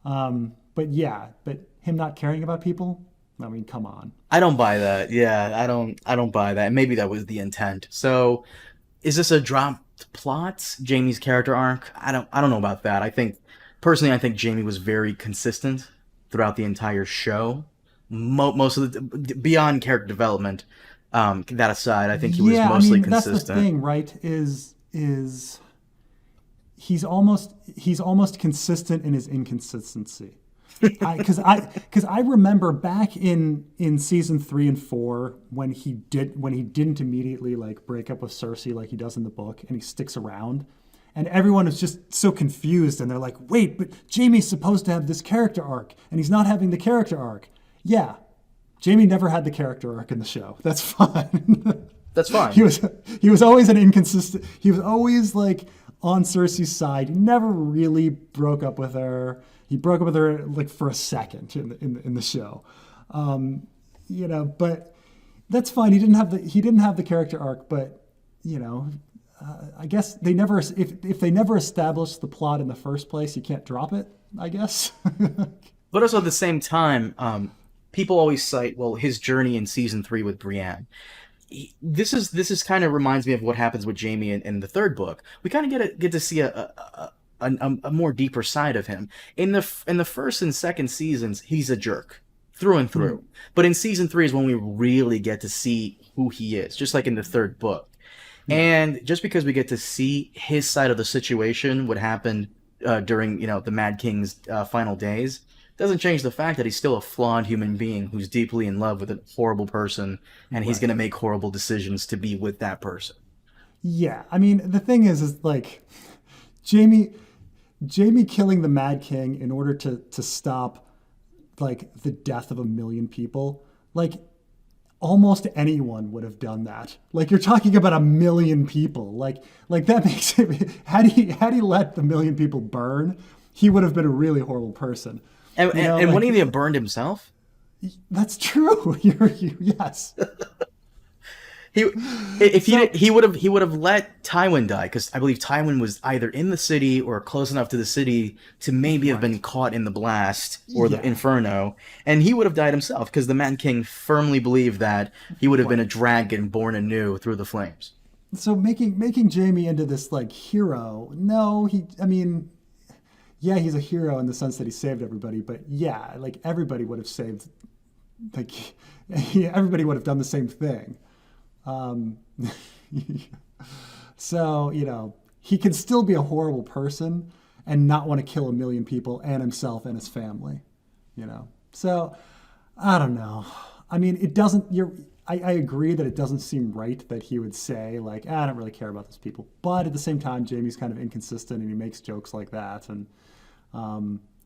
B: But him not caring about people, I mean, come on.
A: I don't buy that. Yeah, I don't buy that. And maybe that was the intent. So, is this a dropped plot? Jaime's character arc? I don't know about that. I think Jaime was very consistent throughout the entire show. Most of the beyond character development, that aside, I think he was mostly consistent.
B: That's the thing, right? Is he's almost consistent in his inconsistency. Because I remember back in season 3 and 4 when he didn't immediately break up with Cersei like he does in the book, and he sticks around, and everyone is just so confused, and they're like, wait, but Jaime's supposed to have this character arc, and he's not having the character arc. Yeah, Jaime never had the character arc in the show. That's fine.
A: That's fine.
B: He was always an inconsistent. He was always on Cersei's side. He never really broke up with her. He broke up with her for a second in the show, But that's fine. He didn't have the character arc. But I guess they never. If they never established the plot in the first place, you can't drop it. I guess.
A: But also at the same time, people always cite his journey in season 3 with Brienne. This is kind of reminds me of what happens with Jaime in the third book. We kind of get to see a more deeper side of him. In the first and second seasons, he's a jerk through and through. Mm-hmm. But in season 3 is when we really get to see who he is, just like in the third book. Mm-hmm. And just because we get to see his side of the situation, what happened during the Mad King's final days, doesn't change the fact that he's still a flawed human being who's deeply in love with a horrible person, and he's going to make horrible decisions to be with that person.
B: Yeah, I mean, the thing is Jaime killing the Mad King in order to stop the death of 1 million people. almost anyone would have done that. Like, you're talking about 1 million people. Like that makes it, had he let the 1 million people burn, he would have been a really horrible person.
A: And wouldn't he have burned himself?
B: That's true. Yes.
A: He would have let Tywin die, because I believe Tywin was either in the city or close enough to the city to maybe have been caught in the blast or the inferno, and he would have died himself because the Mad King firmly believed that he would have been a dragon born anew through the flames.
B: So making Jaime into this like hero, no, yeah, he's a hero in the sense that he saved everybody, but yeah, like everybody would have saved, like everybody would have done the same thing. So, he can still be a horrible person and not want to kill 1 million people and himself and his family, So, I don't know. I mean, it doesn't, I agree that it doesn't seem right that he would say, like, I don't really care about those people. But at the same time, Jaime's kind of inconsistent and he makes jokes like that. And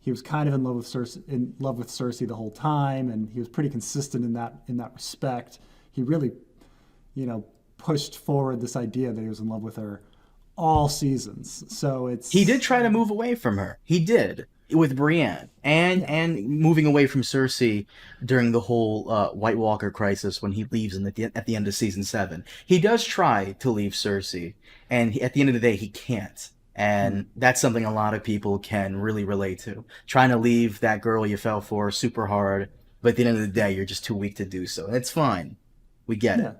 B: he was kind of in love with Cersei the whole time, and he was pretty consistent in that respect. He really pushed forward this idea that he was in love with her all seasons. So
A: he did try to move away from her. He did with Brienne, and moving away from Cersei during the whole White Walker crisis when he leaves at the end of season 7. He does try to leave Cersei, and at the end of the day, he can't. And that's something a lot of people can really relate to. Trying to leave that girl you fell for super hard, but at the end of the day, you're just too weak to do so. And it's fine. We get it.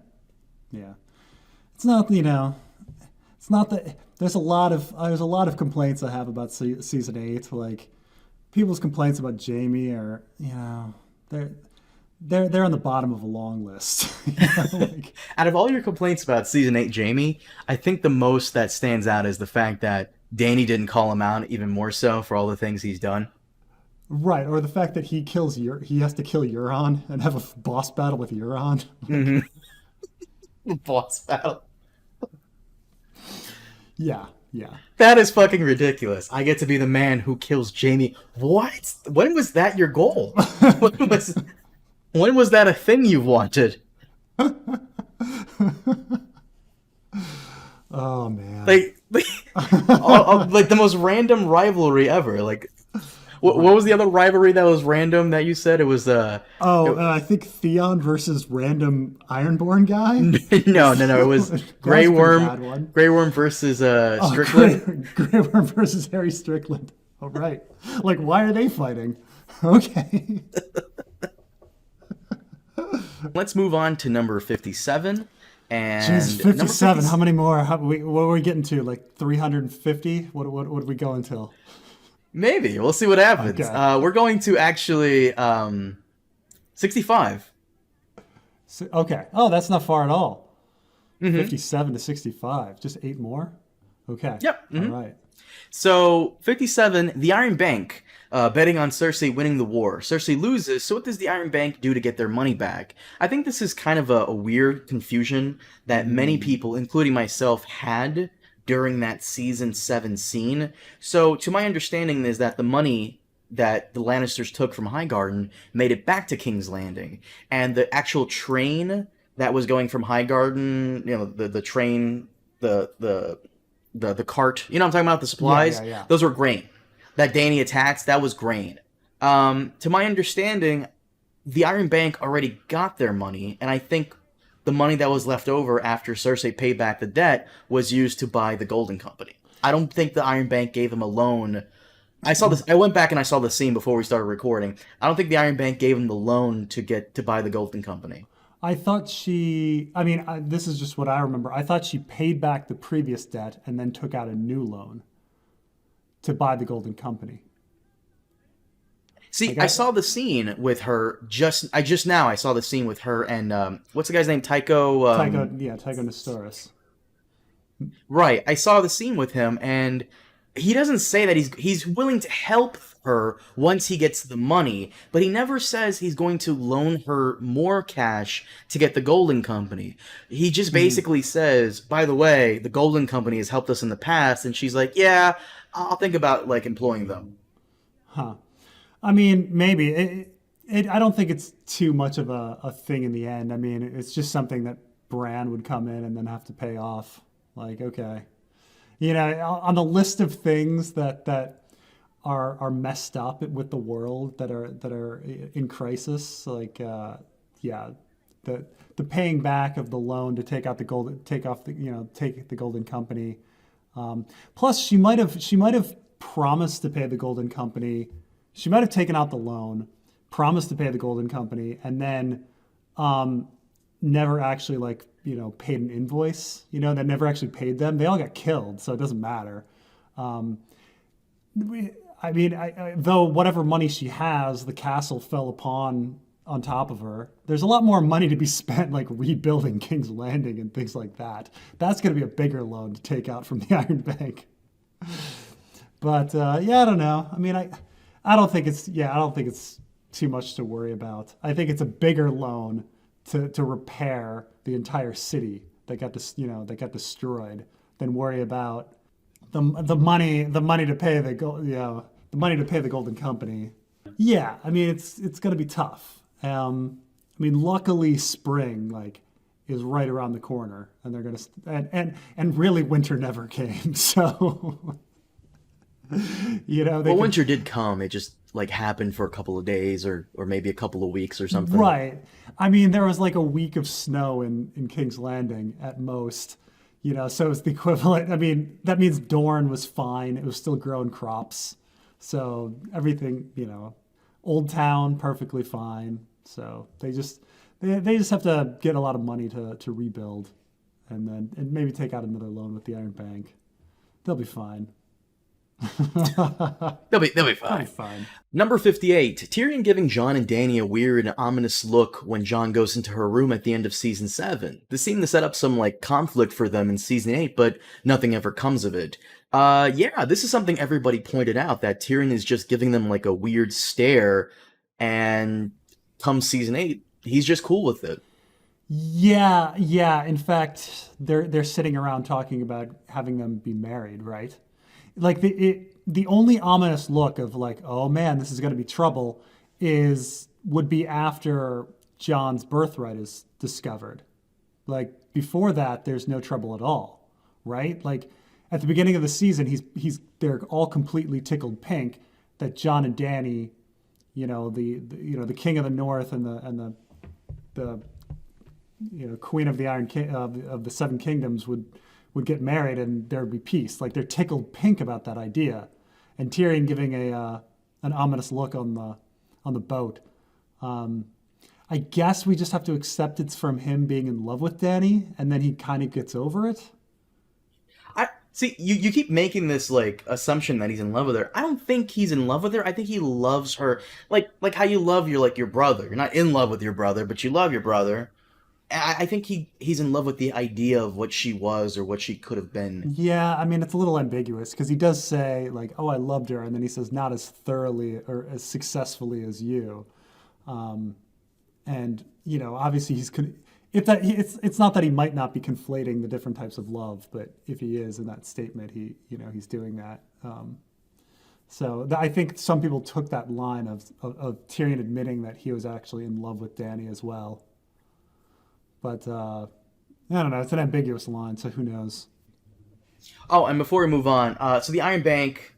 B: Yeah. It's not, it's not that there's a lot of complaints I have about season 8. Like, people's complaints about Jaime are, they're on the bottom of a long list.
A: Out of all your complaints about season 8 Jaime, I think the most that stands out is the fact that Dany didn't call him out even more so for all the things he's done.
B: Right, or the fact that he has to kill Euron and have a boss battle with Euron.
A: Mm-hmm. Boss battle.
B: Yeah.
A: That is fucking ridiculous. I get to be the man who kills Jaime. What? When was that your goal? When was that a thing you wanted?
B: Oh man!
A: Like the most random rivalry ever. Like, what was the other rivalry that was random that you said? It was
B: I think Theon versus random Ironborn guy.
A: No. It was Grey Worm. Grey Worm versus Strickland.
B: Grey Worm versus Harry Strickland. Oh right. Like, why are they fighting? Okay.
A: Let's move on to number 57. And
B: jeez, 57. How many more? What were we getting to? Like 350? What did we go until?
A: Maybe. We'll see what happens.
B: Okay.
A: We're going to actually 65.
B: Okay. Oh, that's not far at all.
A: Mm-hmm.
B: 57 to 65. Just 8 more? Okay.
A: Yep. Mm-hmm.
B: All right.
A: So, 57, the Iron Bank, betting on Cersei winning the war. Cersei loses, so what does the Iron Bank do to get their money back? I think this is kind of a weird confusion that many people, including myself, had during that season 7 scene. So, to my understanding is that the money that the Lannisters took from Highgarden made it back to King's Landing. And the actual train that was going from Highgarden, the train, the cart, I'm talking about, the supplies,
B: yeah.
A: Those were grain. That Dany attacks, that was grain. To my understanding, the Iron Bank already got their money, and I think the money that was left over after Cersei paid back the debt was used to buy the Golden Company. I don't think the Iron Bank gave them a loan. I went back and I saw the scene before we started recording. I don't think the Iron Bank gave them the loan to buy the Golden Company.
B: I thought this is just what I remember. I thought she paid back the previous debt and then took out a new loan to buy the Golden Company.
A: See, I saw the scene with her I saw the scene with her and what's the guy's name? Tycho
B: Nestoris.
A: Right. I saw the scene with him, and he doesn't say that he's willing to help her once he gets the money, but he never says he's going to loan her more cash to get the Golden Company. He just basically says, by the way, the Golden Company has helped us in the past, and she's like, yeah, I'll think about employing them.
B: Huh. I mean, maybe. I don't think it's too much of a thing in the end. I mean, it's just something that Bran would come in and then have to pay off. Like, okay, on the list of things that are messed up with the world that are in crisis, like yeah, the paying back of the loan to take the Golden Company. Plus, she might have promised to pay the Golden Company. She might have taken out the loan, promised to pay the Golden Company, and then never actually paid an invoice. That never actually paid them. They all got killed, so it doesn't matter. Though whatever money she has, the castle fell upon on top of her. There's a lot more money to be spent rebuilding King's Landing and things like that. That's going to be a bigger loan to take out from the Iron Bank. But I don't know. I mean, I don't think it's too much to worry about. I think it's a bigger loan to repair the entire city that got destroyed than worry about the money to pay the Golden Company. Yeah, I mean it's going to be tough. Luckily spring is right around the corner, and they're going to and really winter never came. So
A: winter did come. It just happened for a couple of days or maybe a couple of weeks or something.
B: Right. I mean, there was a week of snow in King's Landing at most. So it's the equivalent. I mean, that means Dorne was fine. It was still growing crops. So everything, Old Town, perfectly fine. So they just have to get a lot of money to rebuild and maybe take out another loan with the Iron Bank. They'll be fine.
A: They'll be fine. Number 58, Tyrion giving Jon and Dany a weird and ominous look when Jon goes into her room at the end of season 7. This seemed to set up some conflict for them in season 8, but nothing ever comes of it. This is something everybody pointed out, that Tyrion is just giving them a weird stare, and come season 8, he's just cool with it.
B: Yeah. In fact, they're sitting around talking about having them be married, right? The only ominous look of oh man, this is going to be trouble would be after Jon's birthright is discovered. Before that, there's no trouble at all, right? At the beginning of the season, they're all completely tickled pink that Jon and Dany, the King of the North and the Queen of the of the Seven Kingdoms would get married and there would be peace. They're tickled pink about that idea, and Tyrion giving an ominous look on the boat. I guess we just have to accept it's from him being in love with Dany, and then he kind of gets over it.
A: See, you keep making this assumption that he's in love with her. I don't think he's in love with her. I think he loves her, like how you love your brother. You're not in love with your brother, but you love your brother. I think he's in love with the idea of what she was or what she could have been.
B: Yeah, I mean, it's a little ambiguous because he does say oh, I loved her, and then he says not as thoroughly or as successfully as you. And obviously it's not that he might not be conflating the different types of love, but if he is in that statement, he's doing that. So I think some people took that line of Tyrion admitting that he was actually in love with Dany as well. But I don't know. It's an ambiguous line, so who knows?
A: Oh, and before we move on, so the Iron Bank,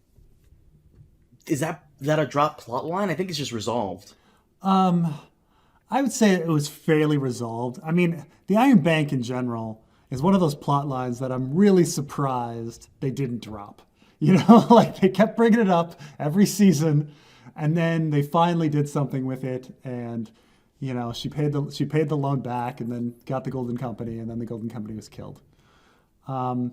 A: is that a drop plot line? I think it's just resolved.
B: I would say it was fairly resolved. I mean, the Iron Bank in general is one of those plot lines that I'm really surprised they didn't drop. They kept bringing it up every season, and then they finally did something with it, and she paid the loan back, and then got the Golden Company, and then the Golden Company was killed. Do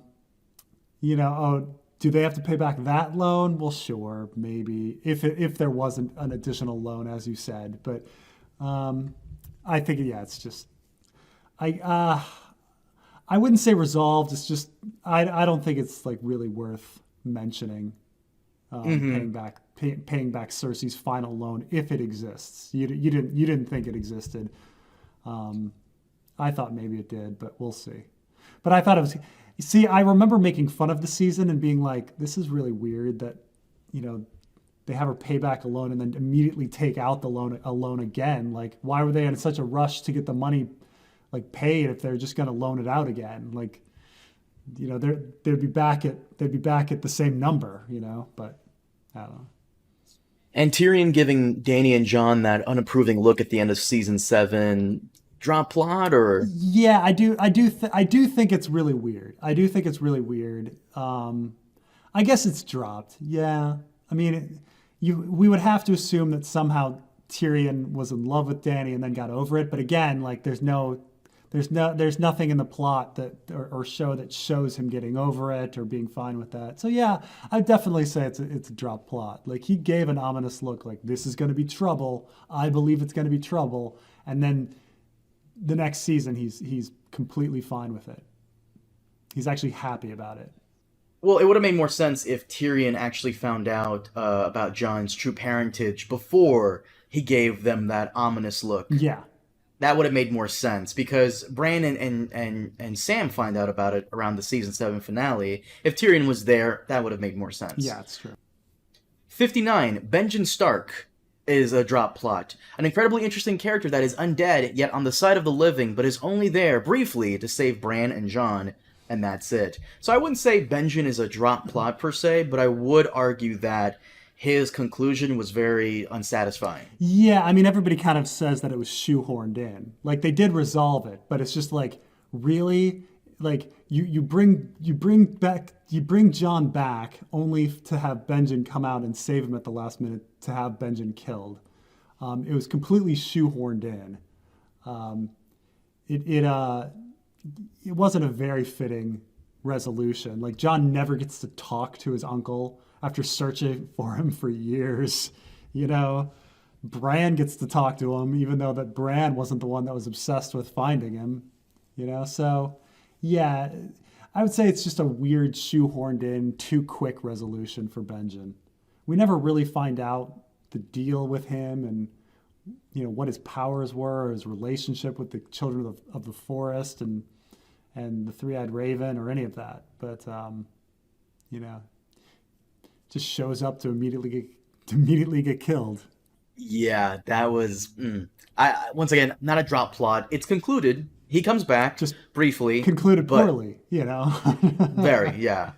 B: they have to pay back that loan? Well, sure, maybe if there wasn't an additional loan, as you said, but. I think it's just I wouldn't say resolved. It's just I don't think it's really worth mentioning. Paying back Cersei's final loan if it exists. You didn't think it existed. I thought maybe it did, but we'll see. But I thought it was. See, I remember making fun of the season and being like, "This is really weird that they have her pay back a loan and then immediately take out the loan again. Like, why were they in such a rush to get the money like paid if they're just going to loan it out again? Like, you know, they'd be back at the same number, you know, but I don't know.
A: And Tyrion giving Dany and Jon that unapproving look at the end of season 7, drop plot or?
B: Yeah, I do think it's really weird. I do think it's really weird. I guess it's dropped. Yeah. I mean, we would have to assume that somehow Tyrion was in love with Dany and then got over it. But again, like there's nothing in the plot that or show that shows him getting over it or being fine with that. So yeah, I'd definitely say it's a drop plot. Like he gave an ominous look, like this is going to be trouble. I believe it's going to be trouble, and then the next season he's completely fine with it. He's actually happy about it.
A: Well, it would have made more sense if Tyrion actually found out about Jon's true parentage before he gave them that ominous look.
B: Yeah.
A: That would have made more sense, because Bran and Sam find out about it around the season 7 finale. If Tyrion was there, that would have made more sense.
B: Yeah, it's true.
A: 59, Benjen Stark is a drop plot. An incredibly interesting character that is undead, yet on the side of the living, but is only there briefly to save Bran and Jon, and that's it. So I wouldn't say Benjen is a drop plot per se, but I would argue that his conclusion was very unsatisfying.
B: Yeah, I mean, everybody kind of says that it was shoehorned in. Like, they did resolve it, but it's just like, really? Like, you bring Jon back only to have Benjen come out and save him at the last minute to have Benjen killed. It was completely shoehorned in. It wasn't a very fitting resolution. Like, Jon never gets to talk to his uncle after searching for him for years. You know, Bran gets to talk to him, even though that Bran wasn't the one that was obsessed with finding him. You know, so yeah, I would say it's just a weird shoehorned in, too quick resolution for Benjen. We never really find out the deal with him and, you know, what his powers were, or his relationship with the children of the forest and the three-eyed raven, or any of that. But you know, just shows up to immediately get killed.
A: Yeah, that was. I once again, not a drop plot. It's concluded. He comes back just briefly.
B: Concluded poorly, you know.
A: Very, yeah.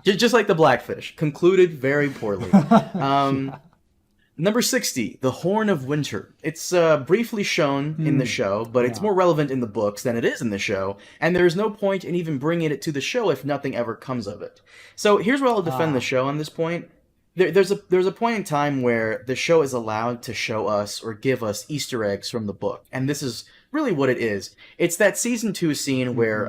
A: Just like the Blackfish, concluded very poorly.
B: Yeah.
A: Number 60, The Horn of Winter. It's briefly shown in the show, but it's more relevant in the books than it is in the show, and there's no point in even bringing it to the show if nothing ever comes of it. So here's where I'll defend the show on this point. There's a point in time where the show is allowed to show us or give us Easter eggs from the book, and this is really what it is. It's that season 2 scene where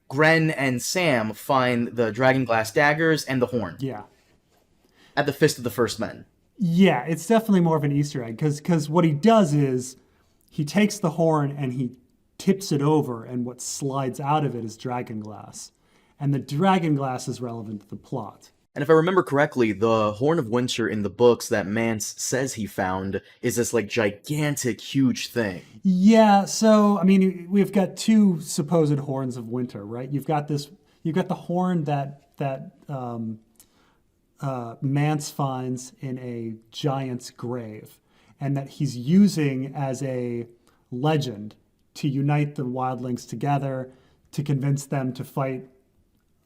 A: Gren and Sam find the dragonglass daggers and the horn.
B: Yeah.
A: At the Fist of the First Men.
B: Yeah, it's definitely more of an Easter egg, because what he does is he takes the horn and he tips it over, and what slides out of it is dragonglass. And the dragonglass is relevant to the plot.
A: And if I remember correctly, the Horn of Winter in the books that Mance says he found is this like gigantic, huge thing.
B: Yeah, so I mean, we've got two supposed horns of winter, right? You've got the horn that Mance finds in a giant's grave, and that he's using as a legend to unite the wildlings together, to convince them to fight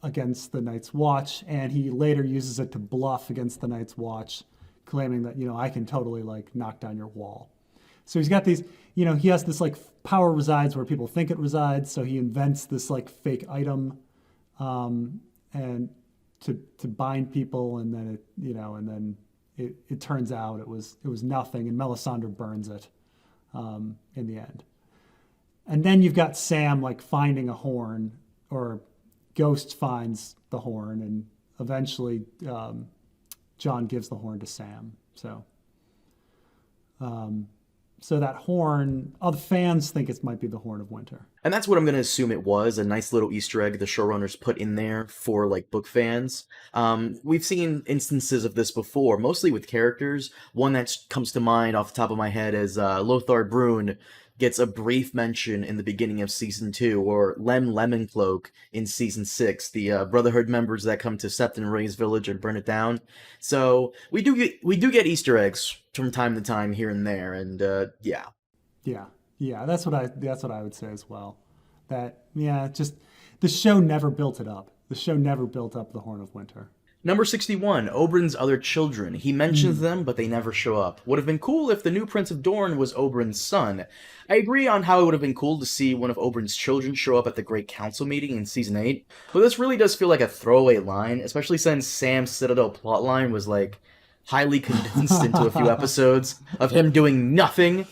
B: against the Night's Watch, and he later uses it to bluff against the Night's Watch, claiming that, you know, I can totally like knock down your wall. So he's got these, you know, he has this like power resides where people think it resides, so he invents this like fake item, and to bind people, and then it turns out it was nothing, and Melisandre burns it in the end. And then you've got Sam like finding a horn, or Ghost finds the horn, and eventually Jon gives the horn to Sam. So that horn, other fans think it might be the Horn of Winter.
A: And that's what I'm going to assume it was, a nice little Easter egg the showrunners put in there for, like, book fans. We've seen instances of this before, mostly with characters. One that comes to mind off the top of my head is Lothar Brun gets a brief mention in the beginning of season 2, or Lemoncloak in season 6, the Brotherhood members that come to Septon Ray's village and burn it down. So we do get Easter eggs from time to time here and there, and yeah.
B: Yeah, that's what I would say as well. That just the show never built it up. The show never built up the Horn of Winter.
A: Number 61, Oberyn's other children. He mentions them, but they never show up. Would have been cool if the new Prince of Dorne was Oberyn's son. I agree on how it would have been cool to see one of Oberyn's children show up at the Great Council meeting in Season 8, but this really does feel like a throwaway line, especially since Sam's Citadel plotline was, like, highly condensed into a few episodes of him doing nothing.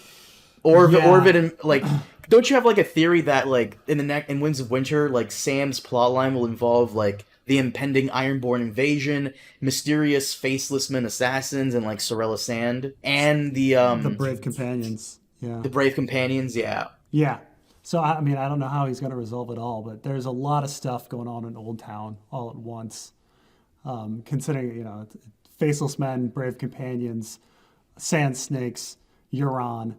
A: Or of it, like... Don't you have, like, a theory that, like, in Winds of Winter, like, Sam's plotline will involve, like, the impending Ironborn invasion, mysterious faceless men assassins, and, like, Sorella Sand, and the
B: Brave Companions. Yeah.
A: The Brave Companions, yeah.
B: Yeah. So, I mean, I don't know how he's going to resolve it all, but there's a lot of stuff going on in Old Town all at once. Considering, you know, faceless men, Brave Companions, Sand Snakes, Euron,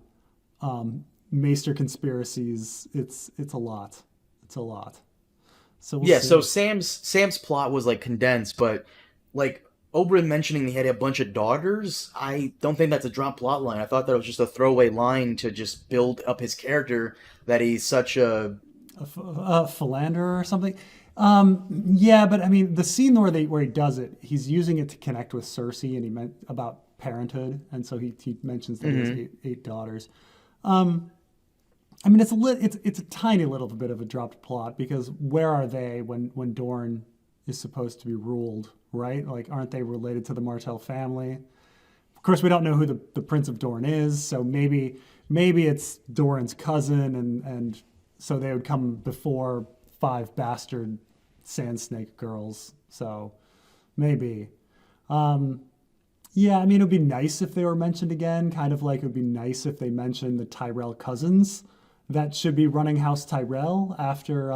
B: Maester conspiracies, it's a lot. It's a lot. So we'll see.
A: So Sam's plot was like condensed, but like Oberyn mentioning he had a bunch of daughters, I don't think that's a drop plot line. I thought that was just a throwaway line to just build up his character, that he's such a
B: philanderer or something. Yeah, but I mean the scene where he does it, he's using it to connect with Cersei, and he meant about parenthood, and so he mentions that he has eight daughters. I mean, it's a tiny little bit of a dropped plot, because where are they when Dorne is supposed to be ruled, right? Like, aren't they related to the Martell family? Of course, we don't know who the Prince of Dorne is, so maybe it's Doran's cousin, and so they would come before 5 bastard Sand Snake girls. So maybe. Yeah, I mean, it would be nice if they were mentioned again, kind of like it would be nice if they mentioned the Tyrell cousins that should be running House Tyrell after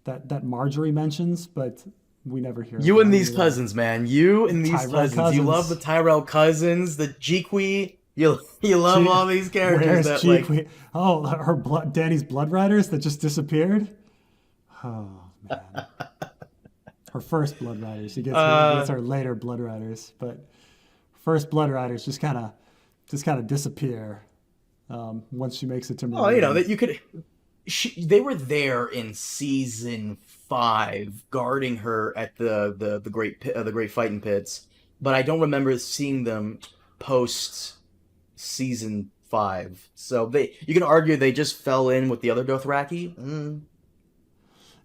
B: that Marjorie mentions, but we never hear.
A: You and these cousins, man. You and these cousins. You love the Tyrell cousins, the Jeekwe. You love all these characters.
B: Where's Jeekwe? Oh, her Dany's Blood Riders that just disappeared. Oh man, her first Blood Riders. She gets her later Blood Riders, but first Blood Riders just kind of disappear. Once she makes it to Marine.
A: Oh, you know that you could. They were there in season 5, guarding her at the great fighting pits, but I don't remember seeing them post season 5. So you can argue they just fell in with the other Dothraki.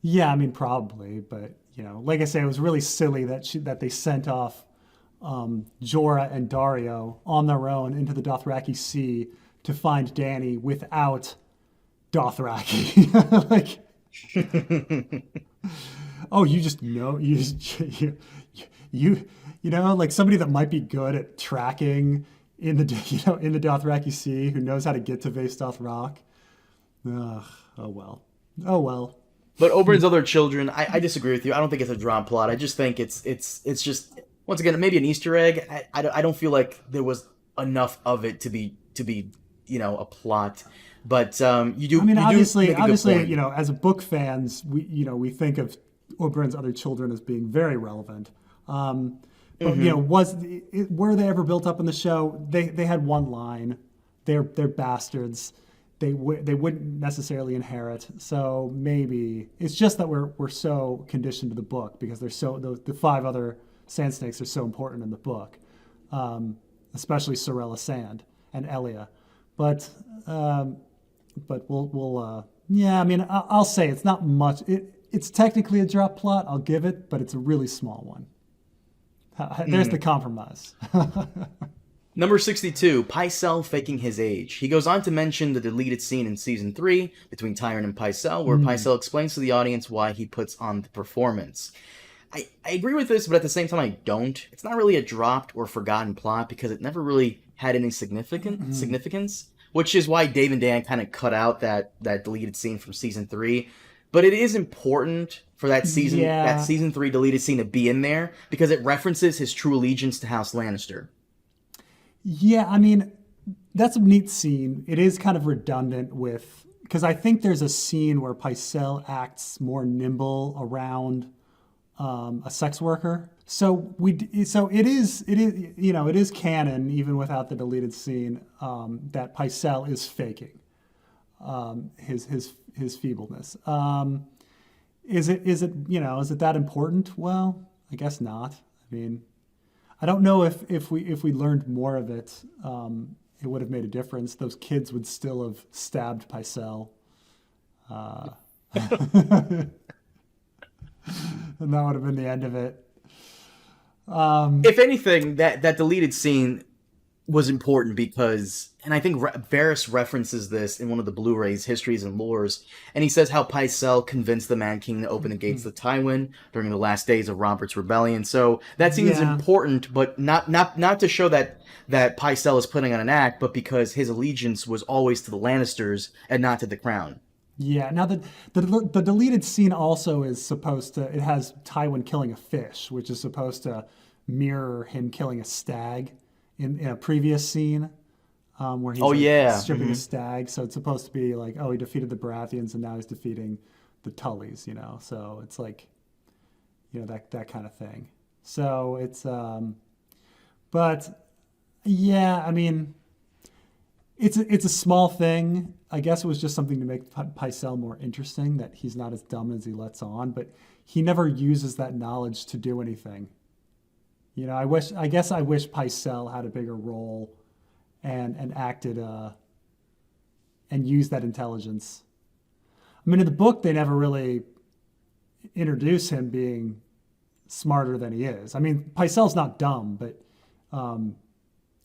B: Yeah, I mean probably, but you know, like I say, it was really silly that they sent off Jorah and Daario on their own into the Dothraki Sea to find Dany without Dothraki. Like, oh, you just know you know, like somebody that might be good at tracking in the Dothraki Sea, who knows how to get to Vastoth Rock. Oh well.
A: But Oberyn's other children, I disagree with you. I don't think it's a drawn plot. I just think it's just, once again, maybe an Easter egg. I don't feel like there was enough of it to be you know, a plot. But you do.
B: I mean, obviously,
A: you
B: know, as book fans, we think of Oberyn's other children as being very relevant. But you know, were they ever built up in the show? They had one line. They're bastards. They wouldn't necessarily inherit. So maybe it's just that we're so conditioned to the book, because they're the 5 other Sand Snakes are so important in the book, especially Sorella Sand and Elia. But we'll yeah, I mean, I'll say it's not much. It's technically a drop plot. I'll give it, but it's a really small one. There's the compromise.
A: Number 62, Pycelle faking his age. He goes on to mention the deleted scene in season 3 between Tyrion and Pycelle, where Pycelle explains to the audience why he puts on the performance. I agree with this, but at the same time I don't. It's not really a dropped or forgotten plot, because it never really had any significance, which is why Dave and Dan kind of cut out that deleted scene from season 3. But it is important for that season 3 deleted scene to be in there, because it references his true allegiance to House Lannister.
B: Yeah, I mean, that's a neat scene. It is kind of redundant with, because I think there's a scene where Pycelle acts more nimble around a sex worker. So it is canon even without the deleted scene that Pycelle is faking his feebleness. Is it that important? Well, I guess not. I mean, I don't know if we learned more of it, it would have made a difference. Those kids would still have stabbed Pycelle. And that would have been the end of it.
A: If anything, that deleted scene was important because, and I think Varys references this in one of the Blu-rays, Histories and Lores, and he says how Pycelle convinced the Mad King to open the gates to Tywin during the last days of Robert's rebellion. So that scene is important, but not to show that Pycelle is putting on an act, but because his allegiance was always to the Lannisters and not to the crown.
B: Yeah. Now the deleted scene also is supposed to. It has Tywin killing a fish, which is supposed to mirror him killing a stag in a previous scene, where he's stripping a stag. So it's supposed to be like, oh, he defeated the Baratheons and now he's defeating the Tullys. So it's like, that kind of thing. So it's, but yeah, I mean, it's a small thing. I guess it was just something to make Pycelle more interesting, that he's not as dumb as he lets on, but he never uses that knowledge to do anything. I guess I wish Pycelle had a bigger role and acted and used that intelligence. I mean, in the book, they never really introduce him being smarter than he is. I mean, Pycelle's not dumb, but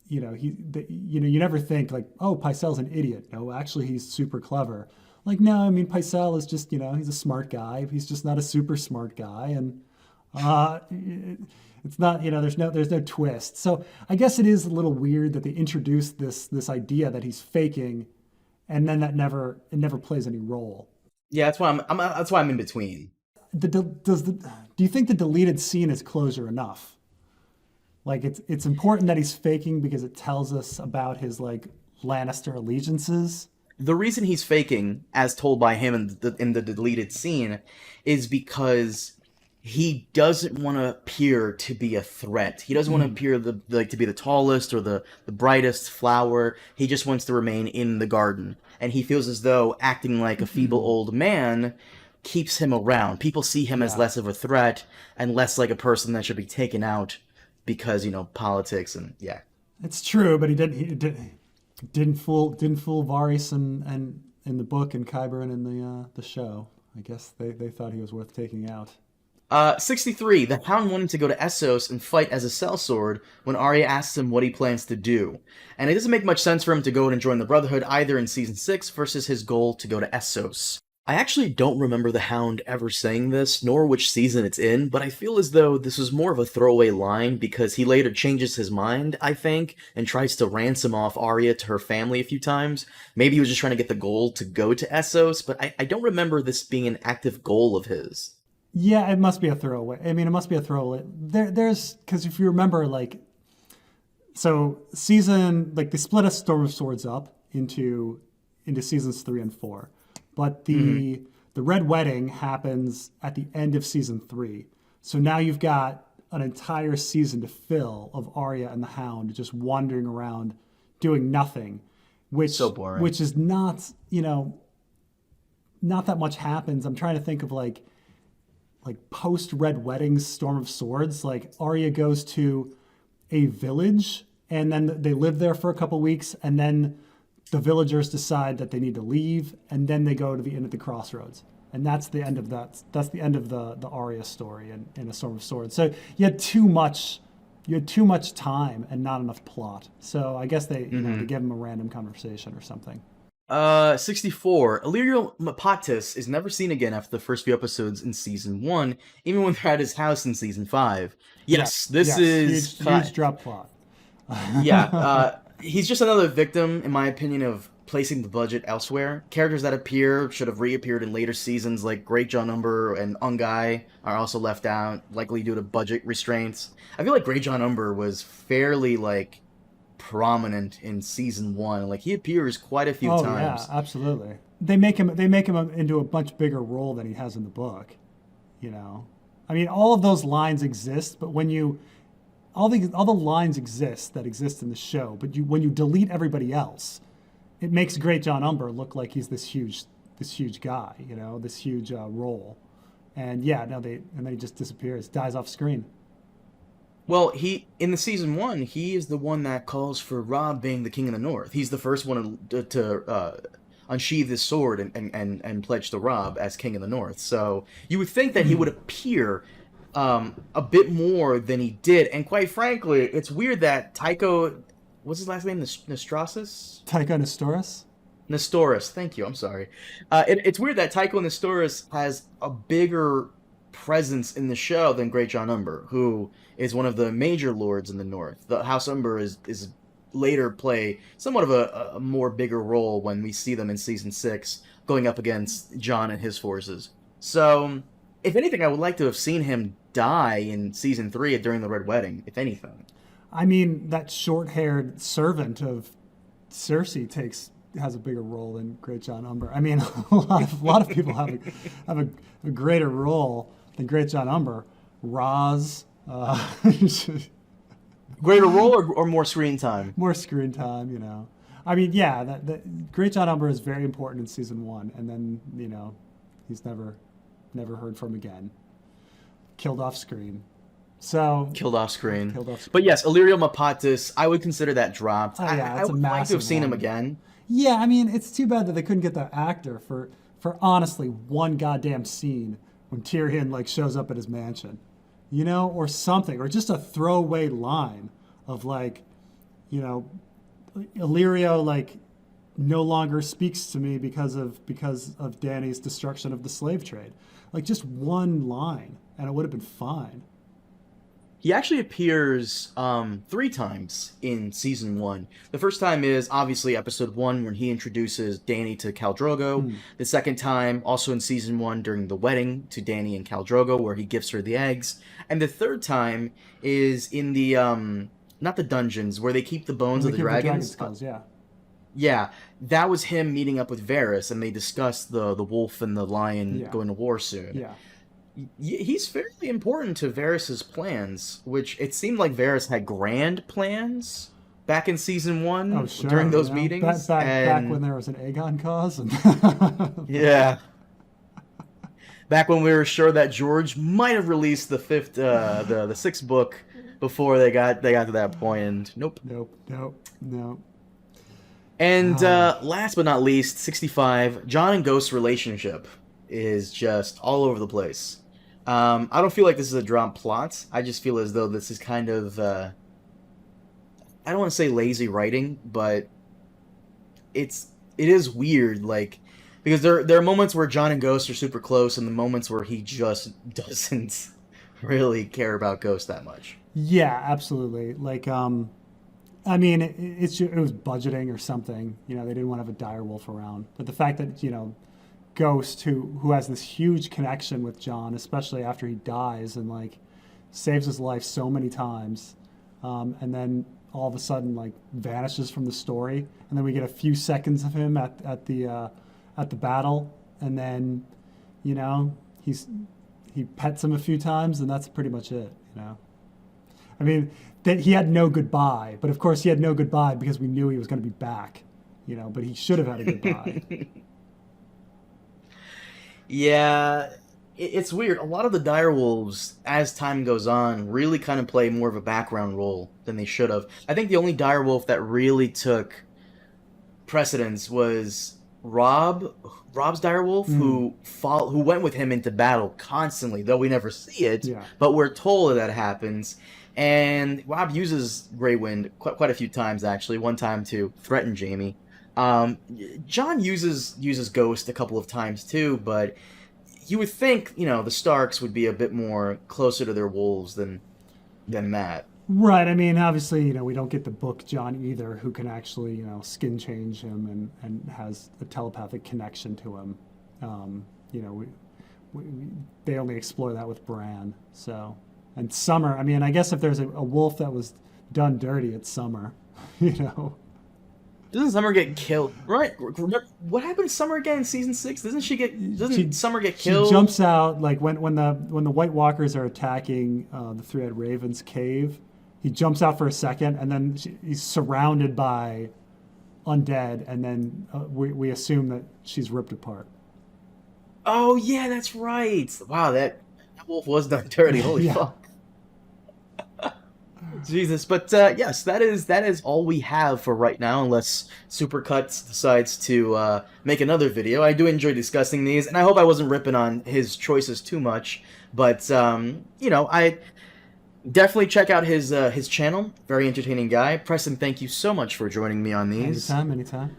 B: you never think like, oh, Pycelle's an idiot. No, actually, he's super clever. Like, no, I mean, Pycelle is just, he's a smart guy. He's just not a super smart guy, and it's not, there's no twist. So I guess it is a little weird that they introduced this idea that he's faking, and then it never plays any role.
A: Yeah, that's why I'm in between.
B: Do you think the deleted scene is closure enough? Like, it's important that he's faking because it tells us about his like Lannister allegiances.
A: The reason he's faking, as told by him in the deleted scene, is because he doesn't want to appear to be a threat. He doesn't want to appear to be the tallest or the brightest flower. He just wants to remain in the garden. And he feels as though acting like a feeble old man keeps him around. People see him as less of a threat and less like a person that should be taken out because, politics and
B: It's true, but he didn't fool Varys and in the book and Qyburn in the show. I guess they thought he was worth taking out.
A: 63. The Hound wanted to go to Essos and fight as a sellsword when Arya asks him what he plans to do. And it doesn't make much sense for him to go and join the Brotherhood either in Season 6 versus his goal to go to Essos. I actually don't remember the Hound ever saying this, nor which season it's in, but I feel as though this was more of a throwaway line because he later changes his mind, I think, and tries to ransom off Arya to her family a few times. Maybe he was just trying to get the goal to go to Essos, but I don't remember this being an active goal of his.
B: Yeah, it must be a throwaway. I mean, it must be a throwaway. There's because if you remember, like, so they split a Storm of Swords up into seasons 3 and 4, but the Red Wedding happens at the end of season 3. So now you've got an entire season to fill of Arya and the Hound just wandering around doing nothing, which
A: so boring.
B: Which is not not that much happens. I'm trying to think of like post Red Wedding's Storm of Swords. Like Arya goes to a village and then they live there for a couple weeks, and then the villagers decide that they need to leave, and then they go to the inn at the crossroads. And that's the end of that. That's the end of the Arya story in A Storm of Swords. So you had too much time and not enough plot. So I guess they they give him a random conversation or something.
A: 64. Illyrio Mopatis is never seen again after the first few episodes in season 1, even when they're at his house in season 5. Yes, this is
B: huge drop plot.
A: He's just another victim, in my opinion, of placing the budget elsewhere. Characters that appear should have reappeared in later seasons, like Great John Umber and Ungai, are also left out, likely due to budget restraints. I feel like Great John Umber was fairly, prominent in season 1. Like, he appears quite a few times.
B: Yeah, absolutely. They make him into a much bigger role than he has in the book. You know, I mean, all of those lines exist, but when you all the lines exist that exist in the show, but when you delete everybody else, it makes Great John Umber look like he's this huge guy, you know, this huge role. And yeah, no, and then he just disappears, dies off screen.
A: Well, in the season 1, he is the one that calls for Robb being the King of the North. He's the first one to unsheath his sword and pledge to Robb as King of the North. So you would think that he would appear a bit more than he did. And quite frankly, it's weird that Tycho, what's his last name? Nestoris?
B: Tycho Nestoris?
A: Nestoris, thank you. I'm sorry. It's weird that Tycho Nestoris has a bigger presence in the show than Great John Umber, who is one of the major lords in the North. The House Umber is later play somewhat of a more bigger role when we see them in season 6 going up against Jon and his forces. So, if anything, I would like to have seen him die in season 3 during the Red Wedding, if anything.
B: I mean, that short-haired servant of Cersei has a bigger role than Great John Umber. I mean, a lot of people have a greater role than Great John Umber. Roz.
A: Greater role or more screen time?
B: More screen time, you know. I mean, yeah, that Great John Umber is very important in season 1, and then, you know, he's never heard from again. Killed off screen.
A: Killed off screen. But yes, Illyrio Mopatis, I would consider that dropped.
B: Oh, yeah,
A: I would like to have seen him again.
B: Yeah, I mean, it's too bad that they couldn't get the actor for honestly one goddamn scene when Tyrion like shows up at his mansion, you know, or something, or just a throwaway line of like, you know, Illyrio like no longer speaks to me because of Dany's destruction of the slave trade. Like just one line, and it would have been fine.
A: He actually appears 3 times in season 1. The first time is obviously episode 1 when he introduces Dany to Khal Drogo. The second time, also in season 1 during the wedding to Dany and Khal Drogo, where he gives her the eggs. And the third time is in the not the dungeons where they keep the bones of the dragons.
B: Skulls, yeah.
A: Yeah, that was him meeting up with Varys, and they discussed the wolf and the lion going to war soon.
B: Yeah.
A: He's fairly important to Varys' plans, which it seemed like Varys had grand plans back in season 1 during those meetings.
B: Back when there was an Aegon cause.
A: Yeah. Back when we were sure that George might have released the 6th book before they got to that point, and nope. And last but not least, 65, Jon and Ghost's relationship is just all over the place. I don't feel like this is a drop plot. I just feel as though this is kind of, I don't want to say lazy writing, but it is weird, like, because there are moments where Jon and Ghost are super close, and the moments where he just doesn't really care about Ghost that much.
B: Yeah, absolutely. Like, I mean, it was budgeting or something. You know, they didn't want to have a direwolf around. But the fact that, you know, Ghost, who has this huge connection with Jon, especially after he dies and, like, saves his life so many times, and then all of a sudden, like, vanishes from the story. And then we get a few seconds of him at the battle. And then, you know, he pets him a few times, and that's pretty much it, you know. I mean, that he had no goodbye, but of course he had no goodbye because we knew he was going to be back, you know, but he should have had a goodbye.
A: Yeah, it's weird. A lot of the direwolves, as time goes on, really kind of play more of a background role than they should have. I think the only direwolf that really took precedence was Rob's direwolf, who went with him into battle constantly, though we never see it, but we're told that it happens. And Robb uses Grey Wind quite a few times, actually. One time to threaten Jaime. Jon uses Ghost a couple of times too, but you would think, you know, the Starks would be a bit more closer to their wolves than that.
B: Right. I mean, obviously, you know, we don't get the book Jon either, who can actually, you know, skin change him and has a telepathic connection to him. You know, they only explore that with Bran. So, and Summer. I mean, I guess if there's a wolf that was done dirty, it's Summer. You know.
A: Doesn't Summer get killed? Right? Remember, what happened to Summer again in season 6? Doesn't she get? Doesn't
B: She
A: Summer get
B: she
A: killed?
B: jumps out like when the White Walkers are attacking the Three-Eyed Raven's cave. He jumps out for a second, and then he's surrounded by undead, and then we assume that she's ripped apart.
A: Oh yeah, that's right. Wow, that wolf was done dirty. Holy
B: Yeah.
A: fuck. Jesus, but yes, that is all we have for right now, unless Supercuts decides to make another video. I do enjoy discussing these, and I hope I wasn't ripping on his choices too much. But I definitely check out his channel. Very entertaining guy. Preston, thank you so much for joining me on these.
B: Anytime, anytime.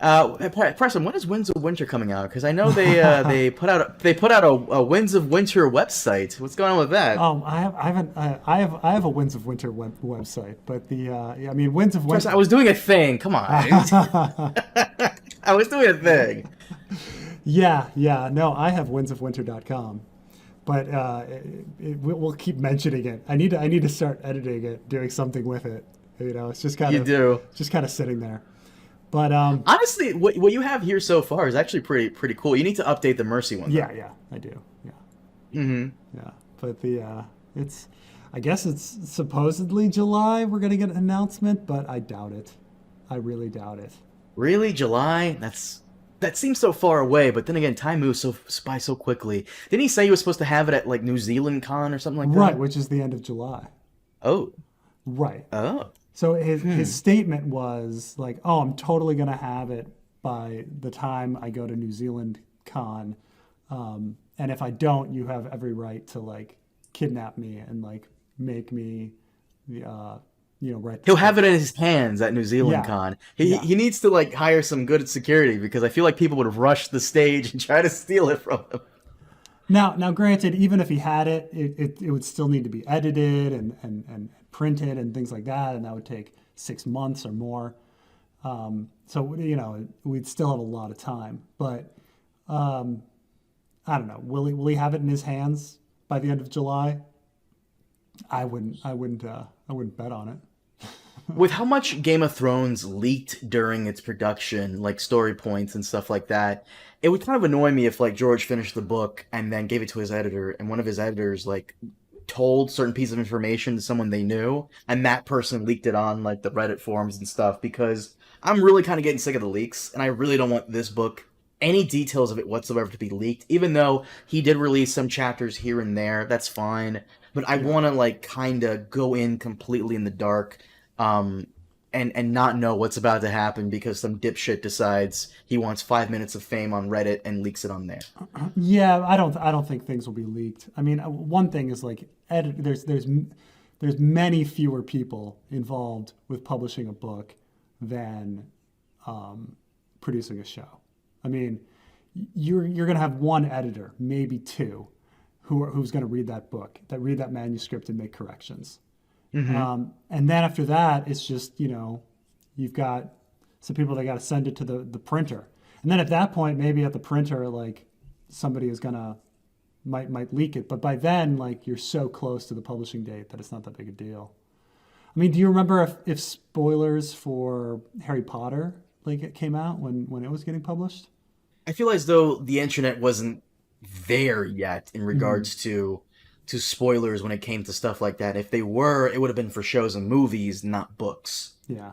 A: Preston, when is Winds of Winter coming out? Because I know they put out a Winds of Winter website. What's going on with that?
B: I have a Winds of Winter website, but I mean Winds of Winter.
A: Preston, I was doing a thing. Come on, I was doing a thing.
B: Yeah. No, I have windsofwinter.com, but we'll keep mentioning it. I need to start editing it, doing something with it. It's just kind of sitting there. But
A: honestly, what you have here so far is actually pretty cool. You need to update the Mercy one.
B: Yeah, I do. Yeah. Yeah, but I guess it's supposedly July. We're gonna get an announcement, but I doubt it. I really doubt it.
A: Really, July? That seems so far away. But then again, time moves by so quickly. Didn't he say he was supposed to have it at like New Zealand Con or something like that?
B: Right, which is the end of July.
A: Oh.
B: Right.
A: Oh.
B: So his statement was like, "Oh, I'm totally gonna have it by the time I go to New Zealand Con, and if I don't, you have every right to like kidnap me and like make me, write."
A: He'll have it in his hands at New Zealand Con. He needs to like hire some good security because I feel like people would have rushed the stage and try to steal it from him.
B: Now, granted, even if he had it, it would still need to be edited and printed and things like that, and that would take 6 months or more. So we'd still have a lot of time. But I don't know. Will he have it in his hands by the end of July? I wouldn't bet on it.
A: With how much Game of Thrones leaked during its production, like story points and stuff like that, it would kind of annoy me if like George finished the book and then gave it to his editor, and one of his editors like told certain piece of information to someone they knew, and that person leaked it on like the Reddit forums and stuff, because I'm really kind of getting sick of the leaks, and I really don't want this book, any details of it whatsoever, to be leaked. Even though he did release some chapters here and there, that's fine, but I want to like kind of go in completely in the dark, and not know what's about to happen because some dipshit decides he wants 5 minutes of fame on Reddit and leaks it on there.
B: Yeah, I don't think things will be leaked. I mean, one thing is like there's many fewer people involved with publishing a book than producing a show. I mean, you're going to have one editor, maybe two, who's going to read that book, read that manuscript and make corrections. Mm-hmm. And then after that, it's just, you've got some people that got to send it to the printer. And then at that point, maybe at the printer, like somebody is might leak it. But by then, like you're so close to the publishing date that it's not that big a deal. I mean, do you remember if spoilers for Harry Potter, like it came out when it was getting published?
A: I feel as though the internet wasn't there yet in regards to spoilers when it came to stuff like that. If they were, it would have been for shows and movies, not books.
B: Yeah.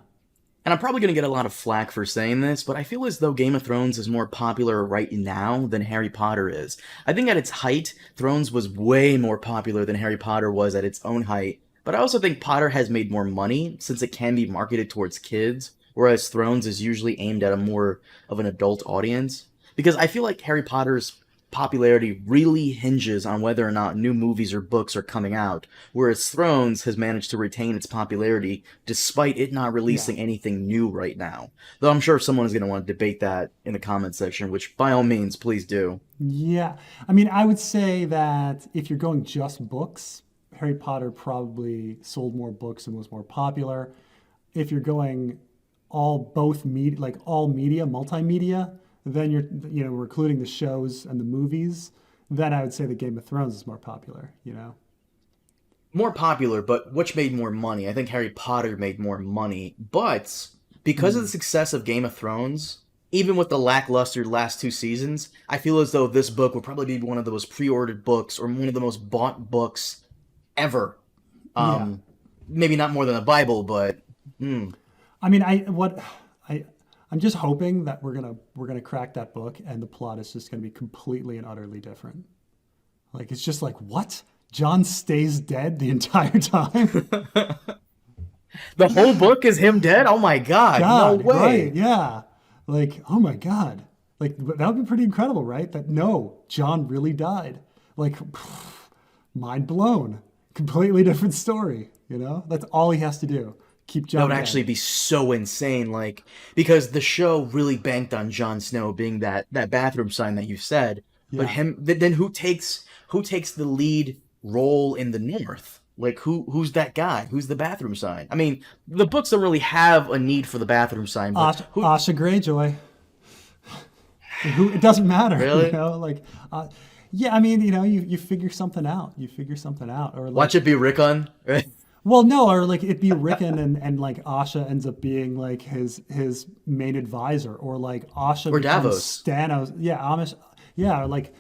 A: And I'm probably going to get a lot of flack for saying this, but I feel as though Game of Thrones is more popular right now than Harry Potter is. I think at its height, Thrones was way more popular than Harry Potter was at its own height. But I also think Potter has made more money since it can be marketed towards kids, whereas Thrones is usually aimed at a more of an adult audience. Because I feel like Harry Potter's popularity really hinges on whether or not new movies or books are coming out, whereas Thrones has managed to retain its popularity despite it not releasing anything new right now. Though I'm sure someone is going to want to debate that in the comments section, which by all means, please do.
B: Yeah. I mean, I would say that if you're going just books, Harry Potter probably sold more books and was more popular. If you're going both media, like all media, multimedia, then we're including the shows and the movies, then I would say that Game of Thrones is more popular,
A: more popular, but which made more money? I think Harry Potter made more money, but because of the success of Game of Thrones, even with the lackluster last two seasons, I feel as though this book will probably be one of the most pre-ordered books or one of the most bought books ever.
B: Yeah.
A: Um, Maybe not more than the Bible, but hmm.
B: I mean, I'm just hoping that we're gonna crack that book and the plot is just gonna be completely and utterly different. Like it's just like what? John stays dead the entire time.
A: The whole book is him dead. Oh my God! No
B: God, right?
A: way.
B: Yeah. Like oh my God. Like that would be pretty incredible, right? That no, John really died. Like mind blown. Completely different story. You know, that's all he has to do. Keep
A: That
B: John
A: would
B: dead.
A: actually be so insane, like because the show really banked on Jon Snow being that bathroom sign that you said, but
B: Yeah.
A: then who takes the lead role in the North? Like who's that guy? Who's the bathroom sign? I mean, the books don't really have a need for the bathroom sign, but who
B: Asha Greyjoy. Who it doesn't matter, you
A: really?
B: know. Like, yeah, I mean, you know, you figure something out. You figure something out, or like,
A: Watch it be Rickon,
B: well, no, or like it'd be Rickon and like Asha ends up being like his main advisor, or like Asha
A: or
B: becomes
A: Davos.
B: Stannis. Yeah, Amish. Yeah, or like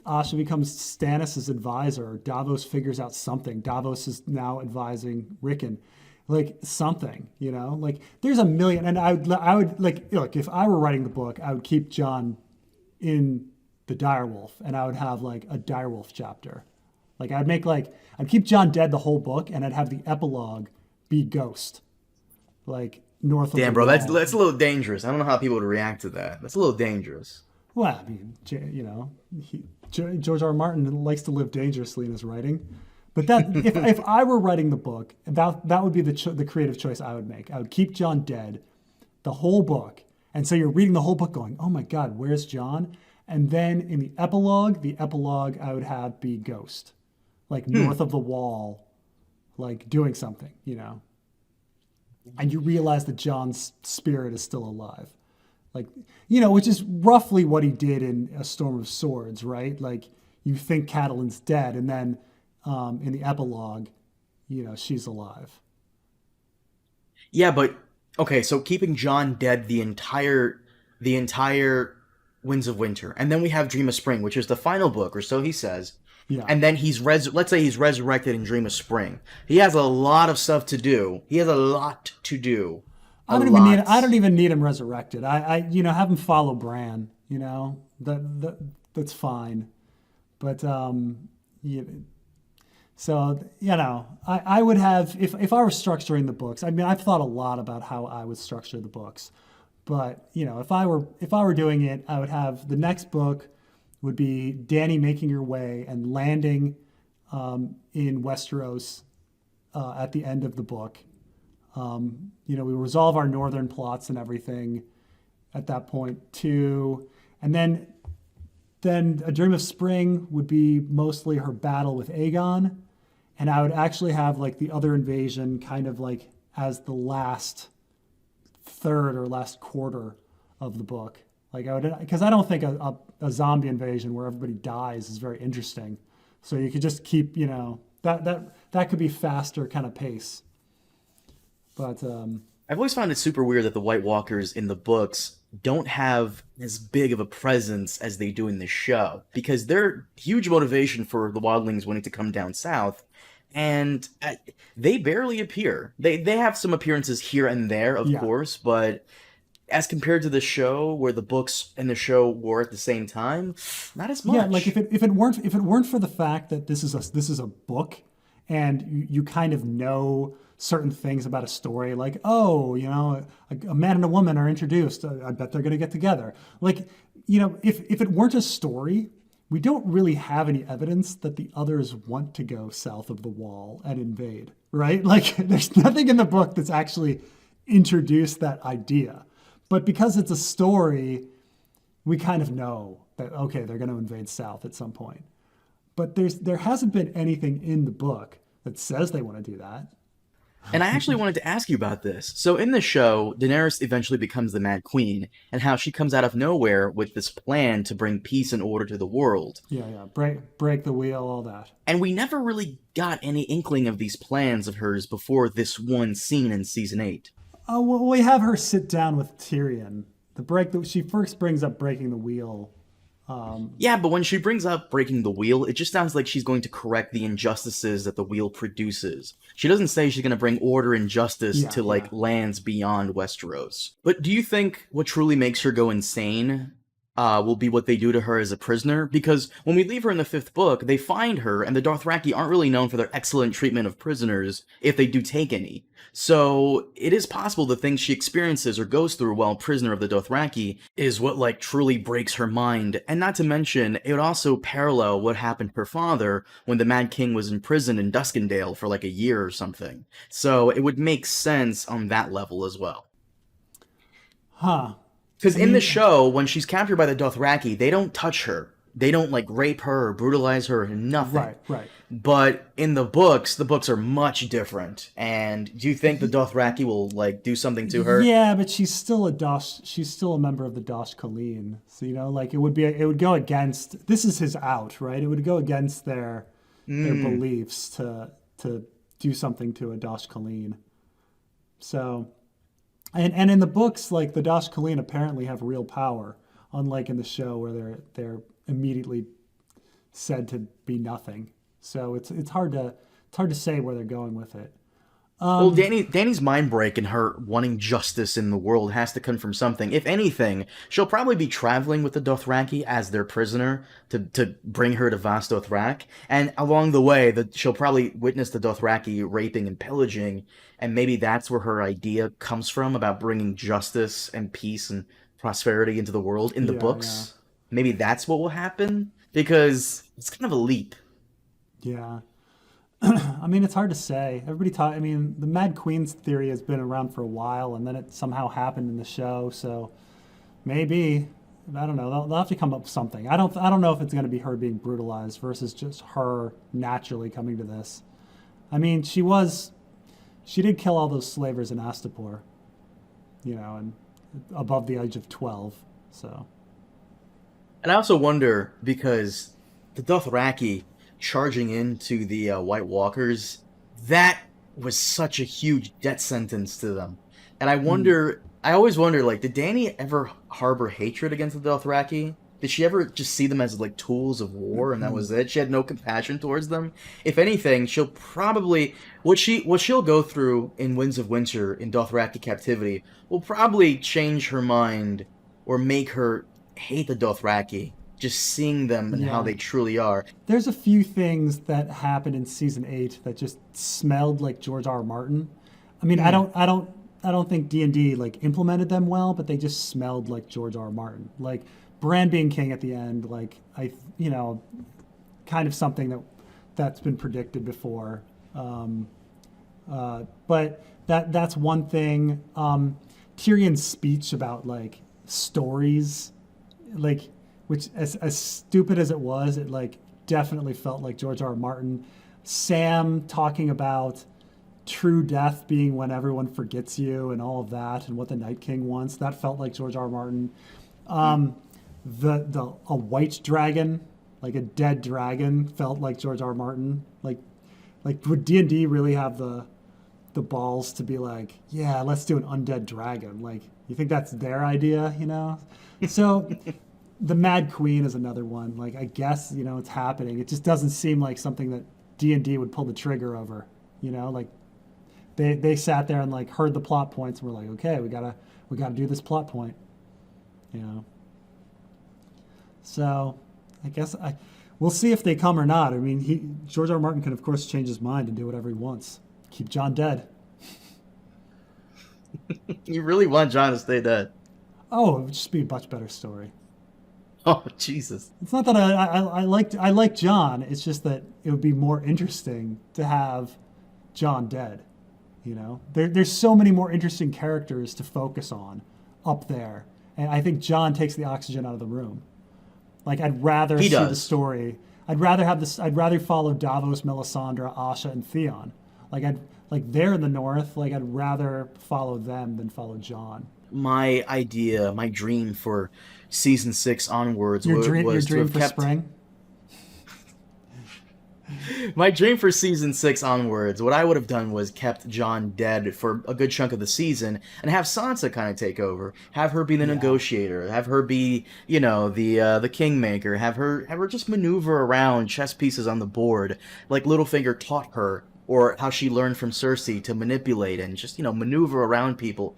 B: Asha becomes Stannis' advisor. Davos figures out something. Davos is now advising Rickon. Like something, you know, like there's a million, and I would like, look, if I were writing the book, I would keep John in the direwolf, and I would have like a direwolf chapter. Like I'd keep John dead the whole book, and I'd have the epilogue be Ghost, like north of the
A: Damn, bro, that's
B: wall.
A: that's a little dangerous. I don't know how people would react to that. That's a little dangerous.
B: Well, I mean, you know, George R. R. Martin likes to live dangerously in his writing. But that, if I were writing the book, that would be the creative choice I would make. I would keep John dead, the whole book, and so you're reading the whole book, going, "Oh my God, where's John?" And then in the epilogue I would have be Ghost, like north of the wall, like doing something, you know. And you realize that John's spirit is still alive, like you know, which is roughly what he did in A Storm of Swords, right? Like you think Catelyn's dead, and then in the epilogue, you know, she's alive.
A: Yeah, but okay, so keeping John dead the entire Winds of Winter, and then we have Dream of Spring, which is the final book, or so he says.
B: Yeah.
A: And then let's say he's resurrected in Dream of Spring. He has a lot of stuff to do. He has a lot to do. A lot.
B: I don't even need him resurrected. You know, have him follow Bran. You know, that's fine. But you, so you know, I would have if I were structuring the books. I mean, I've thought a lot about how I would structure the books. But you know, if I were doing it, I would have the next book would be Dany making her way and landing in Westeros at the end of the book. You know, we resolve our northern plots and everything at that point too, and then A Dream of Spring would be mostly her battle with Aegon, and I would actually have like the other invasion kind of like as the last third or last quarter of the book. Like I would, because I don't think a zombie invasion where everybody dies is very interesting. So you could just keep, you know, that could be faster kind of pace. But
A: I've always found it super weird that the White Walkers in the books don't have as big of a presence as they do in the show, because they're huge motivation for the Wildlings wanting to come down south, and they barely appear. They have some appearances here and there, of
B: yeah,
A: course, but as compared to the show, where the books and the show were at the same time, not as
B: yeah, like
A: much.
B: if it weren't for the fact that this is a book, and you kind of know certain things about a story, like oh, you know, a man and a woman are introduced. I bet they're going to get together. Like you know, if it weren't a story, we don't really have any evidence that the others want to go south of the wall and invade, right? Like there's nothing in the book that's actually introduced that idea. But because it's a story, we kind of know that okay, they're going to invade south at some point. But there hasn't been anything in the book that says they want to do that.
A: And I actually wanted to ask you about this. So in the show, Daenerys eventually becomes the Mad Queen, and how she comes out of nowhere with this plan to bring peace and order to the world.
B: Yeah. Break the wheel, all that.
A: And we never really got any inkling of these plans of hers before this one scene in season 8.
B: Oh, well, we have her sit down with Tyrion. She first brings up breaking the wheel.
A: Yeah, but when she brings up breaking the wheel, it just sounds like she's going to correct the injustices that the wheel produces. She doesn't say she's going to bring order and justice to, lands beyond Westeros. But do you think what truly makes her go insane will be what they do to her as a prisoner? Because when we leave her in the 5th book, they find her, and the Dothraki aren't really known for their excellent treatment of prisoners, if they do take any. So it is possible the things she experiences or goes through while prisoner of the Dothraki is what truly breaks her mind. And not to mention, it would also parallel what happened to her father when the Mad King was in prison in Duskendale for a year or something. So it would make sense on that level as well.
B: Huh.
A: Because in the show, when she's captured by the Dothraki, they don't touch her. They don't, rape her or brutalize her, nothing.
B: Right.
A: But in the books are much different. And do you think the Dothraki will, do something to her?
B: Yeah, but she's still a member of the Dosh Khaleen. So, it would go against, this is his out, right? It would go against their beliefs to do something to a Dosh Khaleen. So... And in the books, the Dosh Khaleen apparently have real power, unlike in the show where they're immediately said to be nothing. So it's hard to say where they're going with it.
A: Well, Dany's mind break and her wanting justice in the world has to come from something. If anything, she'll probably be traveling with the Dothraki as their prisoner to bring her to Vas Dothrak. And along the way, she'll probably witness the Dothraki raping and pillaging, and maybe that's where her idea comes from about bringing justice and peace and prosperity into the world in the books. Yeah. Maybe that's what will happen, because it's kind of a leap.
B: Yeah. I mean, it's hard to say. The Mad Queen's theory has been around for a while, and then it somehow happened in the show. So maybe, I don't know. They'll have to come up with something. I don't know if it's going to be her being brutalized versus just her naturally coming to this. I mean, she did kill all those slavers in Astapor, and above the age of 12. So.
A: And I also wonder, because the Dothraki charging into the White Walkers, that was such a huge death sentence to them. And I always wonder, did Dany ever harbor hatred against the Dothraki? Did she ever just see them as tools of war and that was it? She had no compassion towards them? If anything, she'll probably what she'll go through in Winds of Winter in Dothraki captivity will probably change her mind or make her hate the Dothraki. Just seeing them and how they truly are.
B: There's a few things that happened in season 8 that just smelled like George R. R. Martin. I mean, I don't think D&D implemented them well, but they just smelled like George R. R. Martin. Bran being king at the end, kind of something that's been predicted before. But that's one thing. Tyrion's speech about stories, which as stupid as it was, it definitely felt like George R. R. Martin. Sam talking about true death being when everyone forgets you and all of that, and what the Night King wants, that felt like George R. R. Martin. A white dragon, a dead dragon, felt like George R. R. Martin. Would D&D really have the balls to be yeah, let's do an undead dragon? You think that's their idea, So. The Mad Queen is another one. I guess, it's happening. It just doesn't seem like something that D&D would pull the trigger over, they sat there and heard the plot points and were okay, we gotta do this plot point, So I guess we'll see if they come or not. I mean, George R. R. Martin can of course change his mind and do whatever he wants. Keep Jon dead.
A: You really want Jon to stay dead?
B: Oh, it would just be a much better story.
A: Oh, Jesus.
B: It's not that I like Jon. It's just that it would be more interesting to have Jon dead. There's so many more interesting characters to focus on up there. And I think Jon takes the oxygen out of the room. I'd rather see the story. I'd rather follow Davos, Melisandre, Asha, and Theon. like they're in the north. Like I'd rather follow them than follow Jon.
A: My idea, my dream for season 6 onwards
B: Your
A: was to
B: dream
A: have
B: for
A: kept
B: spring.
A: my dream for season 6 onwards. What I would have done was kept Jon dead for a good chunk of the season and have Sansa kind of take over, have her be the
B: Yeah.
A: negotiator, have her be, the kingmaker, have her just maneuver around chess pieces on the board like Littlefinger taught her, or how she learned from Cersei to manipulate and just maneuver around people,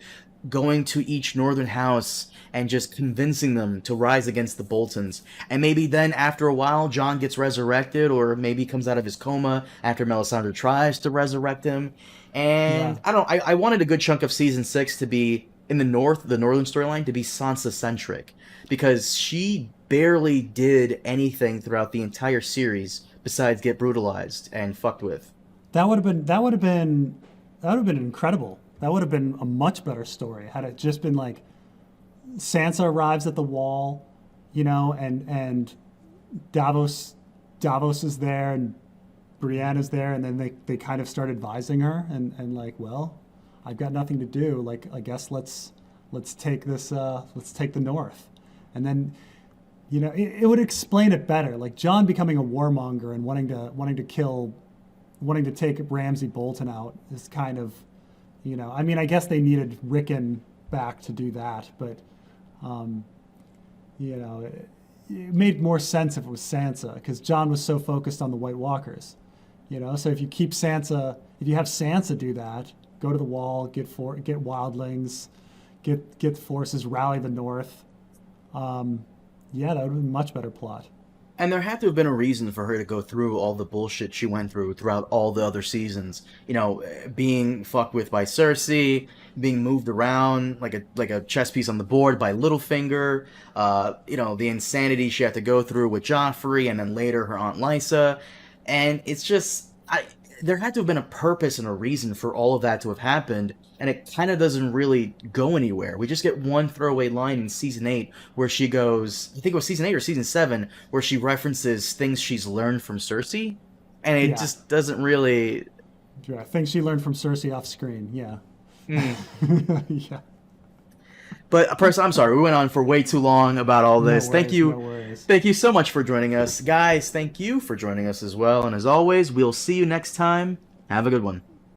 A: going to each northern house and just convincing them to rise against the Boltons. And maybe then after a while Jon gets resurrected, or maybe comes out of his coma after Melisandre tries to resurrect him.
B: Yeah.
A: And I wanted a good chunk of season 6 to be in the northern storyline to be Sansa centric, because she barely did anything throughout the entire series besides get brutalized and fucked with.
B: That would have been incredible. That would have been a much better story had it just been like Sansa arrives at the wall, and Davos is there and Brienne is there, and then they kind of start advising her and like, well, I've got nothing to do. Like, I guess let's take let's take the north, and then it would explain it better. Like Jon becoming a warmonger and wanting to take Ramsay Bolton out is kind of, I mean, I guess they needed Rickon back to do that, but it made more sense if it was Sansa, because Jon was so focused on the White Walkers. So if you have Sansa do that, go to the wall, get wildlings, get forces, rally the North. Yeah, that would have been a much better plot.
A: And there had to have been a reason for her to go through all the bullshit she went through throughout all the other seasons. Being fucked with by Cersei, being moved around like a chess piece on the board by Littlefinger, the insanity she had to go through with Joffrey, and then later her Aunt Lysa. And it's just, there had to have been a purpose and a reason for all of that to have happened, and it kind of doesn't really go anywhere. We just get one throwaway line in season 8 where she goes, I think it was season 8 or season 7, where she references things she's learned from Cersei, and it
B: Yeah.
A: just doesn't really.
B: Yeah, things she learned from Cersei off screen. Yeah. Yeah.
A: But personally, I'm sorry, we went on for way too long about all this.
B: No
A: Thank
B: worries,
A: you.
B: no worries.
A: Thank you so much for joining us. Guys, thank you for joining us as well. And as always, we'll see you next time. Have a good one.